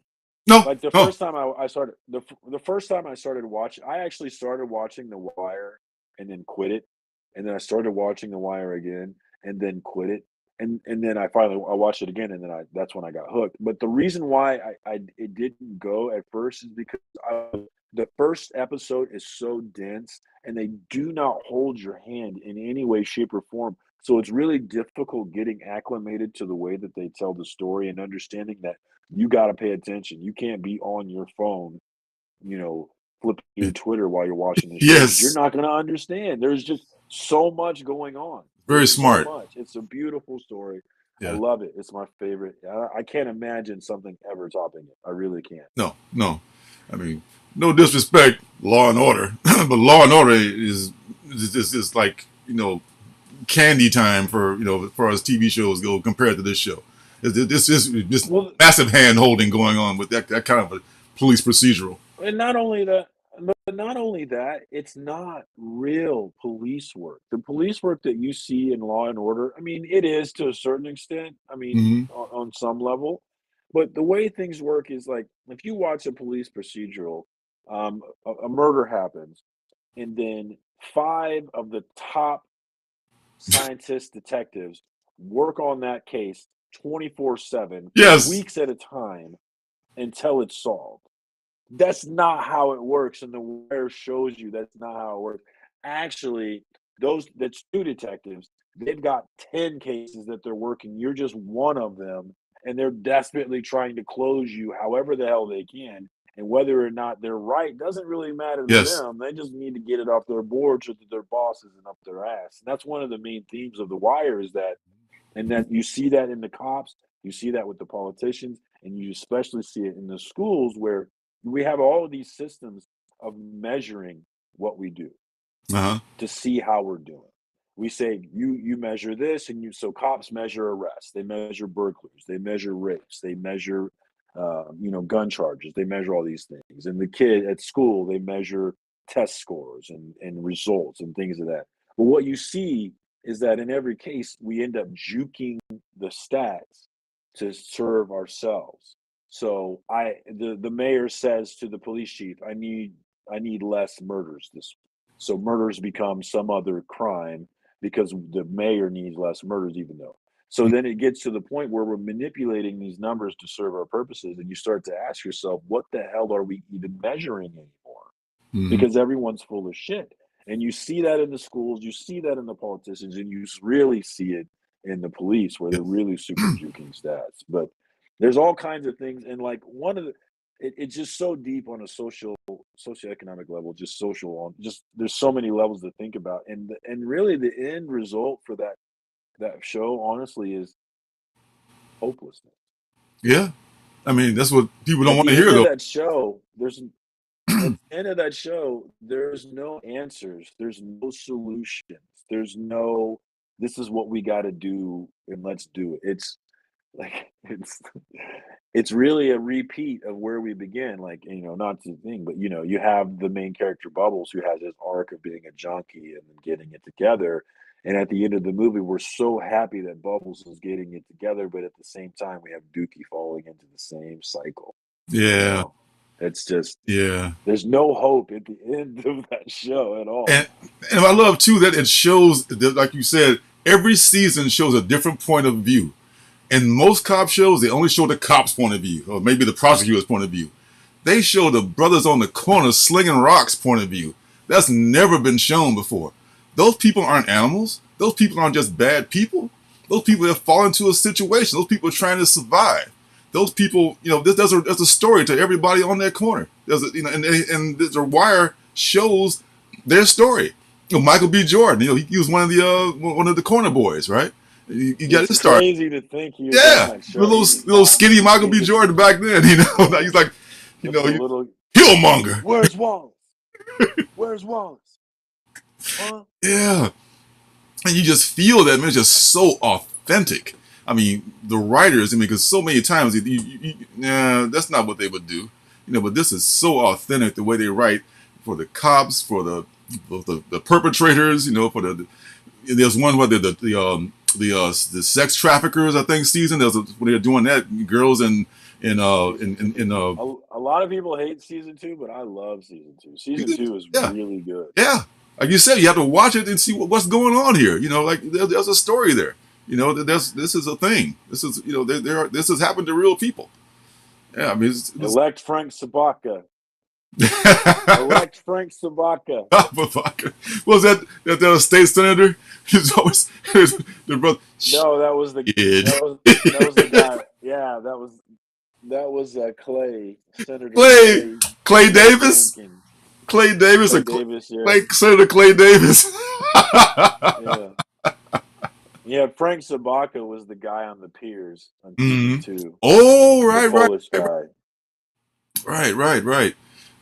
No, Like the no. first time I started the first time I started watching, I actually started watching The Wire and then quit it, and then I started watching The Wire again and then quit it. and then I watched it again, and then I that's when I got hooked. But the reason why I it didn't go at first is because the first episode is so dense, and they do not hold your hand in any way, shape, or form. So it's really difficult getting acclimated to the way that they tell the story and understanding that you got to pay attention. You can't be on your phone, you know, flipping through Twitter while you're watching the show because you're Yes, not going to understand. There's just so much going on. very There's so smart. much. It's a beautiful story. I Yeah. love it. It's my favorite. I can't imagine something ever topping it. I really can't. No, no. I mean, no disrespect, Law and Order, but Law and Order is like candy time for as far as TV shows go compared to this show. This is just Well, massive hand holding going on with that kind of a police procedural. and not only that, but not only that, it's not real police work. The police work that you see in Law and Order, I mean, it is to a certain extent. I mean, Hmm. on some level, but the way things work is like if you watch a police procedural, a murder happens, and then five of the top scientists, detectives work on that case 24/7 for Yes, weeks at a time until it's solved. That's not how it works, and The Wire shows you that's not how it works. Actually, that's 2 detectives, they've got 10 cases that they're working, you're just one of them, and they're desperately trying to close you however the hell they can, and whether or not they're right doesn't really matter to yes, them, they just need to get it off their board so that their boss isn't up their ass, and that's one of the main themes of The Wire is that and then you see that in the cops, you see that with the politicians, and you especially see it in the schools where we have all of these systems of measuring what we do uh huh, to see how we're doing. We say you measure this, and you so cops measure arrests, they measure burglaries, they measure rapes, they measure gun charges, they measure all these things. And the kid at school, they measure test scores and results and things of that. But what you see is that in every case, we end up juking the stats to serve ourselves. So the mayor says to the police chief, I need less murders this so murders become some other crime because the mayor needs less murders, even though. So then it gets to the point where we're manipulating these numbers to serve our purposes, and you start to ask yourself, what the hell are we even measuring anymore? hmm, Because everyone's full of shit. And you see that in the schools, you see that in the politicians, and you really see it in the police where they're yes, really super juking stats. But there's all kinds of things, and like one of the it's just so deep on a socioeconomic level, just social on just there's so many levels to think about. And really the end result for that show, honestly, is hopelessness. yeah. I mean, that's what people don't At want to the hear end of though. that show, there's at the end of that show, there's no answers, there's no solutions, there's no this is what we got to do and let's do it. It's like it's really a repeat of where we begin. Like, not the thing, but you have the main character Bubbles who has his arc of being a junkie and then getting it together. And at the end of the movie, we're so happy that Bubbles is getting it together, but at the same time, we have Dookie falling into the same cycle. You Yeah, know, it's just yeah. there's no hope at the end of that show at all. And I love too that it shows that, like you said, every season shows a different point of view. In most cop shows, they only show the cop's point of view, or maybe the prosecutor's point of view. They show the brothers on the corner slinging rocks point of view. That's never been shown before. Those people aren't animals. Those people aren't just bad people. Those people have fallen into a situation. Those people are trying to survive. Those people, there's a story to everybody on that corner. There's a, and the Wire shows their story. Michael B. Jordan, he was one of the corner boys, right? He got It's his start. crazy to think he was on Yeah, that the show. little He was little not. skinny Michael He B. just Jordan back then. Now he's like, with the little Killmonger. "Where's Wallace? Where's Wallace? Huh?" Yeah, and you just feel that man. It's just so authentic. I mean, the writers. I mean, because so many times, nah, that's not what they would do. But this is so authentic the way they write for the cops, for the perpetrators. For there's one where the sex traffickers. I think season when they're doing that girls in A lot of people hate season 2, but I love season 2. Season 2 is yeah. really good. Yeah, like you said, you have to watch it and see what's going on here. Like there's a story there. This is a thing. This is this has happened to real people. Yeah, I mean, Elect Frank Sabaka. Elect Frank Sabaka. was that state senator? He's always the brother. No, that was the Kid. that was the guy. Yeah, that was Clay, Senator Clay Davis. Jenkins. Clay Davis. Clay Davis. Yeah. Senator Clay Davis. Yeah. Yeah, Frank Sabaka was the guy on the piers on TV2. Oh, right, the Polish guy. Right.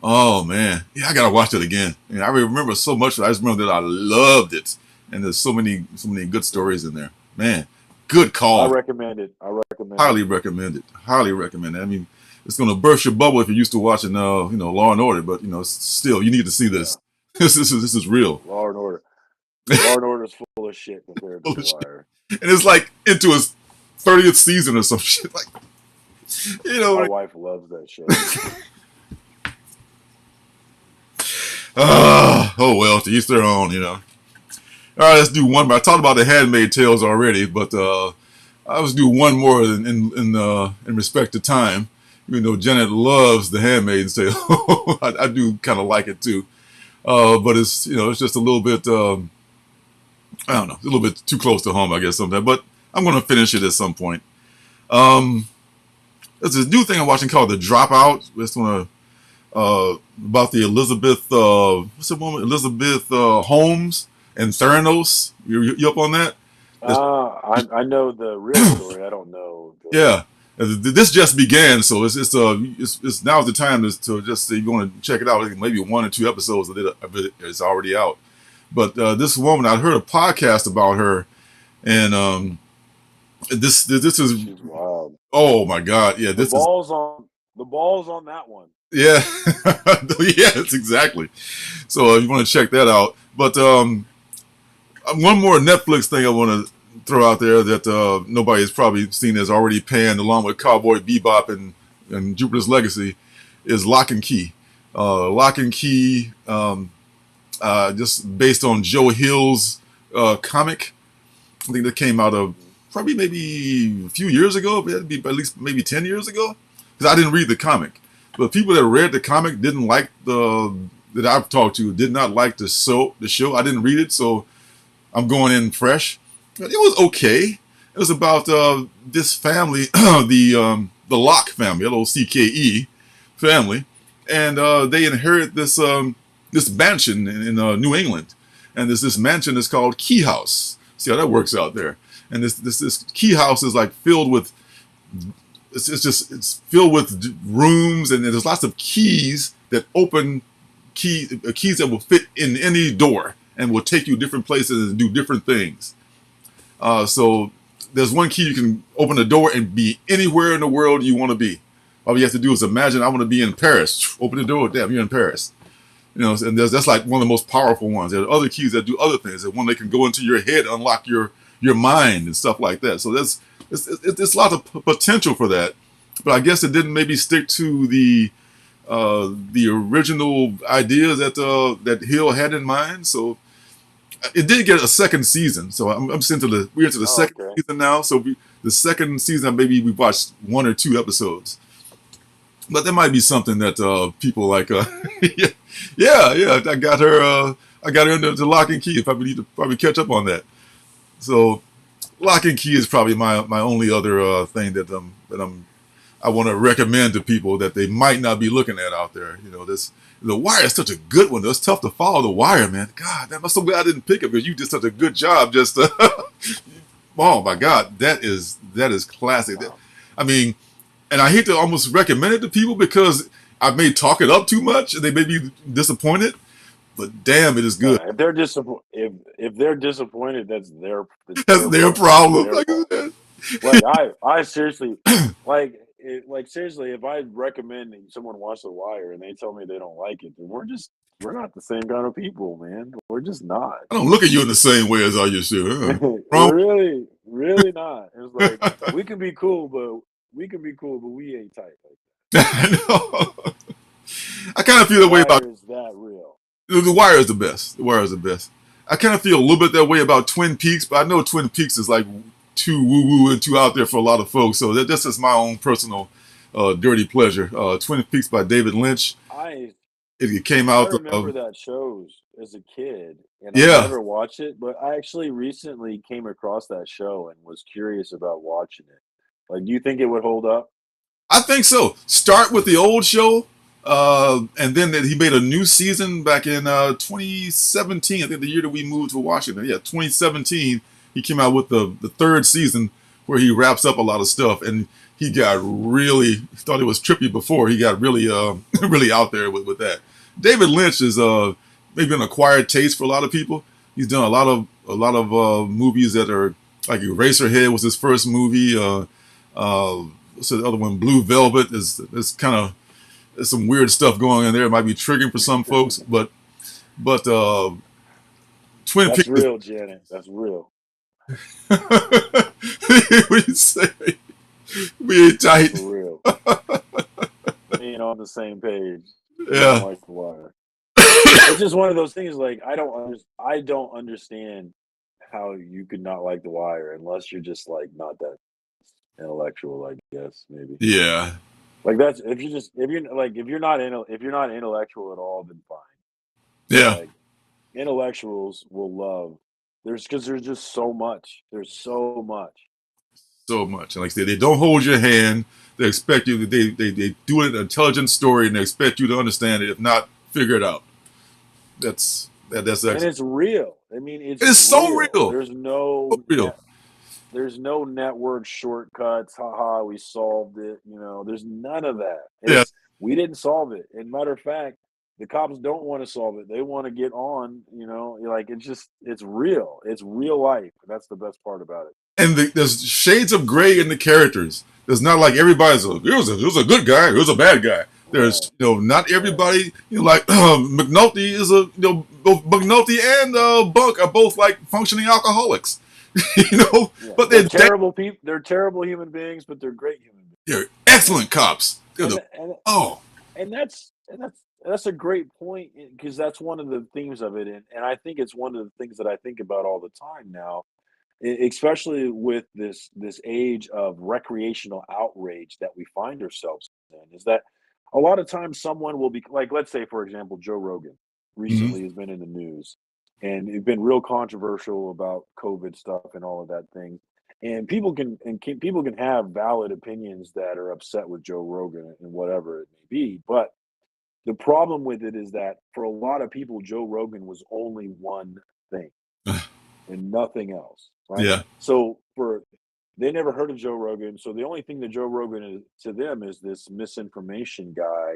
Oh man, yeah, I gotta watch it again. I remember so much. I just remember that I loved it, and there's so many good stories in there. Man, good call. I recommend it. Highly recommend it. Highly recommend it. I mean, it's gonna burst your bubble if you're used to watching, Law and Order, but still, you need to see this. Yeah. This is real. Law and Order. Law and Order is full of shit compared to The Wire. And it's like into his 30th season or some shit. Like, my wife loves that show. Oh well, to each their own, All right, let's do one more. I talked about the Handmaid's Tales already, but let's do one more in respect to time. Even though Janet loves the Handmaid's Tale, I do kind of like it too. But it's it's just a little bit I don't know, a little bit too close to home, I guess sometimes. But I'm going to finish it at some point. There's this new thing I'm watching called The Dropout. It's about the Elizabeth, what's the woman? Elizabeth Holmes and Theranos. You up on that? I know the real story. I don't know. Yeah, this just began, so it's now's the time to just if you want to check it out. Maybe 1 or 2 episodes of it is already out. But this woman, I heard a podcast about her, and this is She's wild. Oh my God! Yeah, the balls on that one. Yeah, yes, exactly. So you want to check that out. But one more Netflix thing I want to throw out there that nobody has probably seen is already panned along with Cowboy Bebop and Jupiter's Legacy is Lock and Key. Lock and Key, just based on Joe Hill's comic. I think that came out of probably maybe a few years ago. It'd be at least maybe 10 years ago because I didn't read the comic. But people that read the comic didn't like that I've talked to did not like the show. I didn't read it, so I'm going in fresh. It was okay. It was about this family, the Locke family, L-O-C-K-E family, and they inherit this mansion in New England, and this mansion is called Key House. See how that works out there. And this Key House is like filled with. It's filled with rooms, and there's lots of keys that open keys that will fit in any door and will take you different places and do different things. So there's one key you can open the door and be anywhere in the world you want to be. All you have to do is imagine I want to be in Paris. Open the door, damn, you're in Paris. And that's like one of the most powerful ones. There are other keys that do other things. That one they can go into your head, unlock your mind and stuff like that. So it's a lot of potential for that, but I guess it didn't maybe stick to the original ideas that Hill had in mind. So it did get a second season. So we're into the second season now. So the second season, maybe we watched 1 or 2 episodes, but there might be something that people like. Yeah, I got her into Lock and Key. Probably need to catch up on that. So Lock and Key is probably my only other thing that I want to recommend to people that they might not be looking at out there. The Wire is such a good one. It's tough to follow The Wire, man. God, I'm so glad I didn't pick it because you did such a good job. Just oh my God, that is classic. I mean, and I hate to almost recommend it to people because I may talk it up too much and they may be disappointed. But damn, it is good. If they're disappointed, that's their problem. I seriously seriously, if I recommend someone watch The Wire and they tell me they don't like it, then we're not the same kind of people, man. We're just not. I don't look at you in the same way as I used to. Really, really not. It's like we can be cool, but we ain't tight like that. I know. I kind of feel that way about. Is that real? The Wire is the best. The Wire is the best. I kind of feel a little bit that way about Twin Peaks, but I know Twin Peaks is like too woo woo and too out there for a lot of folks. So that's just my own personal dirty pleasure. Twin Peaks by David Lynch. I It came I out. remember that shows as a kid, and I Yeah, never watched it, but I actually recently came across that show and was curious about watching it. Like, do you think it would hold up? I think so. Start with the old show, and then he made a new season back in 2017. I think the year that we moved to Washington. Yeah, 2017. He came out with the third season where he wraps up a lot of stuff, and he got really thought it was trippy before. He got really really out there with that. David Lynch is maybe an acquired taste for a lot of people. He's done a lot of movies that are like Eraserhead was his first movie. What's the other one? Blue Velvet is kind of there's some weird stuff going on there. It might be triggering for some folks, but Twin That's Peaks. real, Janet. That's real. What do you say? We ain't tight. For real. We ain't on the same page. We don't Yeah, like The Wire. It's just one of those things. Like, I don't understand how you could not like The Wire unless you're just like not that intellectual. I guess maybe. yeah, Like that's if you're not intellectual at all, then fine. But yeah. like intellectuals will love there's just so much. There's so much. So much. And like I said, they don't hold your hand. They expect you. They do an intelligent story, and they expect you to understand it. If not, figure it out. That's And excellent. it's real. I mean, it's It's so real. real. So real. There's no network shortcuts. Haha, we solved it. There's none of that. Yeah. We didn't solve it. And matter of fact, the cops don't want to solve it. They want to get on, like it's real. It's real life. That's the best part about it. And there's shades of gray in the characters. There's not like everybody's he was a good guy, he was a bad guy. Right. There's not Right. everybody like McNulty is both McNulty and Bunk are both like functioning alcoholics. Yeah. But They're terrible people. They're terrible human beings, but they're great human beings. they're excellent cops. They're And the and oh and that's a great point because that's one of the themes of it, and I think it's one of the things that I think about all the time now, especially with this age of recreational outrage that we find ourselves in, is that a lot of times someone will be like, let's say, for example, Joe Rogan mhm. recently has been in the news, and it's been real controversial about COVID stuff and all of that thing. And people can have valid opinions that are upset with Joe Rogan and whatever it may be, but the problem with it is that for a lot of people, Joe Rogan was only one thing and nothing else, right? Yeah, So they never heard of Joe Rogan, so the only thing that Joe Rogan is to them is this misinformation guy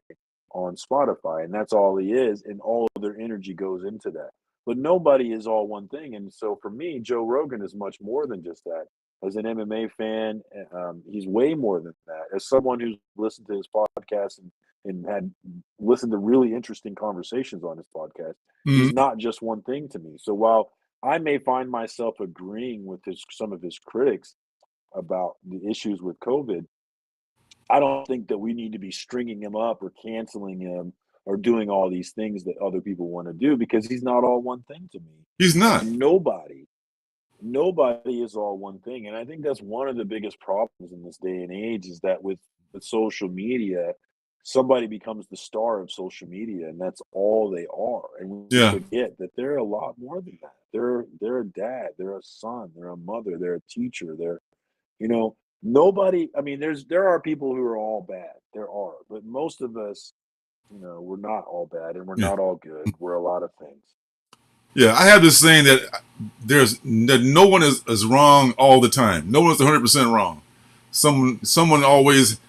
on Spotify, and that's all he is, and all of their energy goes into that. But nobody is all one thing, and so for me, Joe Rogan is much more than just that. As an MMA fan, he's way more than that. As someone who's listened to his podcast and had listened to really interesting conversations on his podcast, he's mhm. not just one thing to me. So while I may find myself agreeing with some of his critics about the issues with COVID, I don't think that we need to be stringing him up or canceling him or doing all these things that other people want to do because he's not all one thing to me. He's not. And nobody is all one thing. And I think that's one of the biggest problems in this day and age is that with social media, somebody becomes the star of social media and that's all they are. And we Yeah, forget that they're a lot more than that. They're a dad, they're a son, they're a mother, they're a teacher, you know, nobody, I mean, there are people who are all bad. There are, but most of us, we're not all bad and we're yeah. not all good. We're a lot of things. Yeah, I have this saying that no one is wrong all the time. No one's 100% wrong. Someone always,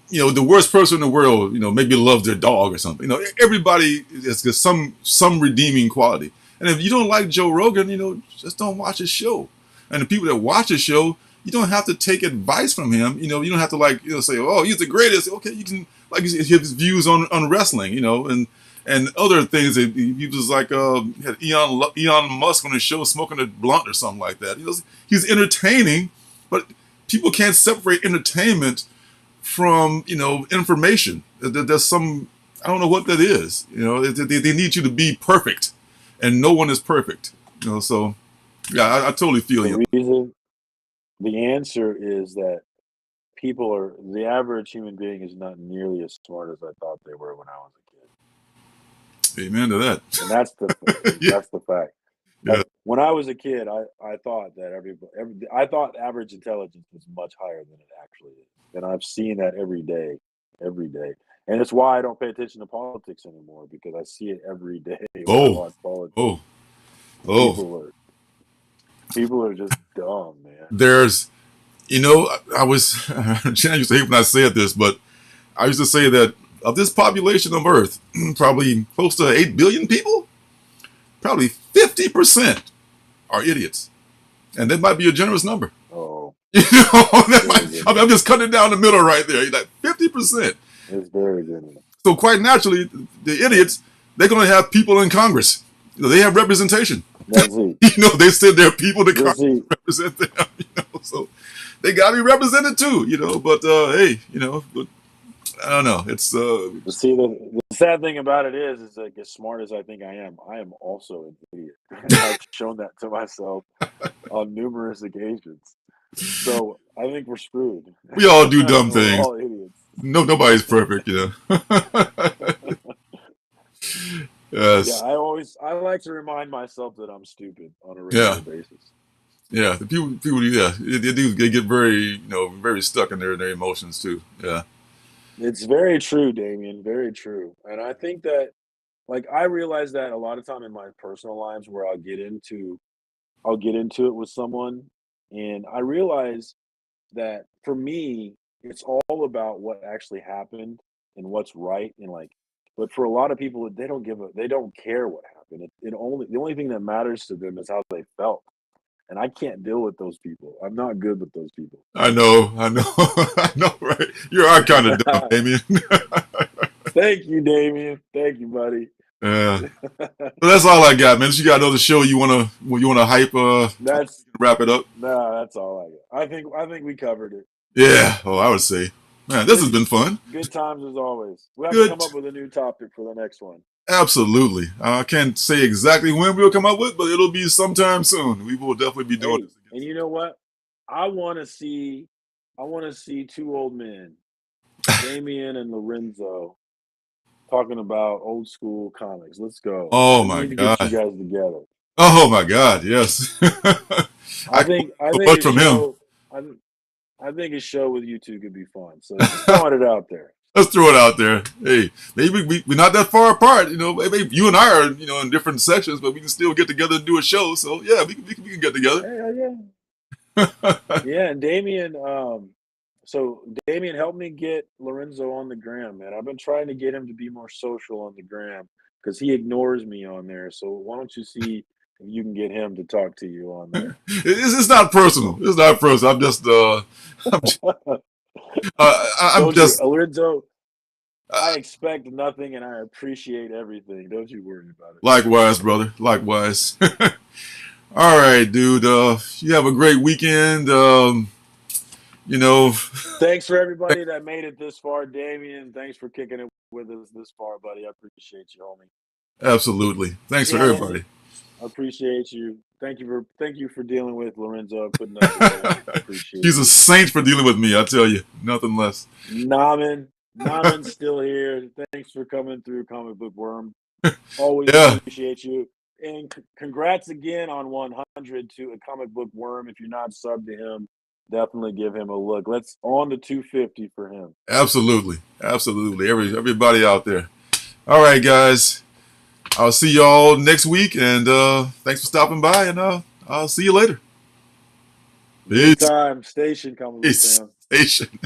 the worst person in the world, maybe loves their dog or something. Everybody has got some redeeming quality. And if you don't like Joe Rogan, just don't watch his show. And the people that watch his show, you don't have to take advice from him. You don't have to say, oh, he's the greatest. Okay, you can like his views on wrestling, and other things that he was like had Elon Musk on his show smoking a blunt or something like that. He's entertaining, but people can't separate entertainment from information. There's some I don't know what that is. They need you to be perfect, and no one is perfect. So yeah, I totally feel The you. reason The answer is that the average human being is not nearly as smart as I thought they were when I was a kid. Amen to that. And that's the Yeah, that's the fact. yeah. Like when I was a kid, I thought that I thought average intelligence was much higher than it actually is, and I've seen that every day, and it's why I don't pay attention to politics anymore because I see it every day when I Oh, watch politics. oh, oh. People are people are just dumb, man. There's, I was, Jan used to hate when I said this, but I used to say that of this population of Earth, probably close to 8 billion people, probably 50% are idiots. And that might be a generous number. Oh, That very might, I mean, I'm generous. just cutting it down the middle right there. Like 50%. It's very generous. So quite naturally, the idiots, they're going to have people in Congress. They have representation. That's it. They send their people to Let's Congress see. to represent them. So they got to be represented too. But hey, but I don't know. It's But see, the sad thing about it is like as smart as I am also an idiot, and I've shown that to myself on numerous occasions. So I think we're screwed. we all do dumb We're things. all idiots. No, nobody's perfect. Yeah, Yes. I like to remind myself that I'm stupid on a Yeah. regular basis. Yeah. The people, yeah, they do. They get very, very stuck in their emotions too. Yeah. It's very true, Damien. Very true. And I think that like I realize that a lot of time in my personal lives where I'll get into it with someone and I realize that for me, it's all about what actually happened and what's right and like but for a lot of people they don't care what happened. The only thing that matters to them is how they felt. And I can't deal with those people. I'm not good with those people. I know. I know. I know. Right. You are kind of dumb, Damien. Thank you, Damien. Thank you, buddy. Yeah. So that's all I got, man. Unless you got another show you wanna hype, That's wrap it up. no, that's all I got. I think we covered it. Yeah. Oh, I would say, man, this has Good been fun. good times as always. We have to come Good. up with a new topic for the next one. Absolutely. I can't say exactly when we'll come up with, but it'll be sometime soon. We will definitely be doing Hey, this again and you soon. know what? I want to see I want to see two old men, Damien and Lorenzo, talking about old school comics. Let's go. Oh We my need to get you god. guys together. Oh my god. Yes. I can I so think much a from him. show I I think a show with you two could be fun. So just throwing it out there. Let's throw it out there. Hey, maybe we're not that far apart. Maybe you and I are, in different sections, but we can still get together and do a show. So yeah, we can get together. Yeah, yeah. Yeah, and Damien, so Damien, help me get Lorenzo on the gram, man. I've been trying to get him to be more social on the gram because he ignores me on there. So why don't you see if you can get him to talk to you on there? It's not personal. It's not personal. I'm just, I'm Told you, just Lorenzo, I uh, expect nothing and I appreciate everything. Don't you worry about it. likewise, brother. Likewise. All right, dude. You have a great weekend. You know, Thanks for everybody that made it this far, Damien. Thanks for kicking it with us this far, buddy. I appreciate you, homie. absolutely. Thanks for Shannon, everybody. I appreciate you. Thank you for dealing with Lorenzo and putting up with him. I appreciate He's a you. saint for dealing with me. I tell you, nothing less. Namen still here. Thanks for coming through, Comic Book Worm. Always Yeah, appreciate you. And congrats again on 100 to a Comic Book Worm. If you're not subbed to him, definitely give him a look. Let's on to 250 for him. absolutely, absolutely. Everybody out there. All right, guys. I'll see y'all next week, and thanks for stopping by, and I'll see you later. Good Peace. time. Station, Comic Book Peace. fam. Station.